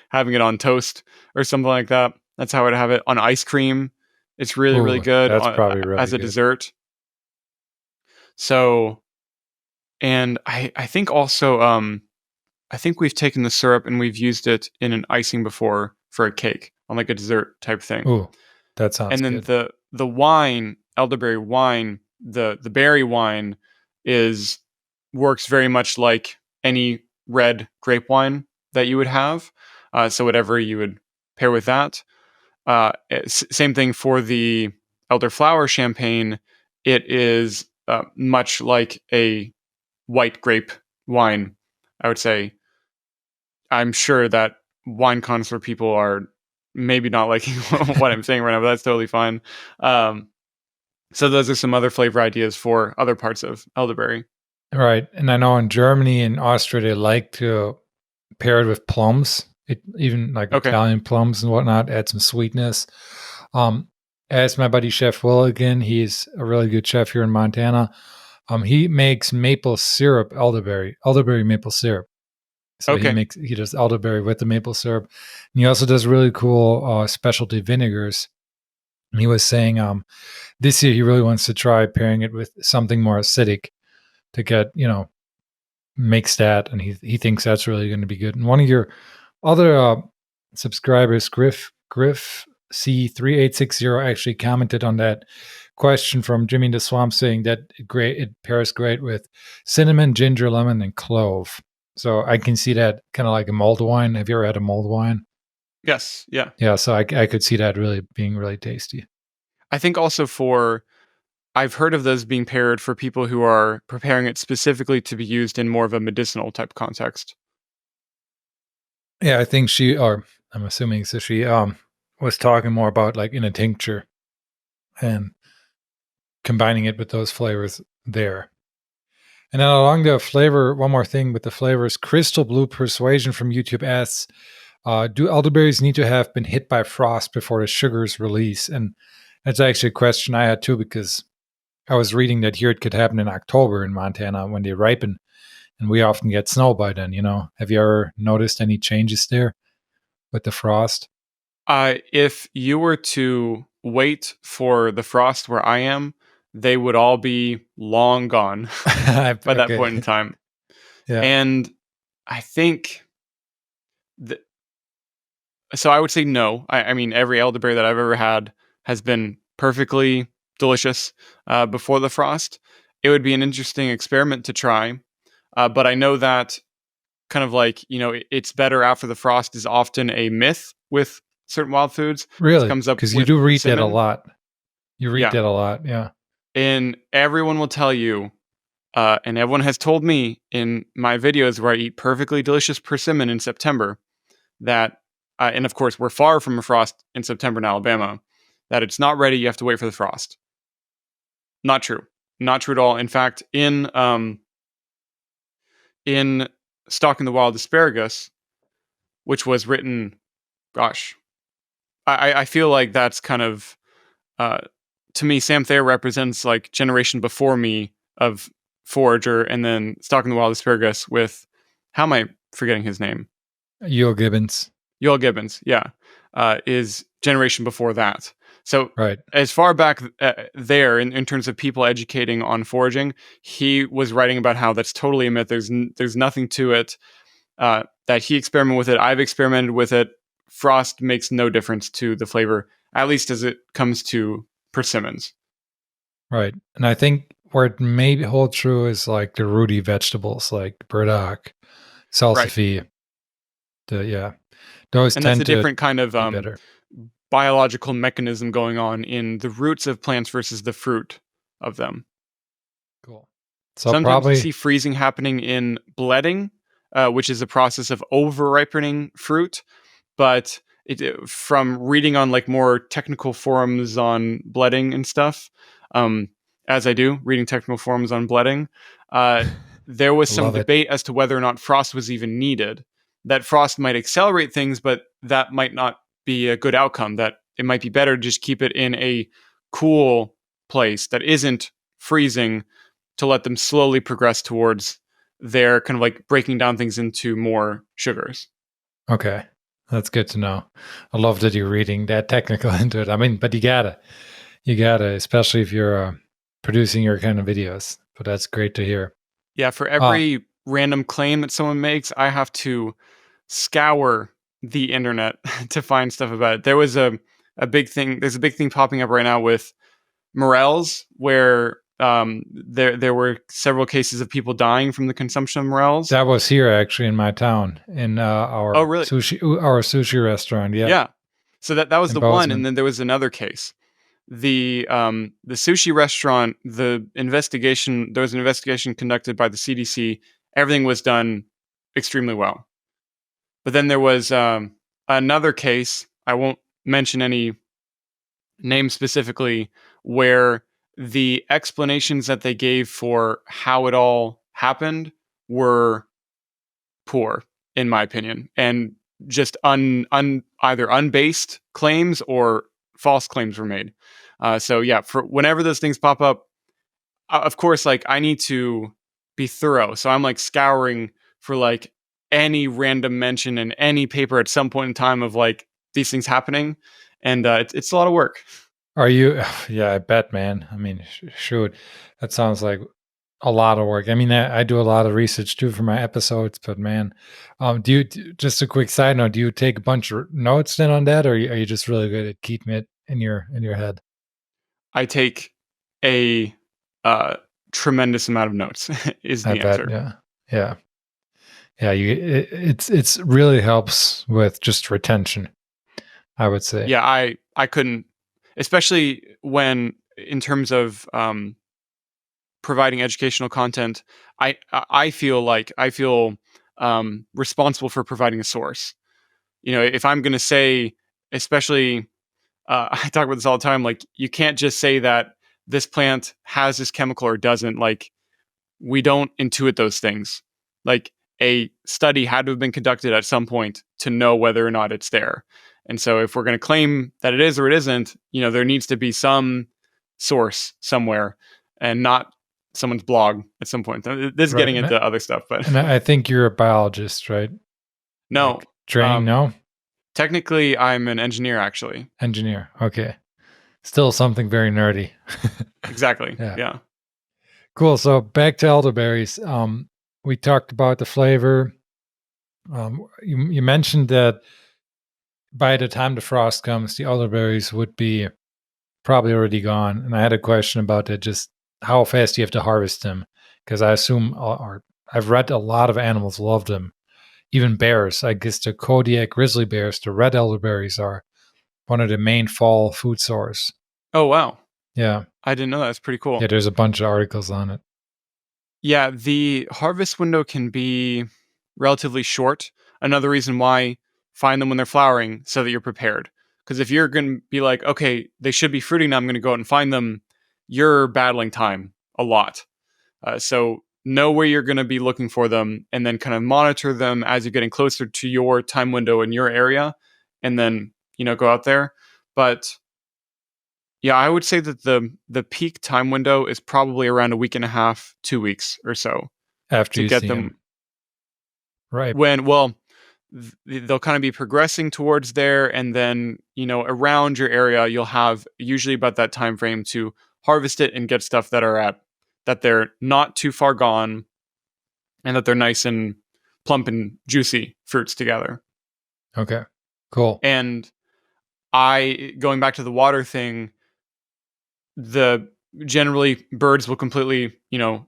having it on toast or something like that. That's how I'd have it on ice cream. It's really, really Ooh, good that's probably really as a good. dessert. So, and I think also, I think we've taken the syrup and we've used it in an icing before for a cake on like a dessert type thing. Ooh, that sounds And then good. the wine, elderberry wine, the berry wine is works very much like any red grape wine that you would have. So whatever you would pair with that. Same thing for the elderflower champagne. It is much like a white grape wine. I would say. I'm sure that wine connoisseur people are maybe not liking what I'm saying right now, but that's totally fine. Um, so those are some other flavor ideas for other parts of elderberry. Right. And I know in Germany and Austria, they like to pair it with plums, even like Okay. Italian plums and whatnot, add some sweetness. Um, as my buddy Chef Will again, he's a really good chef here in Montana. He makes maple syrup, elderberry maple syrup. So Okay. he does elderberry with the maple syrup. And he also does really cool specialty vinegars. And he was saying this year he really wants to try pairing it with something more acidic to get, makes that, and he thinks that's really going to be good. And one of your other subscribers, Griff C3860, actually commented on that question from Jimmy in the Swamp, saying that it pairs great with cinnamon, ginger, lemon, and clove. So I can see that kind of like a mulled wine. Have you ever had a mulled wine? Yes. Yeah. Yeah, so I could see that really being really tasty. I think also for I've heard of those being paired for people who are preparing it specifically to be used in more of a medicinal type context. Yeah, I think or I'm assuming so she was talking more about like in a tincture and combining it with those flavors there. And then along the flavor, one more thing with the flavors, Crystal Blue Persuasion from YouTube asks, do elderberries need to have been hit by frost before the sugars release? And that's actually a question I had too, because I was reading that here it could happen in October in Montana when they ripen, and we often get snow by then, Have you ever noticed any changes there with the frost? If you were to wait for the frost where I am, they would all be long gone by that point in Okay. time. Yeah. And I think th- so. I would say no. I mean, every elderberry that I've ever had has been perfectly delicious before the frost. It would be an interesting experiment to try, but I know that kind of like it's better after the frost is often a myth with certain wild foods. This Really? comes up Because you with do read that a persimmon. lot. You read Yeah, that a lot. Yeah. and everyone will tell you, and everyone has told me in my videos where I eat perfectly delicious persimmon in September that, and of course we're far from a frost in September in Alabama, that it's not ready. You have to wait for the frost. Not true. Not true at all. In fact, in Stalking the Wild Asparagus, which was written, gosh, I feel like that's kind of uh, to me, Sam Thayer represents like generation before me of Forager, and then Stalking the Wild Asparagus with how am I forgetting his name? Yule Gibbons. Yoel Gibbons, yeah, is generation before that. So Right. as far back there in terms of people educating on foraging, he was writing about how that's totally a myth. There's nothing to it. That he experimented with it. I've experimented with it. Frost makes no difference to the flavor, at least as it comes to persimmons. Right. And I think where it may hold true is like the rooty vegetables like burdock. Right. salsify. Yeah, those And that's tend a to different kind of be better. biological mechanism going on in the roots of plants versus the fruit of them. Cool. So Sometimes you probably see freezing happening in bledding, which is a process of over ripening fruit. But from reading on like more technical forums on bledding and stuff, um, as I do, reading technical forums on bledding, uh, there was I some love it. debate as to whether or not frost was even needed. That frost might accelerate things, but that might not be a good outcome. That it might be better to just keep it in a cool place that isn't freezing to let them slowly progress towards their kind of like breaking down things into more sugars. Okay. That's good to know. I love that you're reading that technical into it. I mean, but you gotta, especially if you're producing your kind of videos. But that's great to hear. Yeah, for Uh, every random claim that someone makes, I have to scour the internet to find stuff about it. There was a big thing. There's a big thing popping up right now with morels, where there were several cases of people dying from the consumption of morels. that was here actually in my town in Oh, really? our sushi restaurant. Yeah, Yeah. So that was in the one, Bozeman. and then there was another case. The sushi restaurant, there was an investigation conducted by the CDC. Everything was done extremely well. But then there was another case. I won't mention any names specifically, where the explanations that they gave for how it all happened were poor, in my opinion, and just either unbased claims or false claims were made. So yeah, for whenever those things pop up, of course, like I need to be thorough. So I'm like scouring for like any random mention in any paper at some point in time of like these things happening, and it's a lot of work. Are you? Yeah, I bet, man. I mean, shoot, that sounds like a lot of work. I mean, I do a lot of research too for my episodes, but man, just a quick side note? Do you take a bunch of notes then on that, or are you just really good at keeping it in your head? I take a uh, tremendous amount of notes. Is I the bet. answer? Yeah, yeah, yeah. It's really helps with just retention. I would say. Yeah, I couldn't, especially when in terms of providing educational content. I feel responsible for providing a source. You know, if I'm going to say, especially, I talk about this all the time. Like, you can't just say that this plant has this chemical or doesn't. Like, we don't intuit those things. Like, a study had to have been conducted at some point to know whether or not it's there. And so, if we're going to claim that it is or it isn't, you know, there needs to be some source somewhere, and not someone's blog at some point. This is Right, getting into other stuff, but and I think you're a biologist, right? no. Like trained? Um, No, Technically, I'm an engineer. Actually, engineer. Okay, still something very nerdy. exactly. Yeah. Yeah. Cool. So back to elderberries. We talked about the flavor. You mentioned that by the time the frost comes, the elderberries would be probably already gone. And I had a question about that. Just how fast you have to harvest them, because I assume, or I've read a lot of animals love them. Even bears. I guess the Kodiak grizzly bears, the red elderberries are one of the main fall food source. Oh wow, Yeah, I didn't know that. That's pretty yeah. cool. There's a bunch of articles on it. Yeah, the harvest window can be relatively short. Another reason why, find them when they're flowering so that you're prepared. Because if you're going to be like, okay, they should be fruiting now, I'm going to go out and find them, you're battling time a lot. So know where you're going to be looking for them, and then kind of monitor them as you're getting closer to your time window in your area, and then, you know, go out there. But yeah, I would say that the peak time window is probably around a week and a half, 2 weeks or so After to you get see them them, right? when, well, they'll kind of be progressing towards there, and then, you know, around your area you'll have usually about that time frame to harvest it and get stuff that they're not too far gone, and that they're nice and plump and juicy fruits together. Okay, cool. And I going back to the water thing, the generally birds will completely, you know,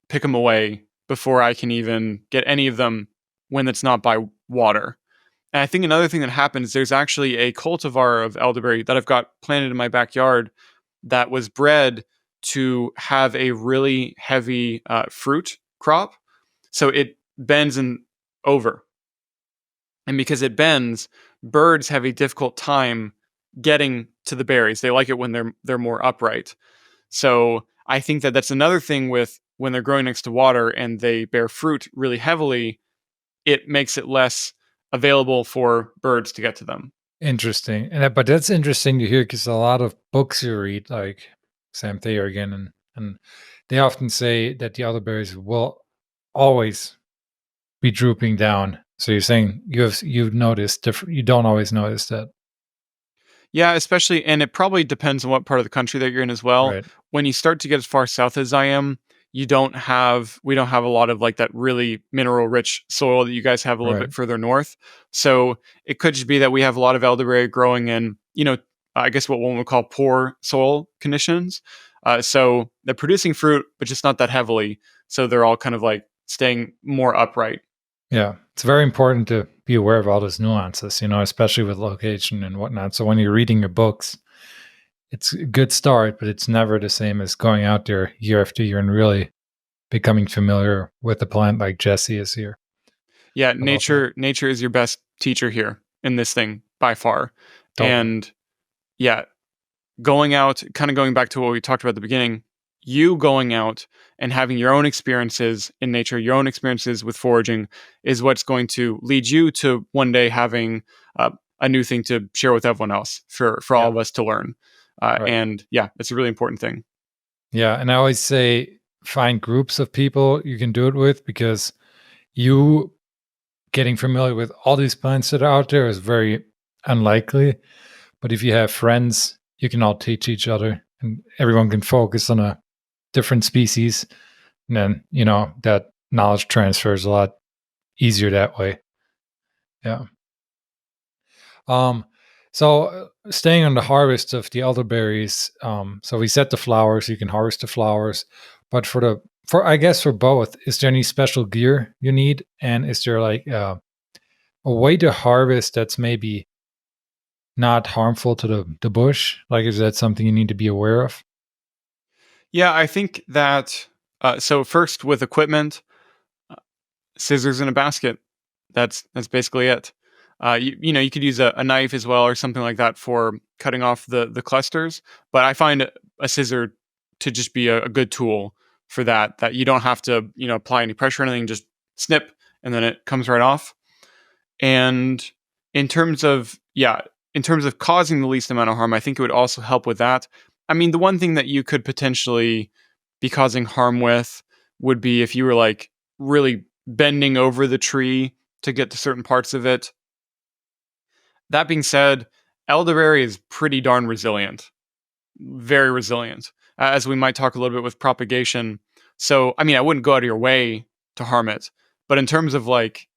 pick them away before I can even get any of them when it's not by water. And I think another thing that happens, there's actually a cultivar of elderberry that I've got planted in my backyard that was bred to have a really heavy fruit crop. So it bends and over. And because it bends, birds have a difficult time getting to the berries. They like it when they're more upright. So I think that that's another thing with when they're growing next to water and they bear fruit really heavily, it makes it less available for birds to get to them. Interesting. But that's interesting to hear because a lot of books you read, like Sam Thayer again, and they often say that the elderberries will always be drooping down. So you're saying you've noticed different. You don't always notice that, Yeah, especially, and it probably depends on what part of the country that you're in as well. right? When you start to get as far south as I am, we don't have a lot of like that really mineral rich soil that you guys have a little Right. bit further north. So it could just be that we have a lot of elderberry growing in, I guess what one would call poor soil conditions. So they're producing fruit, but just not that heavily. So they're all kind of like staying more upright. Yeah, it's very important to be aware of all those nuances, especially with location and whatnot. So when you're reading your books, it's a good start, but it's never the same as going out there year after year and really becoming familiar with the plant like Jesse is here. Yeah, I love that. nature is your best teacher here in this thing by far. Totally. And yeah, going out, kind of going back to what we talked about at the beginning, you going out and having your own experiences in nature, your own experiences with foraging is what's going to lead you to one day having a new thing to share with everyone else for all Yeah. of us to learn. Right. And yeah, it's a really important thing. Yeah. And I always say find groups of people you can do it with because you getting familiar with all these plants that are out there is very unlikely. But if you have friends, you can all teach each other and everyone can focus on a different species. And then, that knowledge transfer is a lot easier that way. Yeah. Um, so staying on the harvest of the elderberries, so we set the flowers, you can harvest the flowers, but for I guess for both, is there any special gear you need? And is there like a way to harvest that's maybe not harmful to the bush? Like, is that something you need to be aware of? Yeah, I think that so first with equipment, scissors in a basket. That's basically it. You could use a knife as well or something like that for cutting off the clusters. But I find a scissor to just be a good tool for that. That you don't have to apply any pressure or anything. Just snip and then it comes right off. And in terms of in terms of causing the least amount of harm, I think it would also help with that. I mean, the one thing that you could potentially be causing harm with would be if you were like really bending over the tree to get to certain parts of it. That being said, elderberry is pretty darn resilient, very resilient, as we might talk a little bit with propagation. So, I mean, I wouldn't go out of your way to harm it, but in terms of like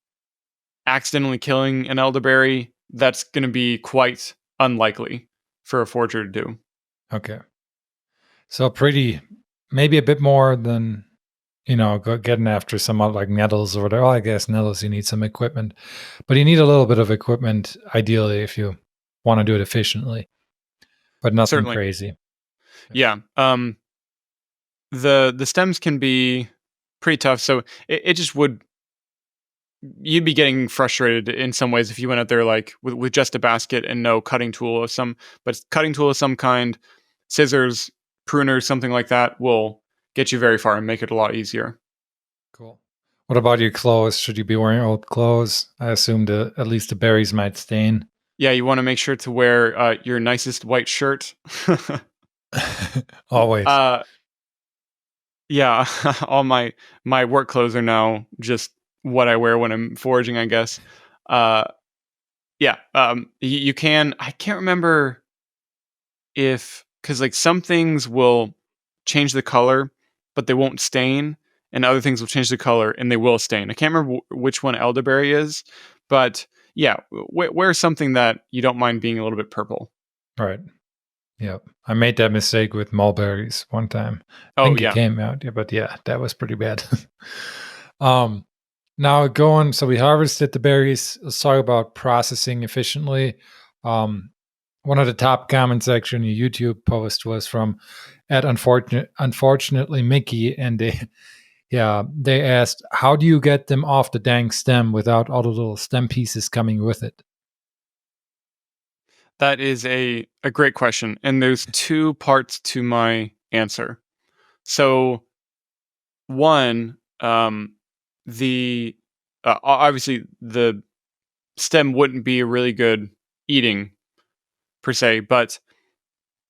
accidentally killing an elderberry, that's going to be quite unlikely for a forager to do. Okay. So pretty, maybe a bit more than getting after some like nettles or whatever. Oh, I guess nettles you need some equipment, but you need a little bit of equipment ideally if you want to do it efficiently, but nothing Certainly, crazy. yeah. The stems can be pretty tough, so it just would you'd be getting frustrated in some ways if you went out there like with just a basket and no cutting tool of some but cutting tool of some kind, scissors, pruners, something like that will get you very far and make it a lot easier. Cool. What about your clothes? Should you be wearing old clothes? I assume at least the berries might stain. Yeah, you want to make sure to wear your nicest white shirt. Always. uh yeah, all my work clothes are now just what I wear when I'm foraging, I guess. uh yeah, you can, I can't remember if because like some things will change the color, but they won't stain, and other things will change the color and they will stain. I can't remember which one elderberry is, but yeah, wear something that you don't mind being a little bit purple. Right. Yep. I made that mistake with mulberries one time. I Oh think it yeah, came out, yeah, but yeah, that was pretty bad. um, Now going, so we harvested the berries. Let's talk about processing efficiently. Um, One of the top comments section in your YouTube post was from at unfortunately Mickey, and they asked, how do you get them off the dang stem without all the little stem pieces coming with it? That is a great question, and there's two parts to my answer. So one, the obviously the stem wouldn't be really good eating per se, but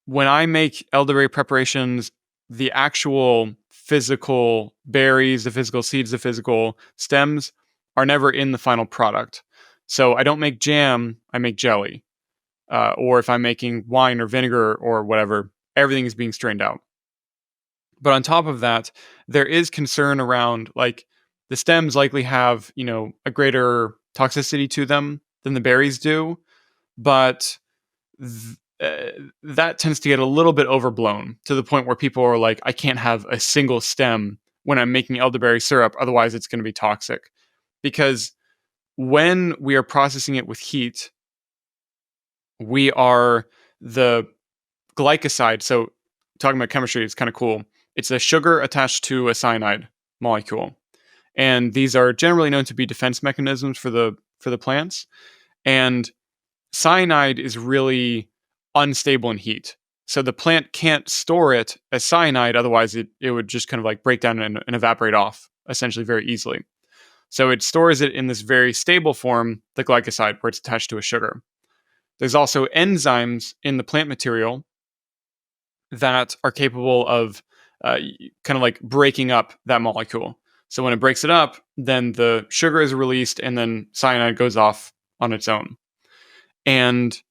when I make elderberry preparations, the actual physical berries, the physical seeds, the physical stems are never in the final product. So I don't make jam, I make jelly. Or if I'm making wine or vinegar or whatever, everything is being strained out. But on top of that, there is concern around like the stems likely have, a greater toxicity to them than the berries do, but th- that tends to get a little bit overblown to the point where people are like, I can't have a single stem when I'm making elderberry syrup, otherwise it's going to be toxic. Because when we are processing it with heat, we are the glycoside. So, talking about chemistry, it's kind of cool. It's a sugar attached to a cyanide molecule, and these are generally known to be defense mechanisms for the plants. And cyanide is really unstable in heat, so the plant can't store it as cyanide. Otherwise, it would just kind of like break down and evaporate off essentially very easily. So it stores it in this very stable form, the glycoside, where it's attached to a sugar. There's also enzymes in the plant material that are capable of kind of like breaking up that molecule. So when it breaks it up, then the sugar is released and then cyanide goes off on its own. And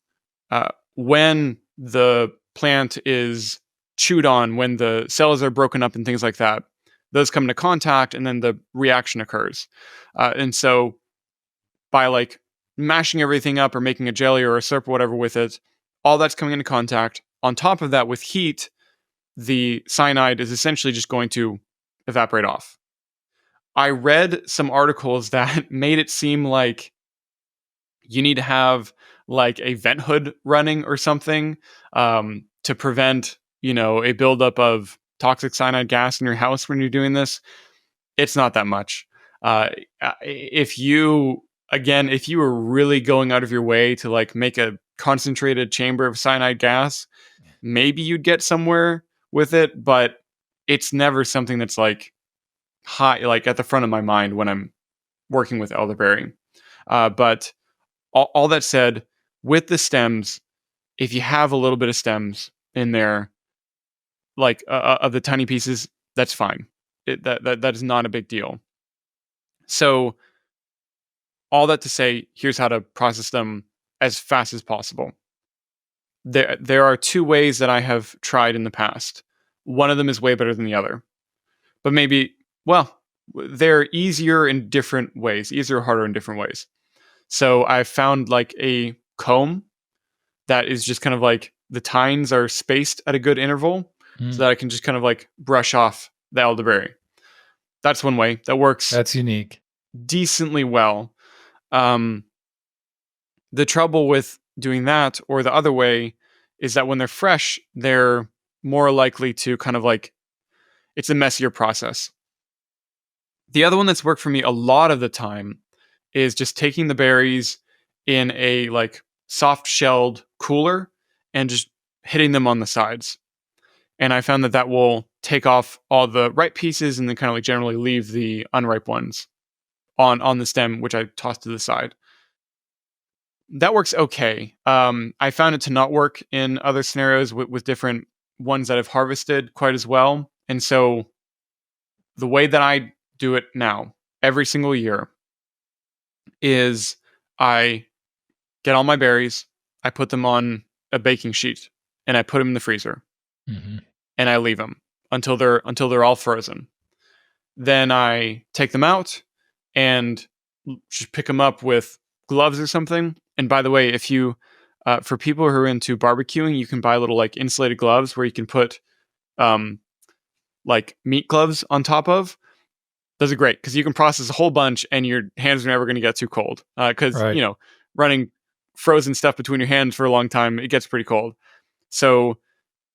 when the plant is chewed on, when the cells are broken up and things like that, those come into contact and then the reaction occurs. And so by like mashing everything up or making a jelly or a syrup or whatever with it, all that's coming into contact. On top of that, with heat, the cyanide is essentially just going to evaporate off. I read some articles that made it seem like you need to have like a vent hood running or something to prevent, a buildup of toxic cyanide gas in your house when you're doing this. It's not that much. If you, again, if you were really going out of your way to like make a concentrated chamber of cyanide gas, maybe you'd get somewhere with it, but it's never something that's like high, like at the front of my mind when I'm working with elderberry. But all that said, with the stems, if you have a little bit of stems in there, like of the tiny pieces, that's fine. That is not a big deal. So all that to say, here's how to process them as fast as possible. There are two ways that I have tried in the past. One of them is way better than the other. But maybe, well, they're easier in different ways, easier or harder in different ways. So I found like a comb that is just kind of like the tines are spaced at a good interval so Mm, that I can just kind of like brush off the elderberry. That's one way that works that's unique. decently well. Um, the trouble with doing that or the other way is that when they're fresh, they're more likely to kind of like it's a messier process. The other one that's worked for me a lot of the time is just taking the berries in a like soft shelled cooler and just hitting them on the sides. And I found that that will take off all the ripe pieces and then kind of like generally leave the unripe ones on the stem, which I toss to the side. That works okay. I found it to not work in other scenarios with different ones that I've harvested quite as well. And so the way that I do it now, every single year, is I get all my berries, I put them on a baking sheet, and I put them in the freezer, Hmm. and I leave them until they're all frozen. Then I take them out and just pick them up with gloves or something. And by the way, if you for people who are into barbecuing, you can buy little like insulated gloves where you can put um, like meat gloves on top of. Those are great because you can process a whole bunch and your hands are never going to get too cold. Because, Right. running frozen stuff between your hands for a long time, it gets pretty cold. So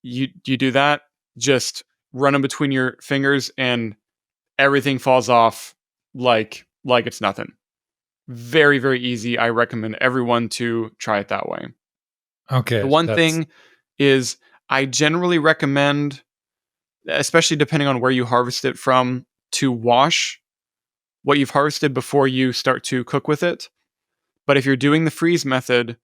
you do that, just run them between your fingers and everything falls off like it's nothing. Very, very easy. I recommend everyone to try it that way. The Okay. one That's thing is I generally recommend, especially depending on where you harvest it from, to wash what you've harvested before you start to cook with it. But if you're doing the freeze method,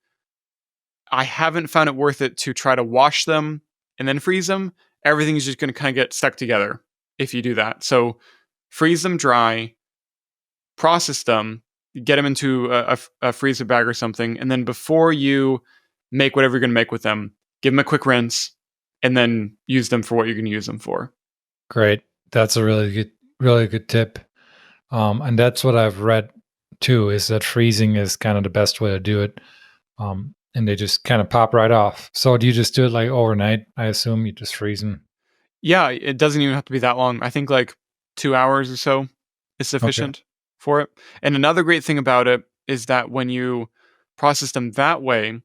I haven't found it worth it to try to wash them and then freeze them. Everything's just going to kind of get stuck together if you do that. So freeze them dry, process them, get them into a freezer bag or something, and then before you make whatever you're going to make with them, give them a quick rinse, and then use them for what you're going to use them for. great. That's a really good tip. And that's what I've read too, is that freezing is kind of the best way to do it. And they just kind of pop right off. So do you just do it like overnight? I assume you just freeze them. Yeah, it doesn't even have to be that long. I think like 2 hours or so is Okay. sufficient for it. And another great thing about it is that when you process them that way,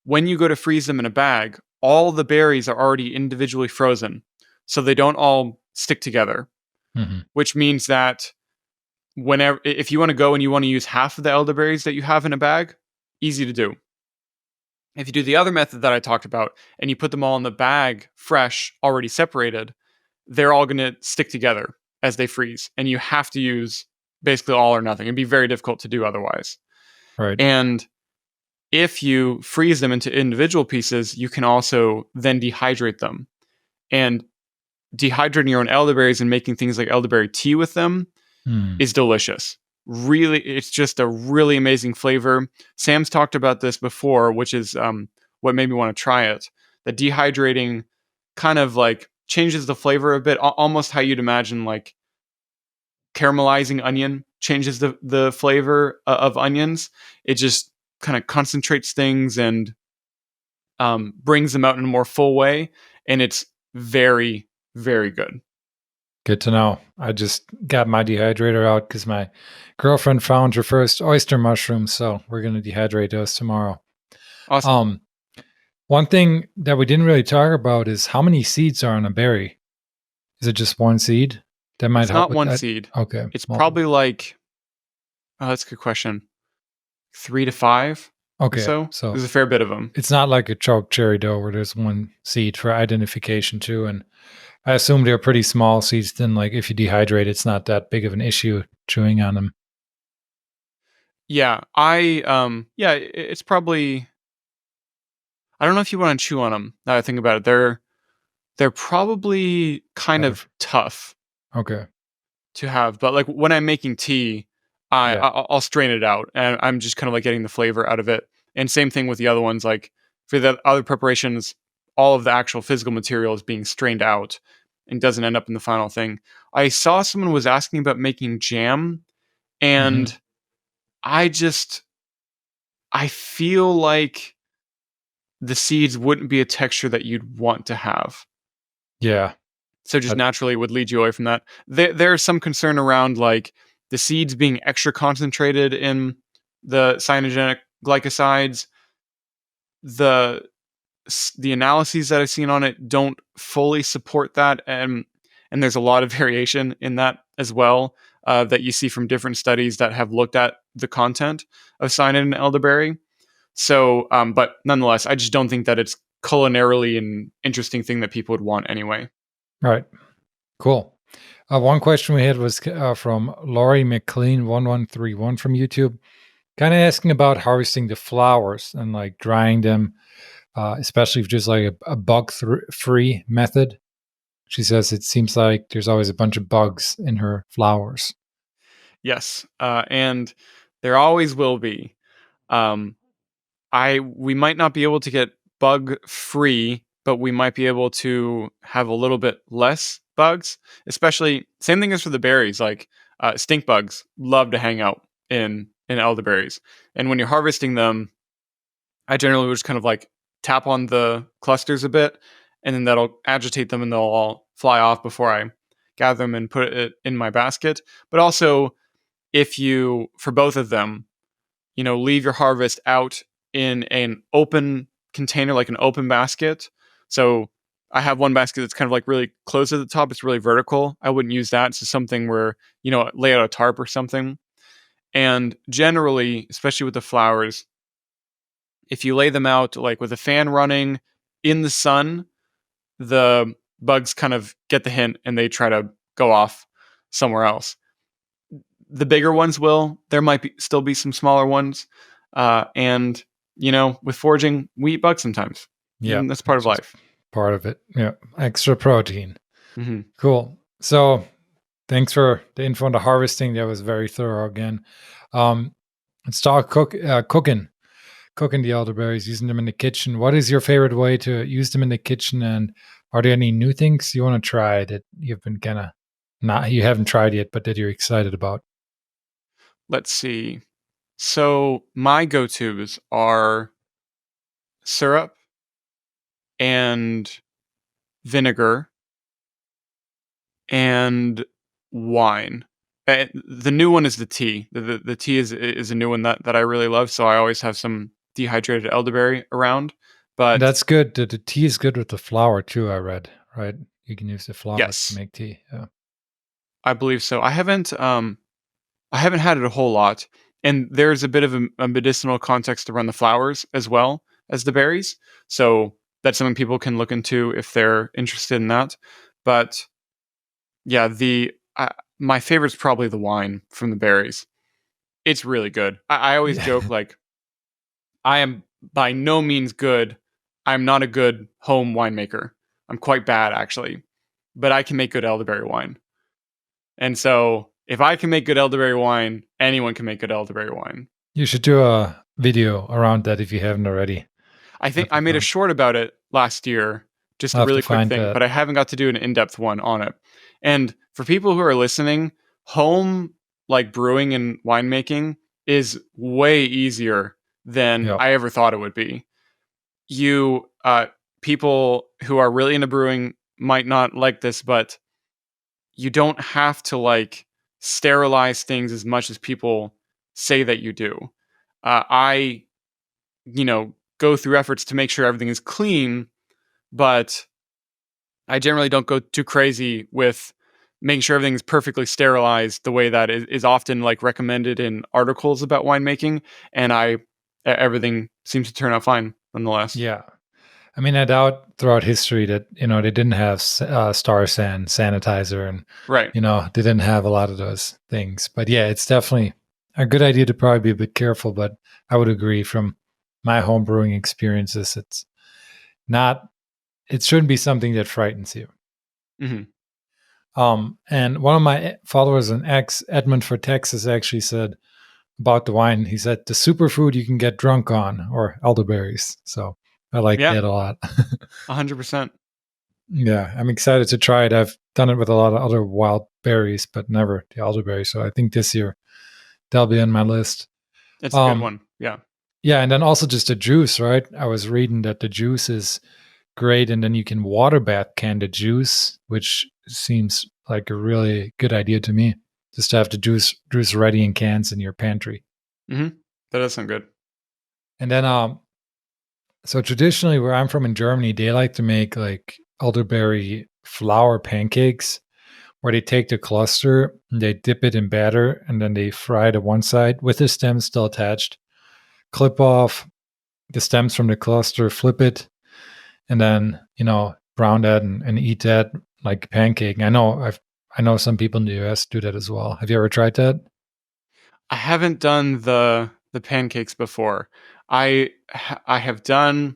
when you go to freeze them in a bag, all the berries are already individually frozen. So they don't all stick together, Hmm. which means that whenever if you want to go and you want to use half of the elderberries that you have in a bag, easy to do. If you do the other method that I talked about and you put them all in the bag fresh, already separated, they're all going to stick together as they freeze. And you have to use basically all or nothing. It'd be very difficult to do otherwise. Right. And if you freeze them into individual pieces, you can also then dehydrate them. And dehydrating your own elderberries and making things like elderberry tea with them Hmm. is delicious. Really, it's just a really amazing flavor. Sam's talked about this before, which is what made me want to try it. The dehydrating kind of like changes the flavor a bit, almost how you'd imagine like caramelizing onion changes the flavor of onions. It just kind of concentrates things and brings them out in a more full way, and it's very, very good. Good to know. I just got my dehydrator out because my girlfriend found her first oyster mushrooms. So we're going to dehydrate those tomorrow. Awesome. Um, One thing that we didn't really talk about is how many seeds are on a berry. Is it just one seed? That might It's help not with one that. seed. Okay. It's Well, probably like, oh, that's a good question. 3 to 5 or okay. so. So There's a fair bit of them. it's not like a choke cherry dough where there's one seed for identification too. And I assume they're pretty small seeds. Then, like if you dehydrate, it's not that big of an issue chewing on them. Yeah, yeah, it's probably. I don't know if you want to chew on them. Now I think about it, they're probably kind Better. of tough Okay. to have. But like when I'm making tea, Yeah. I'll strain it out, and I'm just kind of like getting the flavor out of it. And same thing with the other ones. Like for the other preparations, all of the actual physical material is being strained out and doesn't end up in the final thing. I saw someone was asking about making jam, Hmm. and I just I feel like the seeds wouldn't be a texture that you'd want to have. Yeah. So just I, naturally would lead you away from that. There's some concern around like the seeds being extra concentrated in the cyanogenic glycosides. The the analyses that I've seen on it don't fully support that, and there's a lot of variation in that as well that you see from different studies that have looked at the content of cyanide in elderberry. So, but nonetheless, I just don't think that it's culinarily an interesting thing that people would want anyway. right. Cool. One question we had was from Laurie McLean 1131 from YouTube, kind of asking about harvesting the flowers and like drying them, especially if just like a free method. She says it seems like there's always a bunch of bugs in her flowers. Yes, and there always will be. Um, I we might not be able to get bug free, but we might be able to have a little bit less bugs. Especially, same thing as for the berries. Like stink bugs love to hang out in elderberries, and when you're harvesting them, I generally would just kind of like tap on the clusters a bit, and then that'll agitate them, and they'll all fly off before I gather them and put it in my basket. But also, if you, for both of them, leave your harvest out in an open container, like an open basket. So I have one basket that's kind of like really close at the top. It's really vertical. I wouldn't use that. It's something where, lay out a tarp or something. And generally, especially with the flowers, if you lay them out like with a fan running in the sun, the bugs kind of get the hint and they try to go off somewhere else. The bigger ones will. There might still be some smaller ones. And, with foraging, we eat bugs sometimes. Yeah, And that's part of just life. part of it. Yeah, extra protein. Mm-hmm. Cool. So thanks for the info on the harvesting. That was very thorough again. Let's talk cooking the elderberries, using them in the kitchen. What is your favorite way to use them in the kitchen? And are there any new things you want to try that you've been kind of you haven't tried yet, but that you're excited about? Let's see. So my go-tos are syrup and vinegar and wine. The new one is the tea. The tea is a new one that I really love. So I always have some dehydrated elderberry around. But That's good. The tea is good with the flour too, I read, right? You can use the flour to yes, make tea. Yeah. I believe so. I haven't had it a whole lot, and there's a bit of a medicinal context around the flowers as well as the berries. So that's something people can look into if they're interested in that. But yeah, my favorite is probably the wine from the berries. It's really good. I always Yeah. joke like I am by no means good. I'm not a good home winemaker. I'm quite bad actually, but I can make good elderberry wine. And so if I can make good elderberry wine, anyone can make good elderberry wine. You should do a video around that if you haven't already. I think That'd be I made a fun. short about it last year, just I'll a have to really quick find thing, that. but I haven't got to do an in-depth one on it. And for people who are listening, home like brewing and winemaking is way easier than Yeah. I ever thought it would be. You People who are really into brewing might not like this, but you don't have to like sterilize things as much as people say that you do. I, go through efforts to make sure everything is clean, but I generally don't go too crazy with making sure everything is perfectly sterilized the way that is often like recommended in articles about winemaking. And everything seems to turn out fine nonetheless. Yeah. I mean, I doubt throughout history that, they didn't have Star San sanitizer and, Right. they didn't have a lot of those things. But yeah, it's definitely a good idea to probably be a bit careful. But I would agree from my home brewing experiences, not, it shouldn't be something that frightens you. Hmm. And one of my followers in X, Edmund for Texas, actually said about the wine, he said, the superfood you can get drunk on, or elderberries. So I like Yeah, that a lot. 100%. Yeah, I'm excited to try it. I've done it with a lot of other wild berries, but never the elderberry. So I think this year that'll be on my list. It's a good Um, one. Yeah. yeah, and then also just the juice, right? I was reading that the juice is great, and then you can water bath can the juice, which seems like a really good idea to me. Just to have the juice ready in cans in your pantry. Hmm. That does sound good. And then so traditionally where I'm from in Germany, they like to make like elderberry flour pancakes where they take the cluster and they dip it in batter and then they fry it at one side with the stem still attached, clip off the stems from the cluster, flip it, and then, brown that and eat that like pancake. I know some people in the US do that as well. Have you ever tried that? I haven't done the pancakes before. I have done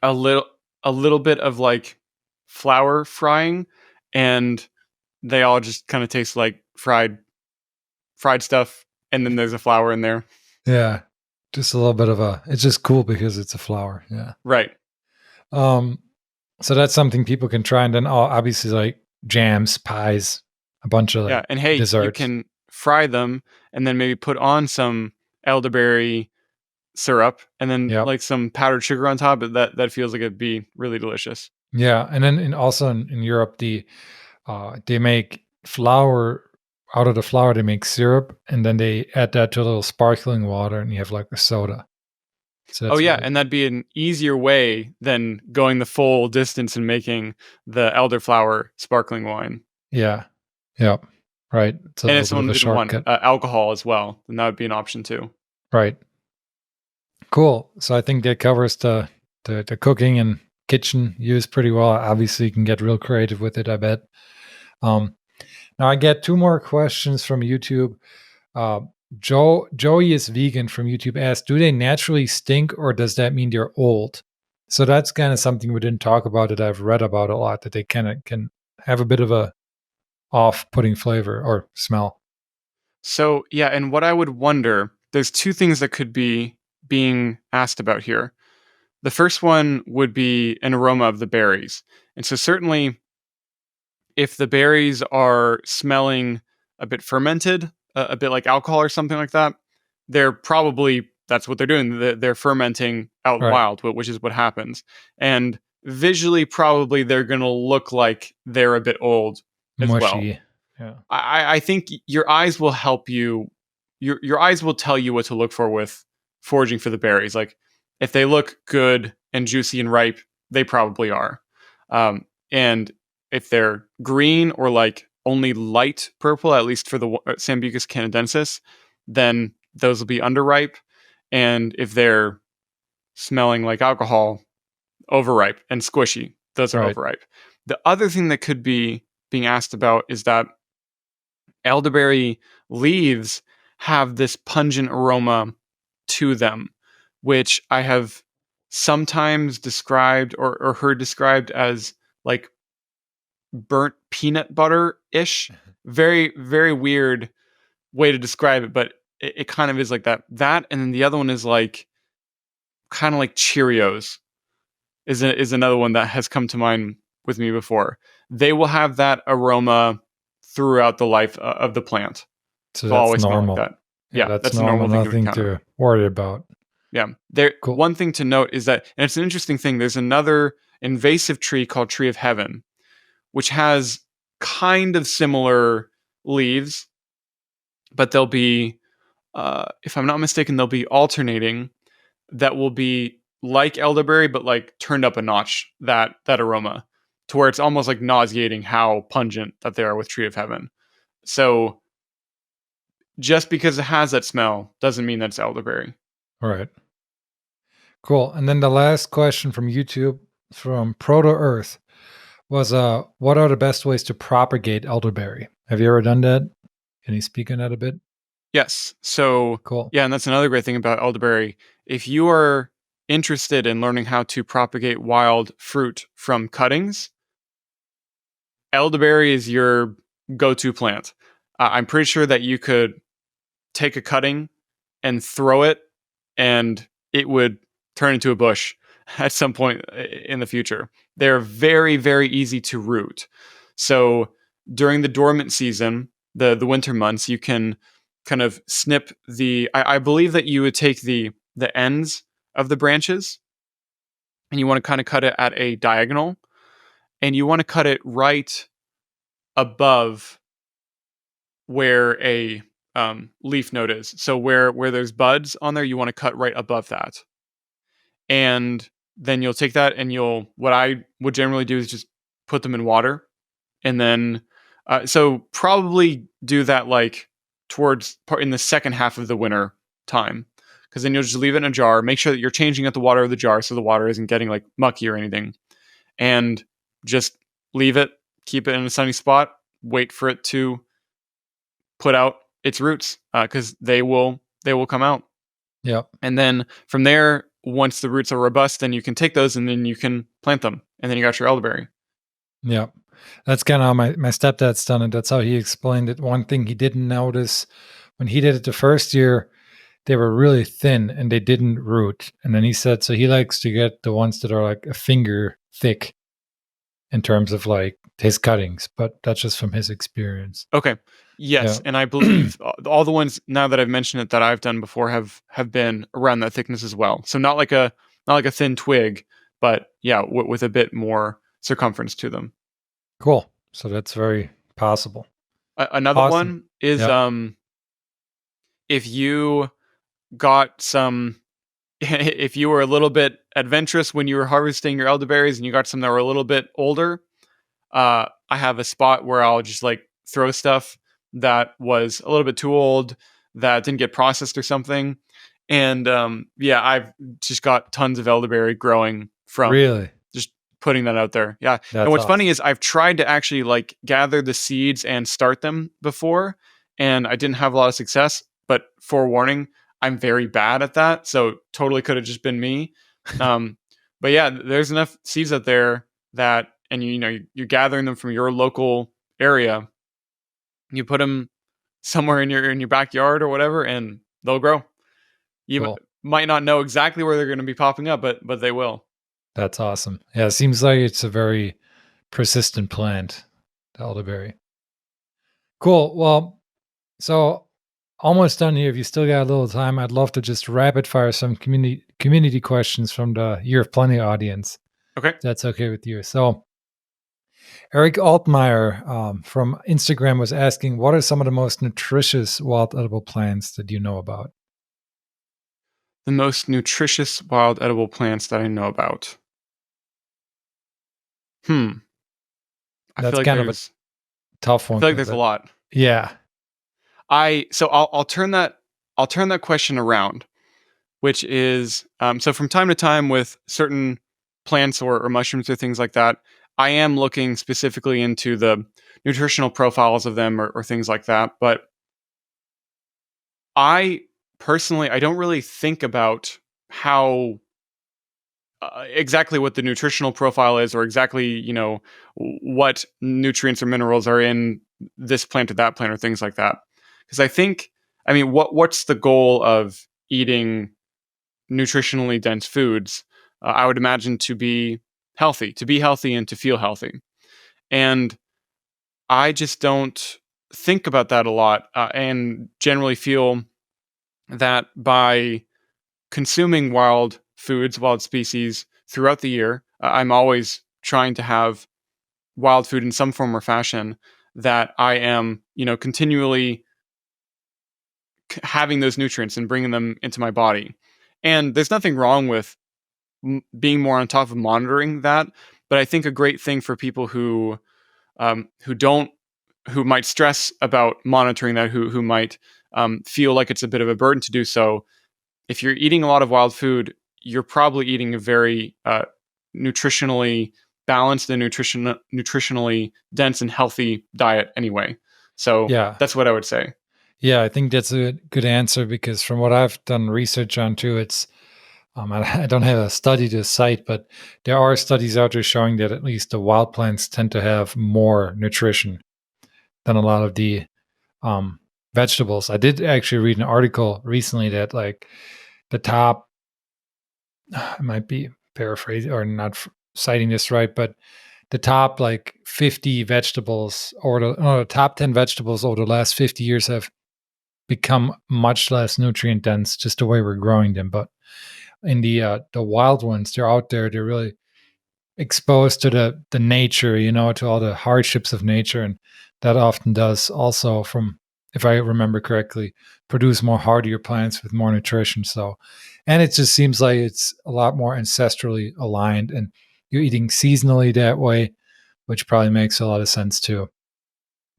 a little a little bit of like flour frying, and they all just kind of taste like fried stuff, and then there's a flour in there. Yeah. Just a little bit of it's just cool because it's a flower. Yeah. Right. Um, so that's something people can try. And then obviously like jams, pies, a bunch of Yeah. like And hey, you desserts. can fry them and then maybe put on some elderberry syrup and then Yep. like some powdered sugar on top. But that feels like it'd be really delicious. Yeah. And then also in Europe, they make flour out of the flour. They make syrup, and then they add that to a little sparkling water, and you have like a soda. So Oh that's yeah, really and that'd be an easier way than going the full distance and making the elderflower sparkling wine. yeah, yep, right. It's a And little if bit of someone a didn't want shortcut, alcohol as well, then that would be an option too. right? Cool. So I think that covers the cooking and kitchen use pretty well. Obviously, you can get real creative with it. I bet. Um, Now I get two more questions from YouTube. Uh, Joey is vegan from YouTube asked, "Do they naturally stink, or does that mean they're old?" So that's kind of something we didn't talk about that I've read about a lot. That they kind of can have a bit of a off-putting flavor or smell. So yeah, and what I would wonder, there's two things that could be being asked about here. The first one would be an aroma of the berries. And so certainly if the berries are smelling a bit fermented, a bit like alcohol or something like that, they're probably that's what they're doing. They're fermenting out Right, wild, which is what happens. And visually, probably they're going to look like they're a bit old as well. mushy. Yeah, I think your eyes will help you. Your eyes will tell you what to look for with foraging for the berries. Like if they look good and juicy and ripe, they probably are. And if they're green or like only light purple, at least for the Sambucus canadensis, then those will be underripe. And if they're smelling like alcohol, overripe and squishy, those are right, overripe. The other thing that could be being asked about is that elderberry leaves have this pungent aroma to them, which I have sometimes described or heard described as like burnt peanut butter ish. Very, very weird way to describe it, but it kind of is like that. That, and then the other one is like kind of like Cheerios is another one that has come to mind with me before. They will have that aroma throughout the life of the plant. so They'll that's always smell like normal. that. Yeah, Yeah, that's that's a normal. normal thing to Nothing encounter. to worry about. Yeah. There Cool. one thing to note is that and it's an interesting thing, there's another invasive tree called Tree of Heaven, which has kind of similar leaves, but they'll be if I'm not mistaken, they'll be alternating that will be like elderberry, but like turned up a notch, that aroma, to where it's almost like nauseating how pungent that they are with Tree of Heaven. So just because it has that smell doesn't mean that it's elderberry. All right. Cool. And then the last question from YouTube from Proto Earth was what are the best ways to propagate elderberry? Have you ever done that? Can you speak on that a bit? Yes. So, Cool. yeah, and that's another great thing about elderberry. If you are interested in learning how to propagate wild fruit from cuttings, elderberry is your go-to plant. I'm pretty sure that you could take a cutting and throw it, and it would turn into a bush at some point in the future. They're very, very easy to root. So during the dormant season, the winter months, you can kind of snip the. I believe that you would take the ends of the branches, and you want to kind of cut it at a diagonal, and you want to cut it right above where a leaf node is. So where there's buds on there, you want to cut right above that. And then you'll take that and you'll what I would generally do is just put them in water and then so probably do that like towards in the second half of the winter time because then you'll just leave it in a jar. Make sure that you're changing out the water of the jar so the water isn't getting like mucky or anything, and just leave it, keep it in a sunny spot, wait for it to put out its roots because they will come out. Yep. And then from there, once the roots are robust, then you can take those and then you can plant them, and then you got your elderberry. Yep. That's kind of how my stepdad's done it. That's how he explained it. One thing he didn't notice when he did it the first year, they were really thin and they didn't root. And then he said, so he likes to get the ones that are like a finger thick in terms of like his cuttings, but that's just from his experience. Okay. Yeah. Yes, and I believe all the ones now that I've mentioned it that I've done before have been around that thickness as well. So not like a thin twig, but yeah, with a bit more circumference to them. Cool. So that's very possible. Another Awesome. one is Yep. if you got some if you were a little bit adventurous when you were harvesting your elderberries and you got some that were a little bit older, I have a spot where I'll just like throw stuff that was a little bit too old that didn't get processed or something. And yeah, I've just got tons of elderberry growing from Really? just putting that out there. Yeah. And That's what's funny awesome. is I've tried to actually like gather the seeds and start them before, and I didn't have a lot of success. But forewarning, I'm very bad at that. So totally could have just been me. Um, but yeah, there's enough seeds out there that, and you know, you're gathering them from your local area. You put them somewhere in your backyard or whatever, and they'll grow. You Cool. might not know exactly where they're going to be popping up, but they will. That's awesome. Yeah, it seems like it's a very persistent plant, the elderberry. Cool. Well, so almost done here. If you still got a little time, I'd love to just rapid fire some community questions from the Year of Plenty audience. Okay. If that's okay with you. So Eric Altmeyer from Instagram was asking, what are some of the most nutritious wild edible plants that you know about? The most nutritious wild edible plants that I know about. Hmm. I feel That's like kind of a there's tough I one, feel like there's a but lot. yeah, I'll turn that question around, which is so from time to time with certain plants or mushrooms or things like that, I am looking specifically into the nutritional profiles of them or things like that. But I personally, I don't really think about how exactly what the nutritional profile is or exactly what nutrients or minerals are in this plant or that plant or things like that, because I think, I mean, what's the goal of eating nutritionally dense foods? I would imagine to be healthy and to feel healthy. And I just don't think about that a lot, and generally feel that by consuming wild foods, wild species throughout the year, I'm always trying to have wild food in some form or fashion, that I am, continually having those nutrients and bringing them into my body. And there's nothing wrong with being more on top of monitoring that. But I think a great thing for people who don't who might stress about monitoring that, who might feel like it's a bit of a burden to do so, if you're eating a lot of wild food, you're probably eating a very nutritionally balanced and nutritionally dense and healthy diet anyway. So yeah, that's what I would say. yeah. I think that's a good answer because from what I've done research on too, it's I don't have a study to cite, but there are studies out there showing that at least the wild plants tend to have more nutrition than a lot of the um, vegetables. I did actually read an article recently that like the top, I might be paraphrasing or not citing this right, but the top like 50 vegetables or the top 10 vegetables over the last 50 years have become much less nutrient dense just the way we're growing them. But in the wild ones, they're out there, they're really exposed to the nature, to all the hardships of nature, and that often does also, from if I remember correctly, produce more hardier plants with more nutrition. So, and it just seems like it's a lot more ancestrally aligned, and you're eating seasonally that way, which probably makes a lot of sense too.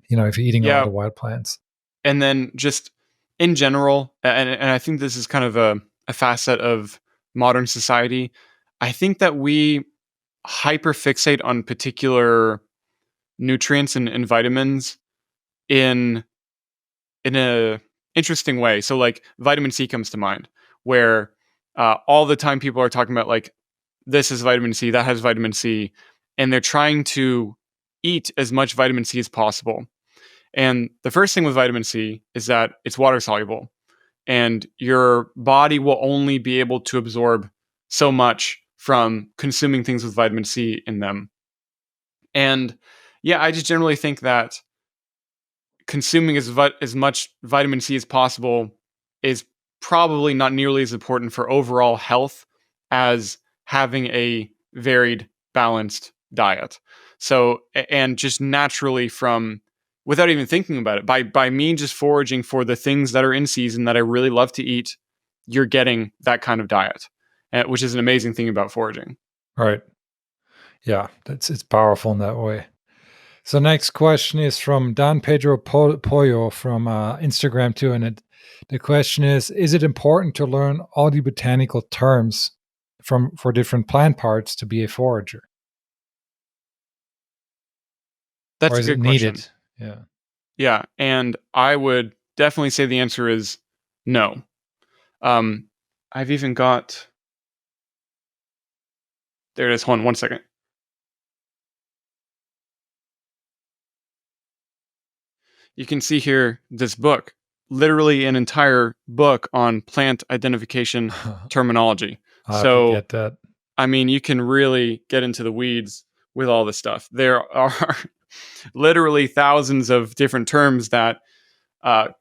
If you're eating a lot Yeah, of wild plants. and then just in general, and I think this is kind of a facet of modern society. I think that we hyperfixate on particular nutrients and vitamins in a interesting way. So like vitamin C comes to mind, where all the time people are talking about like this is vitamin C, that has vitamin C, and they're trying to eat as much vitamin C as possible. And the first thing with vitamin C is that it's water soluble, and your body will only be able to absorb so much from consuming things with vitamin C in them. And yeah, I just generally think that consuming as much vitamin C as possible is probably not nearly as important for overall health as having a varied, balanced diet. So, and just naturally from without even thinking about it, by me just foraging for the things that are in season that I really love to eat, you're getting that kind of diet, which is an amazing thing about foraging. Right. Yeah, it's powerful in that way. So next question is from Don Pedro Pollo from Instagram too, and the question is it important to learn all the botanical terms for different plant parts to be a forager, or That's a is it good question. needed? Yeah. Yeah, and I would definitely say the answer is no. Um, I've even got there it is. Hold on 1 second. You can see here this book, literally an entire book on plant identification terminology. I have to So, get that. I mean, you can really get into the weeds with all this stuff. There are literally thousands of different terms that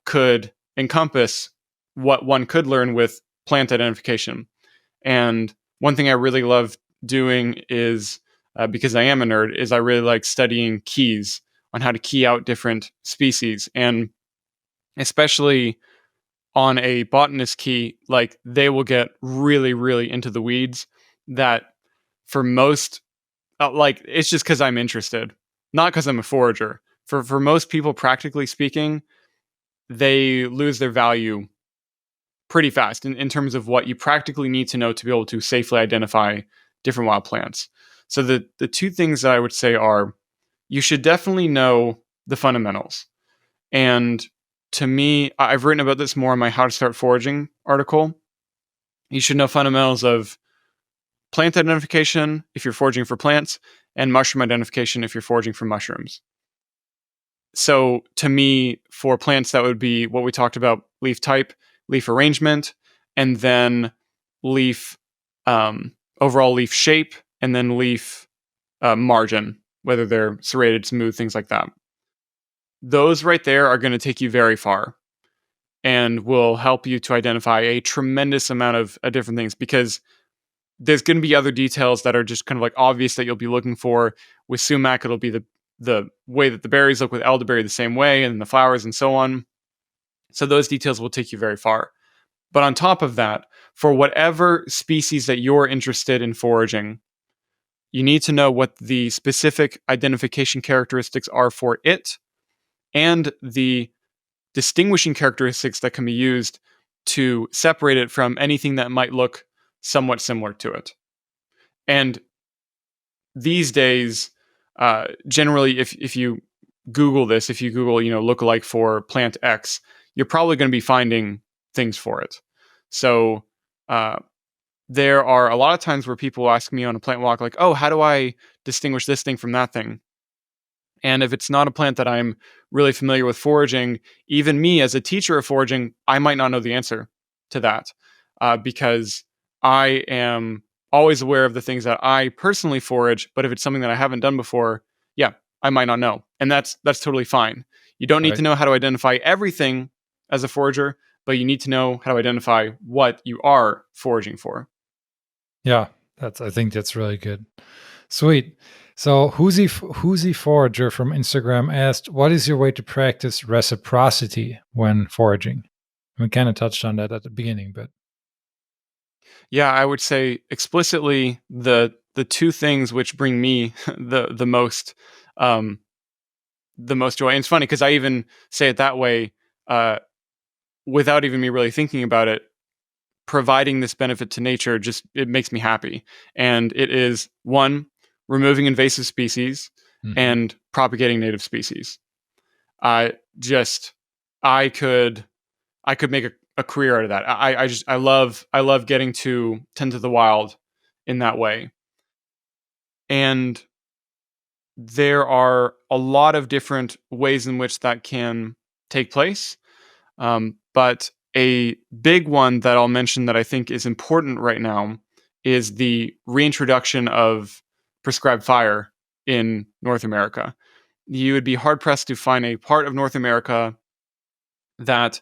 could encompass what one could learn with plant identification. And one thing I really love doing is because I am a nerd, is I really like studying keys on how to key out different species, and especially on a botanist key, like they will get really, really into the weeds. That for most, like it's just because I'm interested, not because I'm a forager. For most people, practically speaking, they lose their value pretty fast in terms of what you practically need to know to be able to safely identify different wild plants. So the two things that I would say are you should definitely know the fundamentals. And to me, I've written about this more in my How to Start Foraging article. You should know fundamentals of plant identification if you're foraging for plants, and mushroom identification if you're foraging for mushrooms. So to me, for plants, that would be what we talked about: leaf type, leaf arrangement, and then leaf overall leaf shape, and then leaf margin, whether they're serrated, smooth, things like that. Those right there are going to take you very far and will help you to identify a tremendous amount of different things, because there's going to be other details that are just kind of like obvious that you'll be looking for. With sumac, it'll be the way that the berries look. With elderberry, the same way, and the flowers and so on. So those details will take you very far. But on top of that, for whatever species that you're interested in foraging, you need to know what the specific identification characteristics are for it, and the distinguishing characteristics that can be used to separate it from anything that might look somewhat similar to it. And these days, generally, if you Google this, if you Google, lookalike for plant X, you're probably going to be finding things for it. So uh, there are a lot of times where people ask me on a plant walk, like, "Oh, how do I distinguish this thing from that thing?" And if it's not a plant that I'm really familiar with foraging, even me as a teacher of foraging, I might not know the answer to that, because I am always aware of the things that I personally forage. But if it's something that I haven't done before, yeah, I might not know, and that's totally fine. You don't need to Right. know how to identify everything as a forager, but you need to know how to identify what you are foraging for. Yeah, I think that's really good. Sweet. So Who's Forager from Instagram asked, "What is your way to practice reciprocity when foraging?" We kind of touched on that at the beginning, but Yeah, I would say explicitly the two things which bring me um, the most joy. And it's funny because I even say it that way uh, without even me really thinking about it. Providing this benefit to nature just it makes me happy, and it is one, removing invasive species mhm. and propagating native species. I just I could I could make a career out of that. I love getting to tend to the wild in that way. And there are a lot of different ways in which that can take place. But a big one that I'll mention that I think is important right now is the reintroduction of prescribed fire in North America. You would be hard pressed to find a part of North America that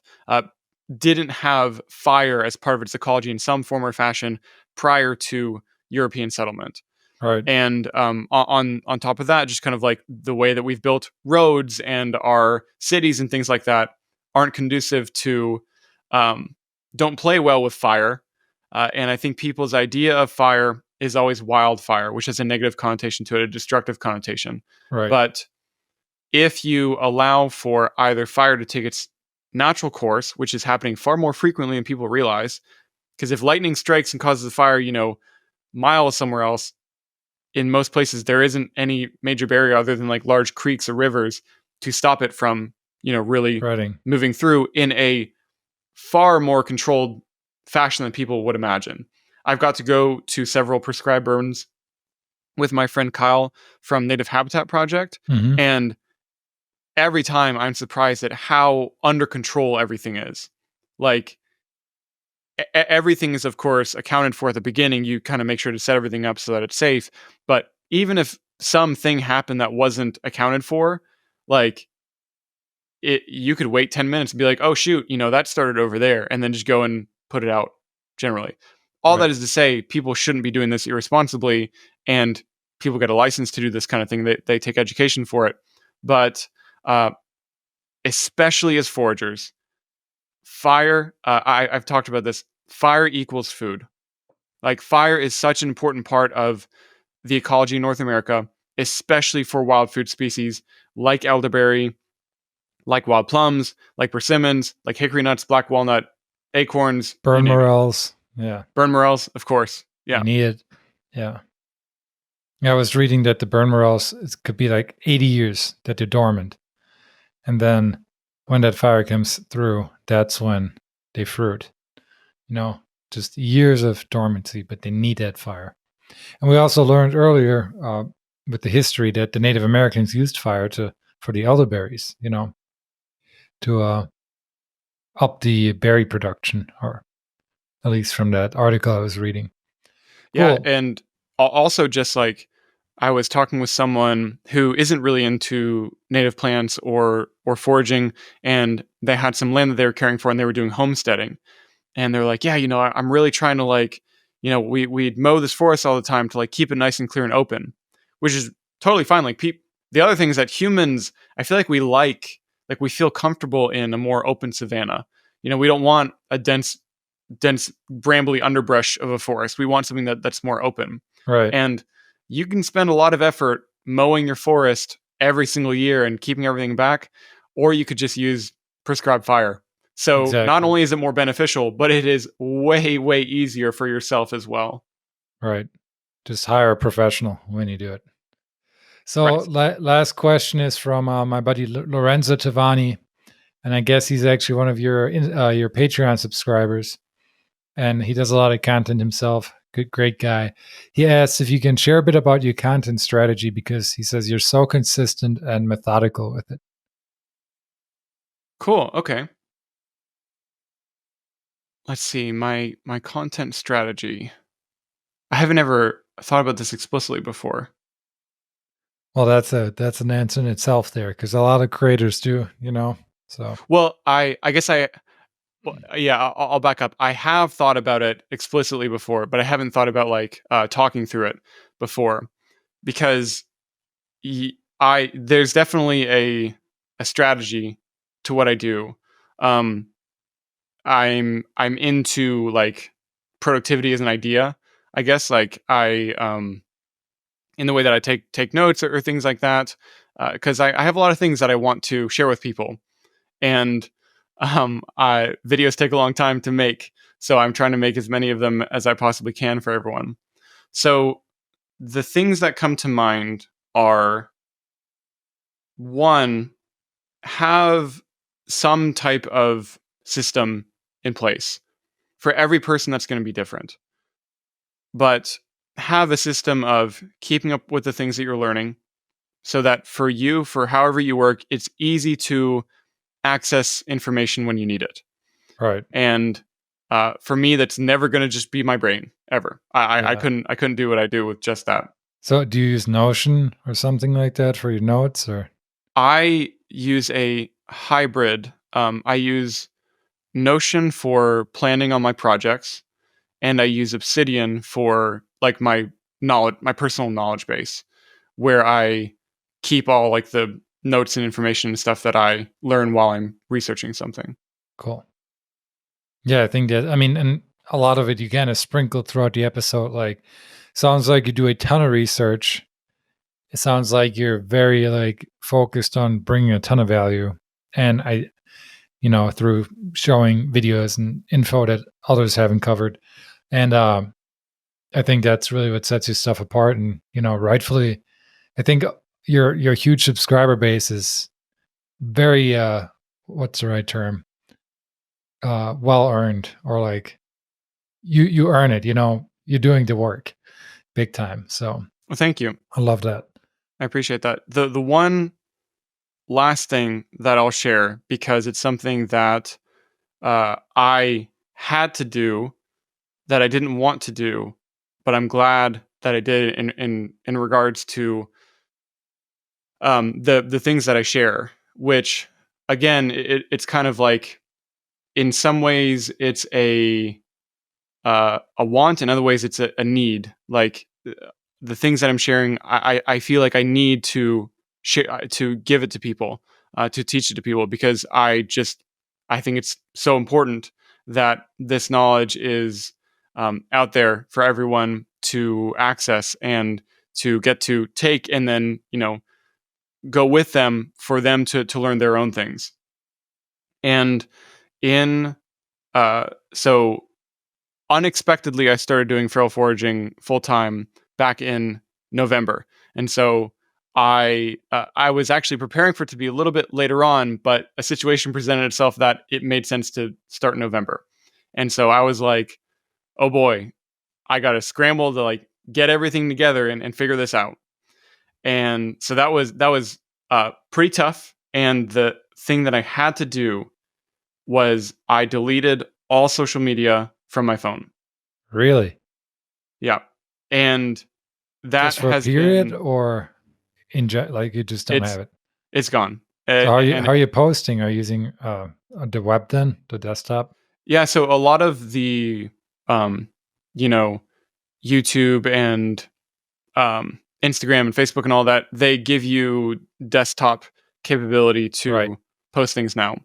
didn't have fire as part of its ecology in some form or fashion prior to European settlement. Right. And on top of that, just kind of like the way that we've built roads and our cities and things like that aren't conducive to, um, don't play well with fire. And I think people's idea of fire is always wildfire, which has a negative connotation to it, a destructive connotation. Right. But if you allow for either fire to take its natural course, which is happening far more frequently than people realize, because if lightning strikes and causes a fire, miles somewhere else, in most places there isn't any major barrier other than like large creeks or rivers to stop it from, really Spreading. moving through in a far more controlled fashion than people would imagine. I've got to go to several prescribed burns with my friend Kyle from Native Habitat Project, Hmm. and every time I'm surprised at how under control everything is. Like everything is of course accounted for at the beginning. You kind of make sure to set everything up so that it's safe, but even if something happened that wasn't accounted for, like you could wait 10 minutes and be like, "Oh shoot, that started over there," and then just go and put it out generally. All Right. that is to say, people shouldn't be doing this irresponsibly, and people get a license to do this kind of thing. They take education for it. But uh, especially as foragers, fire, I've talked about this, fire equals food. Like fire is such an important part of the ecology in North America, especially for wild food species like elderberry, like wild plums, like persimmons, like hickory nuts, black walnut, acorns, you Burn name it. morels. Yeah. Burn morels, of course. They Yeah. need it. Yeah. Yeah, I was reading that the burn morels, it could be like 80 years that they're dormant. And then when that fire comes through, that's when they fruit. You know, just years of dormancy, but they need that fire. And we also learned earlier with the history that the Native Americans used fire for the elderberries, to up the berry production, or at least from that article I was reading. Yeah. Cool. And also, just like I was talking with someone who isn't really into native plants or foraging, and they had some land that they were caring for and they were doing homesteading. And they're like, yeah, I'm really trying to like, we'd mow this forest all the time to like keep it nice and clear and open, which is totally fine. Like the other thing is that humans, I feel like like we feel comfortable in a more open savanna. We don't want a dense brambly underbrush of a forest. We want something that's more open. Right. And you can spend a lot of effort mowing your forest every single year and keeping everything back, or you could just use prescribed fire. So not Exactly. only is it more beneficial, but it is way, way easier for yourself as well. Right. Just hire a professional when you do it. So, Right. last question is from my buddy Lorenzo Tavani, and I guess he's actually one of your Patreon subscribers, and he does a lot of content himself. Good, great guy. He asks if you can share a bit about your content strategy because he says you're so consistent and methodical with it. Cool. Okay. Let's see. My content strategy. I haven't ever thought about this explicitly before. Well, that's an answer in itself there because a lot of creators do. So Well, I guess well, yeah, I'll back up. I have thought about it explicitly before, but I haven't thought about like talking through it before because I there's definitely a strategy to what I do. Um, I'm into like productivity as an idea. I guess like I in the way that I take notes or things like that because I have a lot of things that I want to share with people, and videos take a long time to make, so I'm trying to make as many of them as I possibly can for everyone. So the things that come to mind are: one, have some type of system in place. For every person that's going to be different, but have a system of keeping up with the things that you're learning so that for you, for however you work, it's easy to access information when you need it. right. And for me, that's never going to just be my brain ever. I Yeah. couldn't do what I do with just that. So do you use Notion or something like that for your notes or I use a hybrid. I use Notion for planning on my projects, and I use Obsidian for like my knowledge, my personal knowledge base, where I keep all like the notes and information and stuff that I learn while I'm researching something. Cool. Yeah, I think that, I mean, and a lot of it you kind of sprinkle throughout the episode. Like, sounds like you do a ton of research. It sounds like you're very like focused on bringing a ton of value. And through showing videos and info that others haven't covered. And I think that's really what sets your stuff apart. And, rightfully, I think your huge subscriber base is very, what's the right term? Well earned, or like you earn it, you're doing the work big time. So Well, thank you. I love that. I appreciate that. The one last thing that I'll share, because it's something that I had to do that I didn't want to do, but I'm glad that I did in regards to the things that I share. Which again, it's kind of like, in some ways it's a want, in other ways it's a need. Like the things that I'm sharing, I feel like I need to share, to give it to people, to teach it to people, because I think it's so important that this knowledge is out there for everyone to access and to get to take, and then go with them, for them to learn their own things. And in so unexpectedly, I started doing feral foraging full time back in November, and so I was actually preparing for it to be a little bit later on, but a situation presented itself that it made sense to start in November, and so I was like, "Oh boy, I got to scramble to like get everything together and figure this out." And so that was pretty tough. And the thing that I had to do was I deleted all social media from my phone. Really? Yeah. And that Just for a has period, been, or like you just don't it's have it? it's gone. So how are you And how are you posting? Are you using the web, then the desktop? yeah, so a lot of the um you know YouTube and Instagram and Facebook and all that, they give you desktop capability Right. to post things now.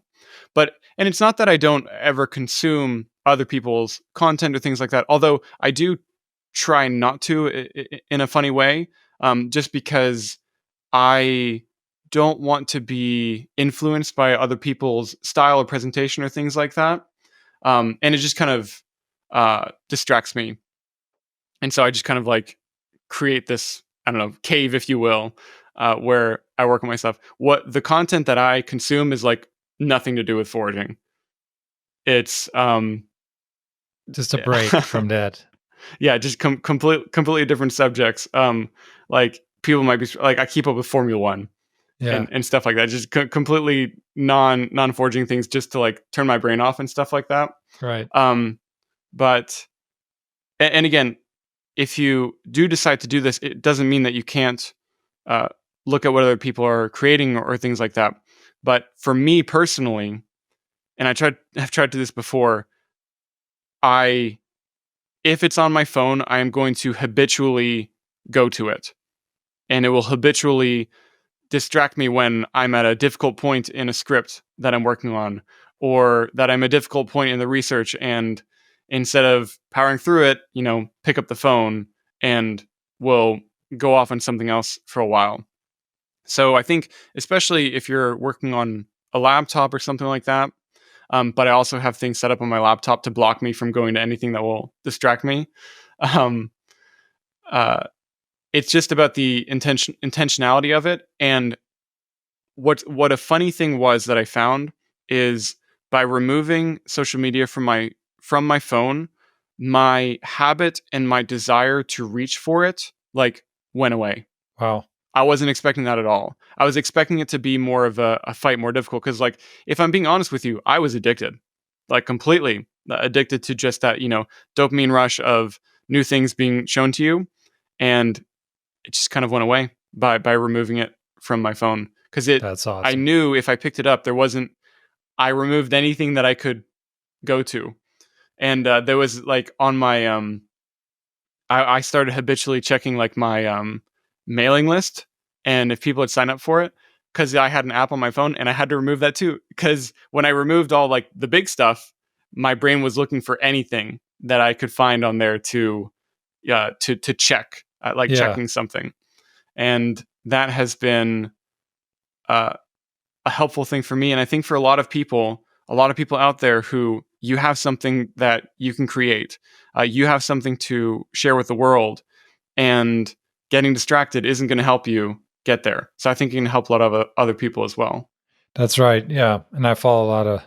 But and it's not that I don't ever consume other people's content or things like that. Although I do try not to, in a funny way, just because I don't want to be influenced by other people's style or presentation or things like that. And it just kind of distracts me. And so I just kind of like create this, I don't know, cave, if you will, where I work on my stuff. What the content that I consume is like nothing to do with foraging. It's Just a break from that. yeah, just completely different subjects. Like people might be like, I keep up with Formula One Yeah. and stuff like that. Just completely non foraging things, just to like turn my brain off and stuff like that. Right. Um, but and again, if you do decide to do this, it doesn't mean that you can't uh, look at what other people are creating or things like that. But for me personally, and I've tried to do this before, I if it's on my phone, I am going to habitually go to it, and it will habitually distract me when I'm at a difficult point in a script that I'm working on, or that I'm a difficult point in the research, and instead of powering through it, pick up the phone and will go off on something else for a while. So I think, especially if you're working on a laptop or something like that, but I also have things set up on my laptop to block me from going to anything that will distract me. Um, uh, it's just about the intentionality of it. And what a funny thing was that I found is, by removing social media from my phone, my habit and my desire to reach for it like went away. Wow. I wasn't expecting that at all. I was expecting it to be more of a fight, more difficult. Because, like, if I'm being honest with you, I was addicted, like completely addicted to just that, dopamine rush of new things being shown to you, and it just kind of went away by removing it from my phone. Because That's I awesome. knew if I picked it up, there wasn't. I removed anything that I could go to, and there was like on my I started habitually checking like my mailing list and if people had signed up for it because I had an app on my phone and I had to remove that too. Because when I removed all like the big stuff, my brain was looking for anything that I could find on there to check, like Yeah, checking something, and that has been uh, a helpful thing for me. And I think for a lot of people out there who you have something that you can create, you have something to share with the world, and getting distracted isn't going to help you get there. So I think you can help a lot of other people as well. that's right. Yeah. And I follow a lot of,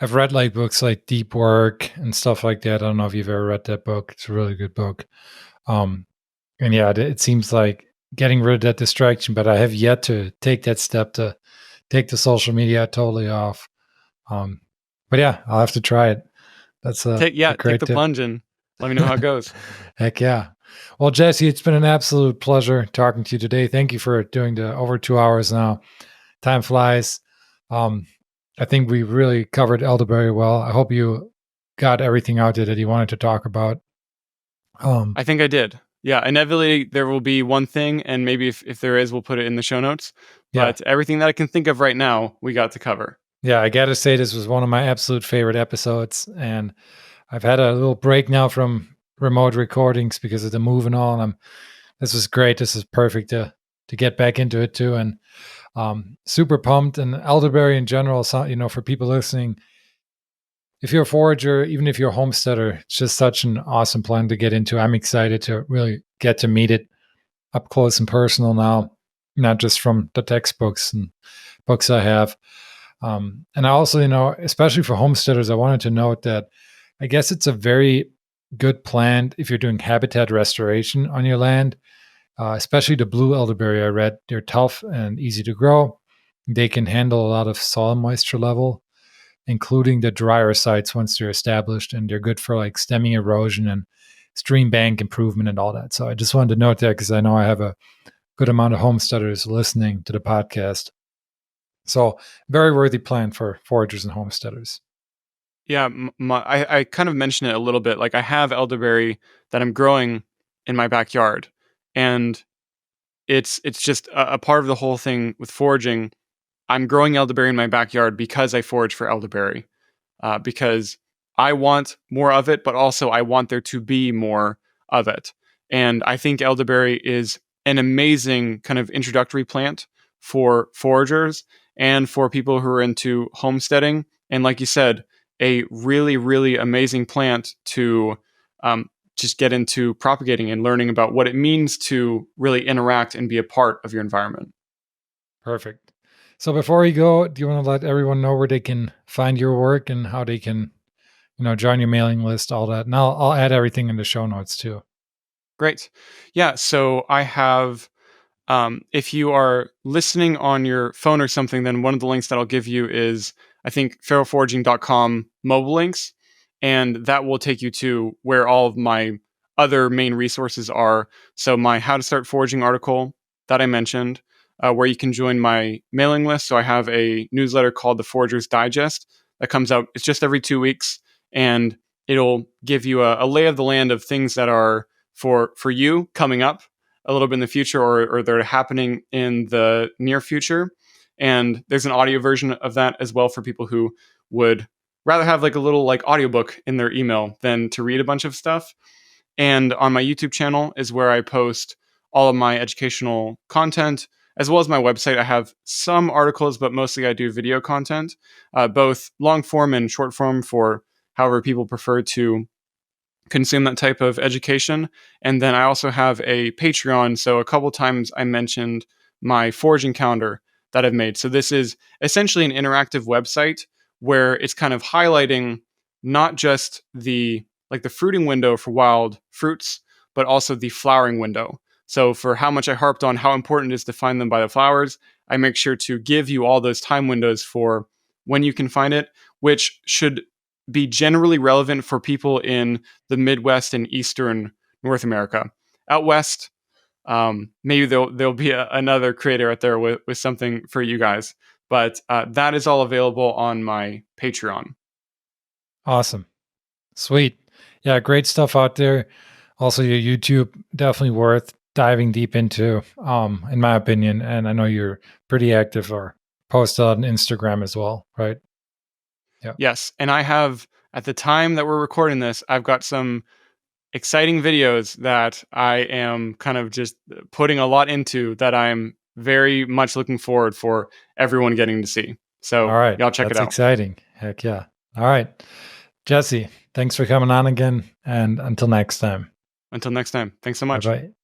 I've read like books like Deep Work and stuff like that. I don't know if you've ever read that book. It's a really good book. Um, and yeah, it seems like getting rid of that distraction, but I have yet to take that step to take the social media totally off. Um, but yeah, I'll have to try it. That's a Take great the tip. plunge and let me know how it goes. Heck yeah. Well, Jesse, it's been an absolute pleasure talking to you today. Thank you for doing the over 2 hours now. Time flies. Um, I think we really covered elderberry well. I hope you got everything out there that you wanted to talk about. Um, I think I did. Yeah, inevitably there will be one thing, and maybe if there is, we'll put it in the show notes. yeah, But everything that I can think of right now, we got to cover. yeah. I got to say, this was one of my absolute favorite episodes, and I've had a little break now from remote recordings because of the move and all. And this was great. This is perfect to get back into it too, and super pumped. And elderberry in general, so, for people listening, if you're a forager, even if you're a homesteader, it's just such an awesome plant to get into. I'm excited to really get to meet it up close and personal now, not just from the textbooks and books I have. And I also, especially for homesteaders, I wanted to note that I guess it's a very good plant if you're doing habitat restoration on your land, especially the blue elderberry I read. They're tough and easy to grow. They can handle a lot of soil moisture level, including the drier sites once they're established, and they're good for like stemming erosion and stream bank improvement and all that. So I just wanted to note that because I know I have a good amount of homesteaders listening to the podcast. So very worthy plant for foragers and homesteaders. Yeah, I kind of mentioned it a little bit. Like I have elderberry that I'm growing in my backyard, and it's just a part of the whole thing with foraging. I'm growing elderberry in my backyard because I forage for elderberry. Because I want more of it, but also I want there to be more of it. And I think elderberry is an amazing kind of introductory plant for foragers and for people who are into homesteading. And like you said, a really, really amazing plant to just get into propagating and learning about what it means to really interact and be a part of your environment. Perfect. So before you go, do you want to let everyone know where they can find your work and how they can, join your mailing list, all that? And I'll add everything in the show notes too. Great. Yeah. So I have if you are listening on your phone or something, then one of the links that I'll give you is, I think, feralforaging.com mobile links. And that will take you to where all of my other main resources are. So, my How to Start Foraging article that I mentioned, where you can join my mailing list. So, I have a newsletter called the Forager's Digest that comes out, it's just every 2 weeks. And it'll give you a lay of the land of things that are for you coming up a little bit in the future, or they're happening in the near future. And there's an audio version of that as well for people who would rather have like a little like audiobook in their email than to read a bunch of stuff. And on my YouTube channel is where I post all of my educational content, as well as my website. I have some articles, but mostly I do video content, both long form and short form for however people prefer to consume that type of education. And then I also have a Patreon. So a couple times I mentioned my foraging calendar that I've made. So this is essentially an interactive website where it's kind of highlighting not just the fruiting window for wild fruits, but also the flowering window. So for how much I harped on how important it is to find them by the flowers, I make sure to give you all those time windows for when you can find it, which should be generally relevant for people in the Midwest and Eastern North America. Out west, maybe there'll be another creator out there with something for you guys. But that is all available on my Patreon. Awesome. Sweet. Yeah, great stuff out there. Also, your YouTube definitely worth diving deep into, in my opinion. And I know you're pretty active or post on Instagram as well, right? Yeah. Yes, and I have at the time that we're recording this, I've got some exciting videos that I am kind of just putting a lot into that I'm very much looking forward for everyone getting to see. All So, right. y'all check it That's out. exciting. Heck yeah. All right. Jesse, thanks for coming on again. And until next time. Until next time, thanks so Bye much. bye.